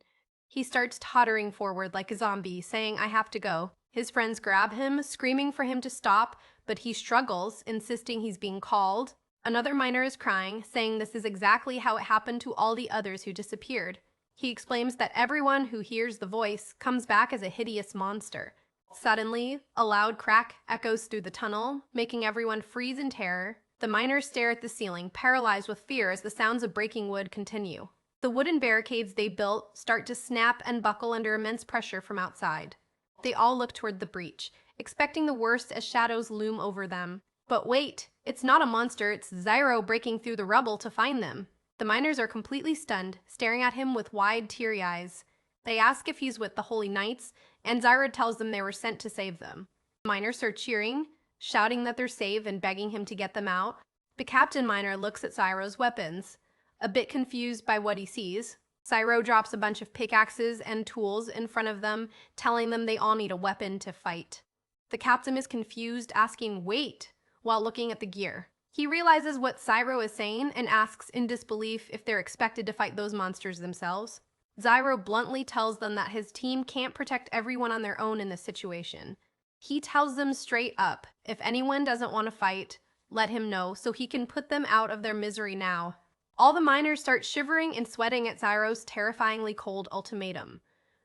He starts tottering forward like a zombie, saying, "I have to go." His friends grab him, screaming for him to stop, but he struggles, insisting he's being called. Another miner is crying, saying this is exactly how it happened to all the others who disappeared. He explains that everyone who hears the voice comes back as a hideous monster. Suddenly, a loud crack echoes through the tunnel, making everyone freeze in terror. The miners stare at the ceiling, paralyzed with fear as the sounds of breaking wood continue. The wooden barricades they built start to snap and buckle under immense pressure from outside. They all look toward the breach, expecting the worst as shadows loom over them. But wait, it's not a monster, it's Zyro breaking through the rubble to find them. The miners are completely stunned, staring at him with wide, teary eyes. They ask if he's with the Holy Knights, and Zyro tells them they were sent to save them. The miners are cheering, shouting that they're safe and begging him to get them out. The captain miner looks at Zyro's weapons, a bit confused by what he sees. Zyro drops a bunch of pickaxes and tools in front of them, telling them they all need a weapon to fight. The captain is confused, asking, "Wait," while looking at the gear. He realizes what Zyro is saying and asks in disbelief if they're expected to fight those monsters themselves. Zyro bluntly tells them that his team can't protect everyone on their own in this situation. He tells them straight up, if anyone doesn't want to fight, let him know so he can put them out of their misery now. All the miners start shivering and sweating at Zyro's terrifyingly cold ultimatum.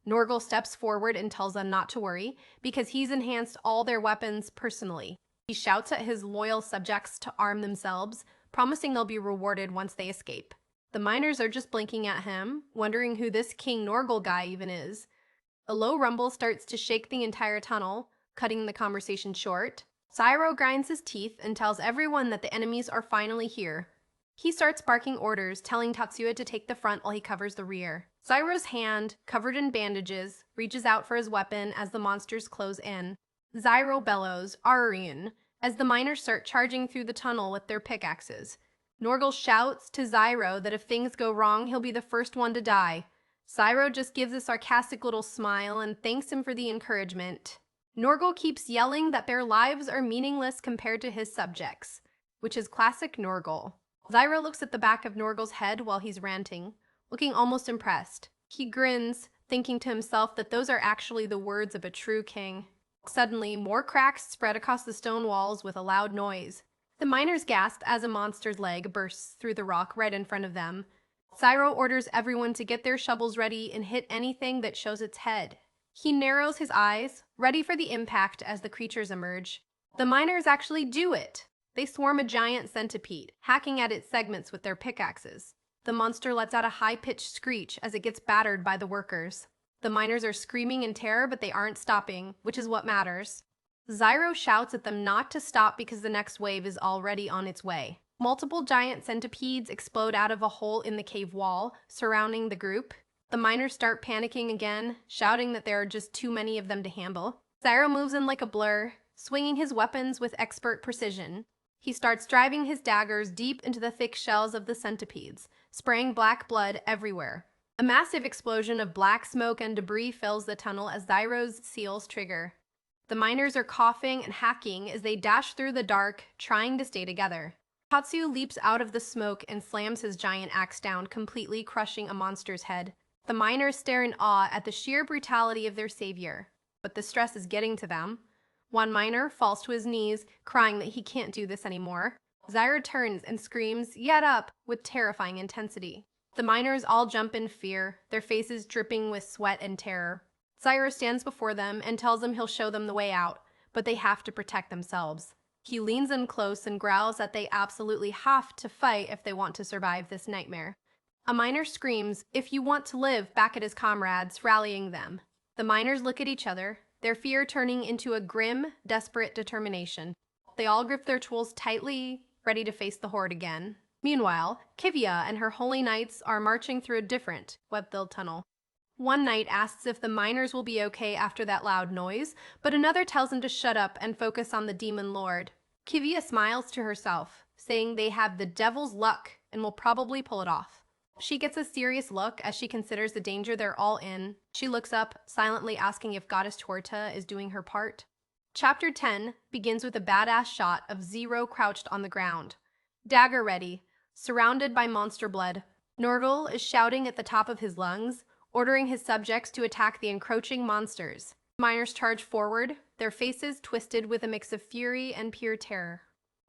Norgal steps forward and tells them not to worry, because he's enhanced all their weapons personally. He shouts at his loyal subjects to arm themselves, promising they'll be rewarded once they escape. The miners are just blinking at him, wondering who this King Norgal guy even is. A low rumble starts to shake the entire tunnel, cutting the conversation short. Zyro grinds his teeth and tells everyone that the enemies are finally here. He starts barking orders, telling Tatsuya to take the front while he covers the rear. Zyro's hand, covered in bandages, reaches out for his weapon as the monsters close in. Zyro bellows, Arian, as the miners start charging through the tunnel with their pickaxes. Norgal shouts to Zyro that if things go wrong, he'll be the first one to die. Zyro just gives a sarcastic little smile and thanks him for the encouragement. Norgal keeps yelling that their lives are meaningless compared to his subjects, which is classic Norgal. Zyro looks at the back of Norgal's head while he's ranting, looking almost impressed. He grins, thinking to himself that those are actually the words of a true king. Suddenly, more cracks spread across the stone walls with a loud noise. The miners gasp as a monster's leg bursts through the rock right in front of them. Zyro orders everyone to get their shovels ready and hit anything that shows its head. He narrows his eyes, ready for the impact as the creatures emerge. The miners actually do it. They swarm a giant centipede, hacking at its segments with their pickaxes. The monster lets out a high-pitched screech as it gets battered by the workers. The miners are screaming in terror, but they aren't stopping, which is what matters. Zyro shouts at them not to stop because the next wave is already on its way. Multiple giant centipedes explode out of a hole in the cave wall, surrounding the group. The miners start panicking again, shouting that there are just too many of them to handle. Zyro moves in like a blur, swinging his weapons with expert precision. He starts driving his daggers deep into the thick shells of the centipedes, spraying black blood everywhere. A massive explosion of black smoke and debris fills the tunnel as Zyro's seals trigger. The miners are coughing and hacking as they dash through the dark, trying to stay together. Tatsuya leaps out of the smoke and slams his giant axe down, completely crushing a monster's head. The miners stare in awe at the sheer brutality of their savior, but the stress is getting to them. One miner falls to his knees, crying that he can't do this anymore. Zyro turns and screams, "Get up!" with terrifying intensity. The miners all jump in fear, their faces dripping with sweat and terror. Zyro stands before them and tells them he'll show them the way out, but they have to protect themselves. He leans in close and growls that they absolutely have to fight if they want to survive this nightmare. A miner screams, "If you want to live," back at his comrades, rallying them. The miners look at each other, their fear turning into a grim, desperate determination. They all grip their tools tightly, ready to face the horde again. Meanwhile, Kivia and her holy knights are marching through a different, web-filled tunnel. One knight asks if the miners will be okay after that loud noise, but another tells him to shut up and focus on the demon lord. Kivia smiles to herself, saying they have the devil's luck and will probably pull it off. She gets a serious look as she considers the danger they're all in. She looks up, silently asking if Goddess Torta is doing her part. Chapter 10 begins with a badass shot of Zyro crouched on the ground, dagger ready, surrounded by monster blood. Norgal is shouting at the top of his lungs, ordering his subjects to attack the encroaching monsters. Miners charge forward, their faces twisted with a mix of fury and pure terror.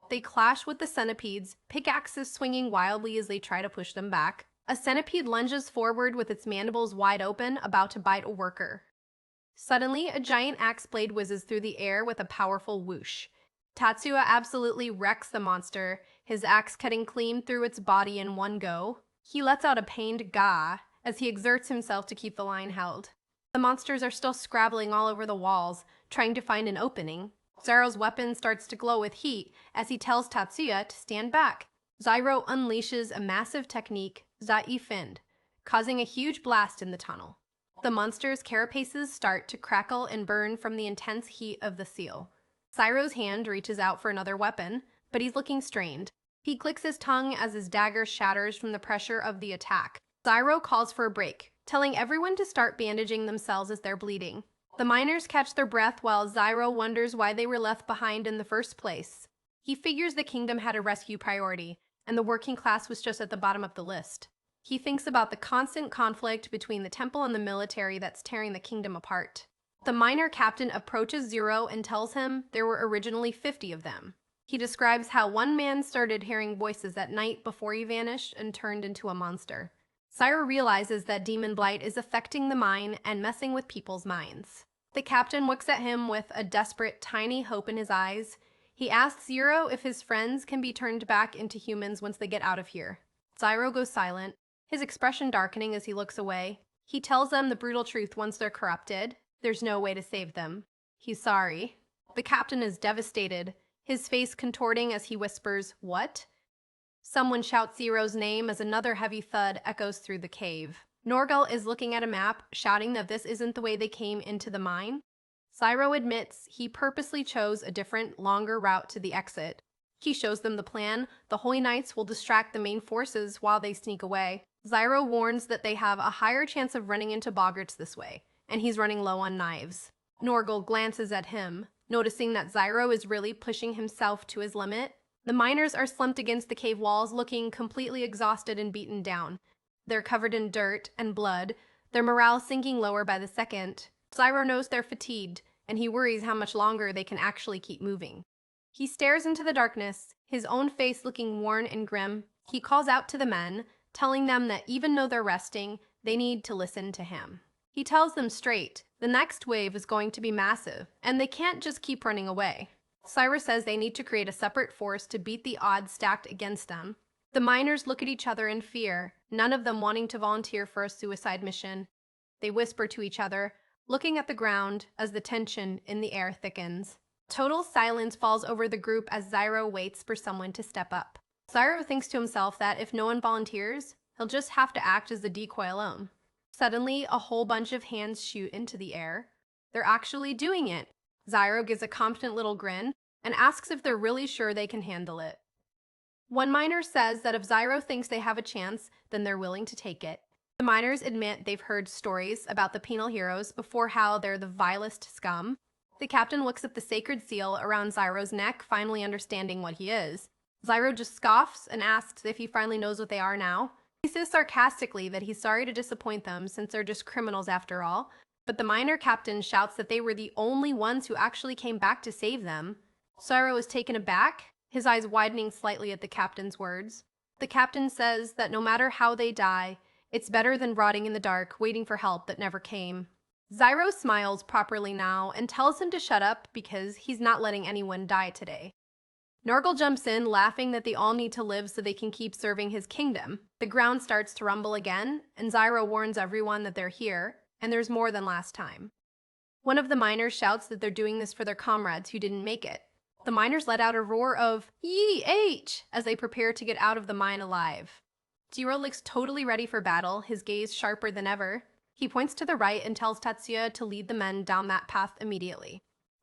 They clash with the centipedes, pickaxes swinging wildly as they try to push them back. A centipede lunges forward with its mandibles wide open, about to bite a worker. Suddenly, a giant axe blade whizzes through the air with a powerful whoosh. Tatsuya absolutely wrecks the monster, his axe cutting clean through its body in one go. He lets out a pained gah as he exerts himself to keep the line held. The monsters are still scrabbling all over the walls, trying to find an opening. Zyro's weapon starts to glow with heat as he tells Tatsuya to stand back. Zyro unleashes a massive technique, Zai-Fend, causing a huge blast in the tunnel. The monsters' carapaces start to crackle and burn from the intense heat of the seal. Zyro's hand reaches out for another weapon, but he's looking strained. He clicks his tongue as his dagger shatters from the pressure of the attack. Zyro calls for a break, telling everyone to start bandaging themselves as they're bleeding. The miners catch their breath while Zyro wonders why they were left behind in the first place. He figures the kingdom had a rescue priority, and the working class was just at the bottom of the list. He thinks about the constant conflict between the temple and the military that's tearing the kingdom apart. The miner captain approaches Zyro and tells him there were originally 50 of them. He describes how one man started hearing voices at night before he vanished and turned into a monster. Zyro realizes that demon blight is affecting the mine and messing with people's minds. The captain looks at him with a desperate, tiny hope in his eyes. He asks Zyro if his friends can be turned back into humans once they get out of here. Zyro goes silent, his expression darkening as he looks away. He tells them the brutal truth once they're corrupted. There's no way to save them. He's sorry. The captain is devastated, his face contorting as he whispers, "What?" Someone shouts Zero's name as another heavy thud echoes through the cave. Norgal is looking at a map, shouting that this isn't the way they came into the mine. Zyro admits he purposely chose a different, longer route to the exit. He shows them the plan. The Holy Knights will distract the main forces while they sneak away. Zyro warns that they have a higher chance of running into Boggarts this way, and he's running low on knives. Norgal glances at him, noticing that Zyro is really pushing himself to his limit. The miners are slumped against the cave walls, looking completely exhausted and beaten down. They're covered in dirt and blood, their morale sinking lower by the second. Zyro knows they're fatigued, and he worries how much longer they can actually keep moving. He stares into the darkness, his own face looking worn and grim. He calls out to the men, telling them that even though they're resting, they need to listen to him. He tells them straight, the next wave is going to be massive, and they can't just keep running away. Zyro says they need to create a separate force to beat the odds stacked against them. The miners look at each other in fear, none of them wanting to volunteer for a suicide mission. They whisper to each other, looking at the ground as the tension in the air thickens. Total silence falls over the group as Zyro waits for someone to step up. Zyro thinks to himself that if no one volunteers, he'll just have to act as the decoy alone. Suddenly, a whole bunch of hands shoot into the air. They're actually doing it. Zyro gives a confident little grin and asks if they're really sure they can handle it. One miner says that if Zyro thinks they have a chance, then they're willing to take it. The miners admit they've heard stories about the penal heroes before, how they're the vilest scum. The captain looks at the sacred seal around Zyro's neck, finally understanding what he is. Zyro just scoffs and asks if he finally knows what they are now. He says sarcastically that he's sorry to disappoint them since they're just criminals after all, but the miner captain shouts that they were the only ones who actually came back to save them. Zyro is taken aback, his eyes widening slightly at the captain's words. The captain says that no matter how they die, it's better than rotting in the dark, waiting for help that never came. Zyro smiles properly now and tells him to shut up because he's not letting anyone die today. Norgal jumps in, laughing that they all need to live so they can keep serving his kingdom. The ground starts to rumble again, and Zyro warns everyone that they're here, and there's more than last time. One of the miners shouts that they're doing this for their comrades who didn't make it. The miners let out a roar of "Yee-H!" as they prepare to get out of the mine alive. Jiro looks totally ready for battle, his gaze sharper than ever. He points to the right and tells Tetsuya to lead the men down that path immediately.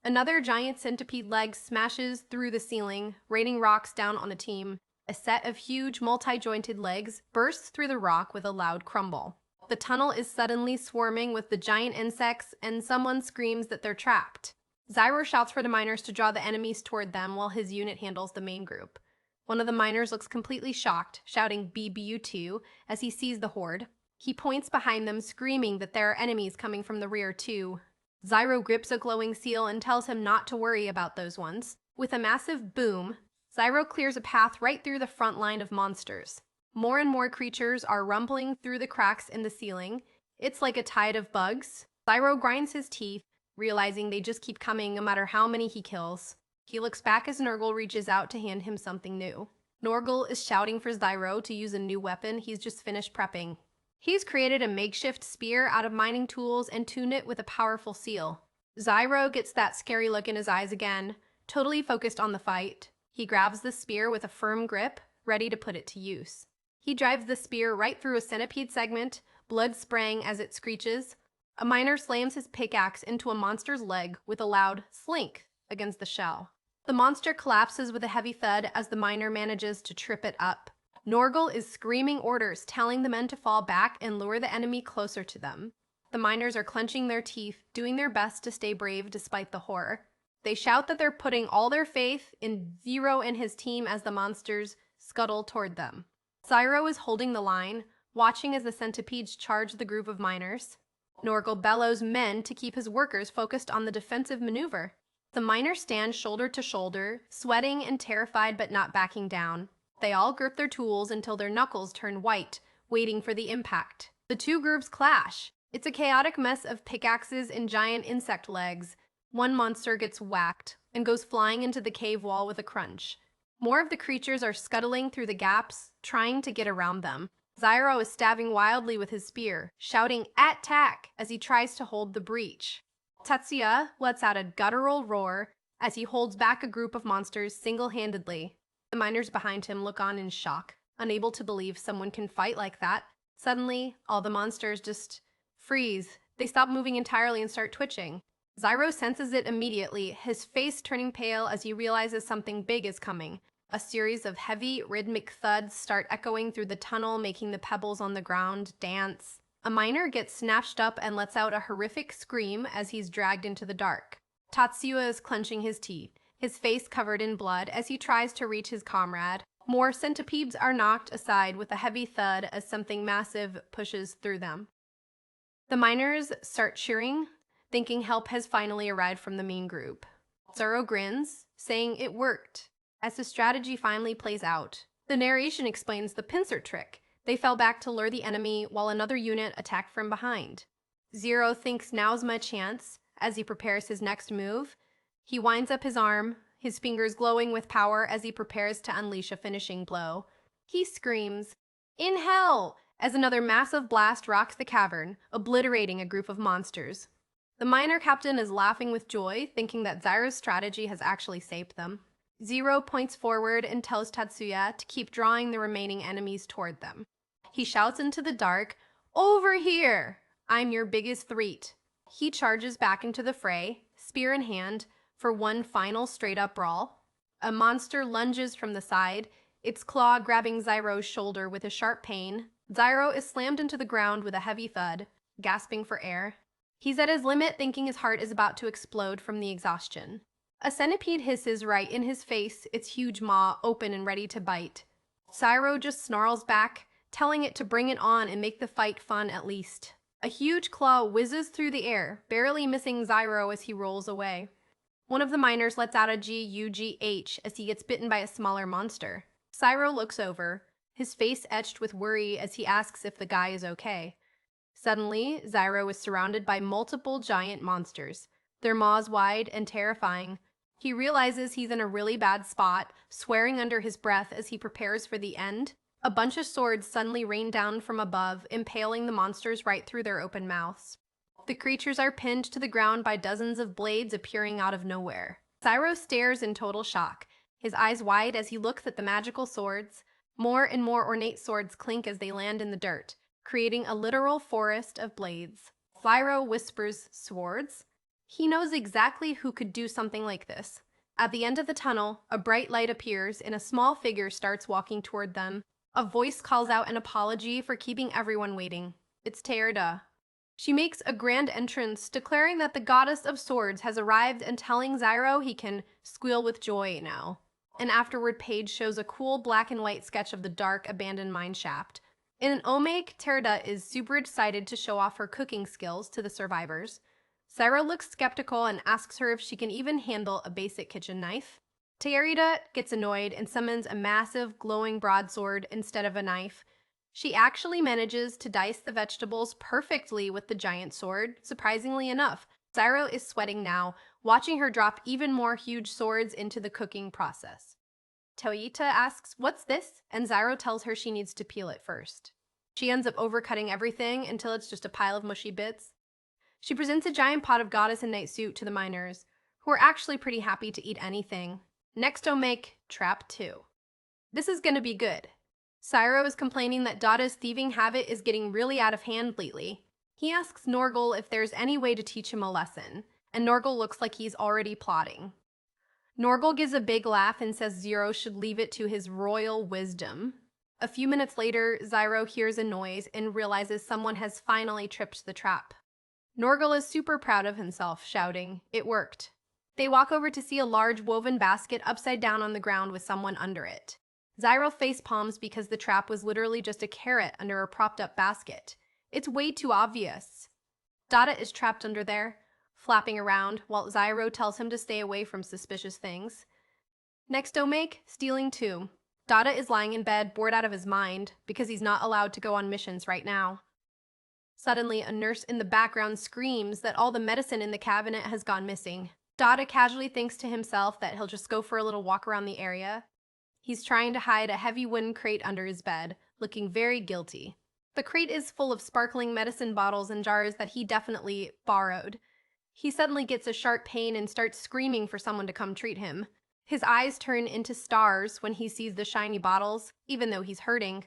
Another giant centipede leg smashes through the ceiling, raining rocks down on the team. A set of huge, multi-jointed legs bursts through the rock with a loud crumble. The tunnel is suddenly swarming with the giant insects, and someone screams that they're trapped. Zyro shouts for the miners to draw the enemies toward them while his unit handles the main group. One of the miners looks completely shocked, shouting BBU2 as he sees the horde. He points behind them, screaming that there are enemies coming from the rear too. Zyro grips a glowing seal and tells him not to worry about those ones. With a massive boom, Zyro clears a path right through the front line of monsters. More and more creatures are rumbling through the cracks in the ceiling. It's like a tide of bugs. Zyro grinds his teeth, realizing they just keep coming no matter how many he kills. He looks back as Nurgle reaches out to hand him something new. Nurgle is shouting for Zyro to use a new weapon he's just finished prepping. He's created a makeshift spear out of mining tools and tuned it with a powerful seal. Zyro gets that scary look in his eyes again, totally focused on the fight. He grabs the spear with a firm grip, ready to put it to use. He drives the spear right through a centipede segment, blood spraying as it screeches. A miner slams his pickaxe into a monster's leg with a loud slink against the shell. The monster collapses with a heavy thud as the miner manages to trip it up. Norgal is screaming orders, telling the men to fall back and lure the enemy closer to them. The miners are clenching their teeth, doing their best to stay brave despite the horror. They shout that they're putting all their faith in Zyro and his team as the monsters scuttle toward them. Zyro is holding the line, watching as the centipedes charge the group of miners. Norgal bellows men to keep his workers focused on the defensive maneuver. The miners stand shoulder to shoulder, sweating and terrified but not backing down. They all grip their tools until their knuckles turn white, waiting for the impact. The two groups clash. It's a chaotic mess of pickaxes and giant insect legs. One monster gets whacked and goes flying into the cave wall with a crunch. More of the creatures are scuttling through the gaps, trying to get around them. Zyro is stabbing wildly with his spear, shouting "Attack!" as he tries to hold the breach. Tatsuya lets out a guttural roar as he holds back a group of monsters single-handedly. The miners behind him look on in shock, unable to believe someone can fight like that. Suddenly, all the monsters just freeze. They stop moving entirely and start twitching. Zyro senses it immediately, his face turning pale as he realizes something big is coming. A series of heavy, rhythmic thuds start echoing through the tunnel, making the pebbles on the ground dance. A miner gets snatched up and lets out a horrific scream as he's dragged into the dark. Tatsuya is clenching his teeth, his face covered in blood as he tries to reach his comrade. More centipedes are knocked aside with a heavy thud as something massive pushes through them. The miners start cheering, thinking help has finally arrived from the main group. Zoro grins, saying it worked. As the strategy finally plays out, the narration explains the pincer trick. They fell back to lure the enemy while another unit attacked from behind. Zero thinks now's my chance as he prepares his next move. He winds up his arm, his fingers glowing with power as he prepares to unleash a finishing blow. He screams, "In hell!" as another massive blast rocks the cavern, obliterating a group of monsters. The miner captain is laughing with joy, thinking that Zyro's strategy has actually saved them. Zero points forward and tells Tatsuya to keep drawing the remaining enemies toward them. He shouts into the dark, "Over here! I'm your biggest threat." He charges back into the fray, spear in hand, for one final straight-up brawl. A monster lunges from the side, its claw grabbing Zyro's shoulder with a sharp pain. Zyro is slammed into the ground with a heavy thud, gasping for air. He's at his limit, thinking his heart is about to explode from the exhaustion. A centipede hisses right in his face, its huge maw open and ready to bite. Zyro just snarls back, telling it to bring it on and make the fight fun at least. A huge claw whizzes through the air, barely missing Zyro as he rolls away. One of the miners lets out a GUGH as he gets bitten by a smaller monster. Zyro looks over, his face etched with worry as he asks if the guy is okay. Suddenly, Zyro is surrounded by multiple giant monsters, their maws wide and terrifying. He realizes he's in a really bad spot, swearing under his breath as he prepares for the end. A bunch of swords suddenly rain down from above, impaling the monsters right through their open mouths. The creatures are pinned to the ground by dozens of blades appearing out of nowhere. Zyro stares in total shock, his eyes wide as he looks at the magical swords. More and more ornate swords clink as they land in the dirt, creating a literal forest of blades. Zyro whispers, "Swords?" He knows exactly who could do something like this. At the end of the tunnel, a bright light appears and a small figure starts walking toward them. A voice calls out an apology for keeping everyone waiting. It's Teerda. She makes a grand entrance, declaring that the goddess of swords has arrived and telling Zyro he can squeal with joy now. An afterward page shows a cool black and white sketch of the dark, abandoned mine shaft. In an omake, Teerda is super excited to show off her cooking skills to the survivors. Zyro looks skeptical and asks her if she can even handle a basic kitchen knife. Teerda gets annoyed and summons a massive, glowing broadsword instead of a knife. She actually manages to dice the vegetables perfectly with the giant sword, surprisingly enough. Zyro is sweating now, watching her drop even more huge swords into the cooking process. Toyita asks, "What's this?" and Zyro tells her she needs to peel it first. She ends up overcutting everything until it's just a pile of mushy bits. She presents a giant pot of goddess and knight soup to the miners, who are actually pretty happy to eat anything. Next make Trap 2. This is gonna be good. Zyro is complaining that Dada's thieving habit is getting really out of hand lately. He asks Norgal if there's any way to teach him a lesson, and Norgal looks like he's already plotting. Norgal gives a big laugh and says Zero should leave it to his royal wisdom. A few minutes later, Zyro hears a noise and realizes someone has finally tripped the trap. Norgal is super proud of himself, shouting, "It worked." They walk over to see a large woven basket upside down on the ground with someone under it. Zyro facepalms because the trap was literally just a carrot under a propped-up basket. It's way too obvious. Dada is trapped under there, flapping around, while Zyro tells him to stay away from suspicious things. Next make Stealing 2. Dada is lying in bed, bored out of his mind, because he's not allowed to go on missions right now. Suddenly, a nurse in the background screams that all the medicine in the cabinet has gone missing. Dada casually thinks to himself that he'll just go for a little walk around the area. He's trying to hide a heavy wooden crate under his bed, looking very guilty. The crate is full of sparkling medicine bottles and jars that he definitely borrowed. He suddenly gets a sharp pain and starts screaming for someone to come treat him. His eyes turn into stars when he sees the shiny bottles, even though he's hurting.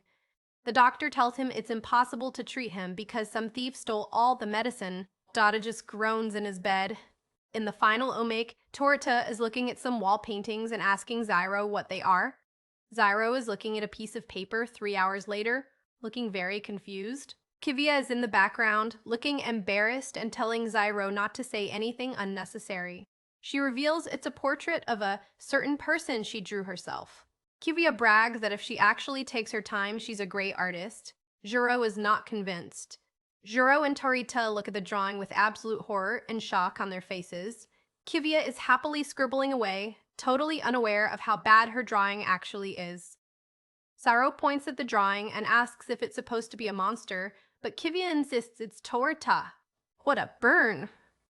The doctor tells him it's impossible to treat him because some thief stole all the medicine. Dada just groans in his bed. In the final omake, Torita is looking at some wall paintings and asking Zyro what they are. Zyro is looking at a piece of paper 3 hours later, looking very confused. Kivia is in the background, looking embarrassed and telling Zyro not to say anything unnecessary. She reveals it's a portrait of a certain person she drew herself. Kivia brags that if she actually takes her time, she's a great artist. Juro is not convinced. Juro and Torita look at the drawing with absolute horror and shock on their faces. Kivia is happily scribbling away, totally unaware of how bad her drawing actually is. Zyro points at the drawing and asks if it's supposed to be a monster, but Kivia insists it's Torita. What a burn!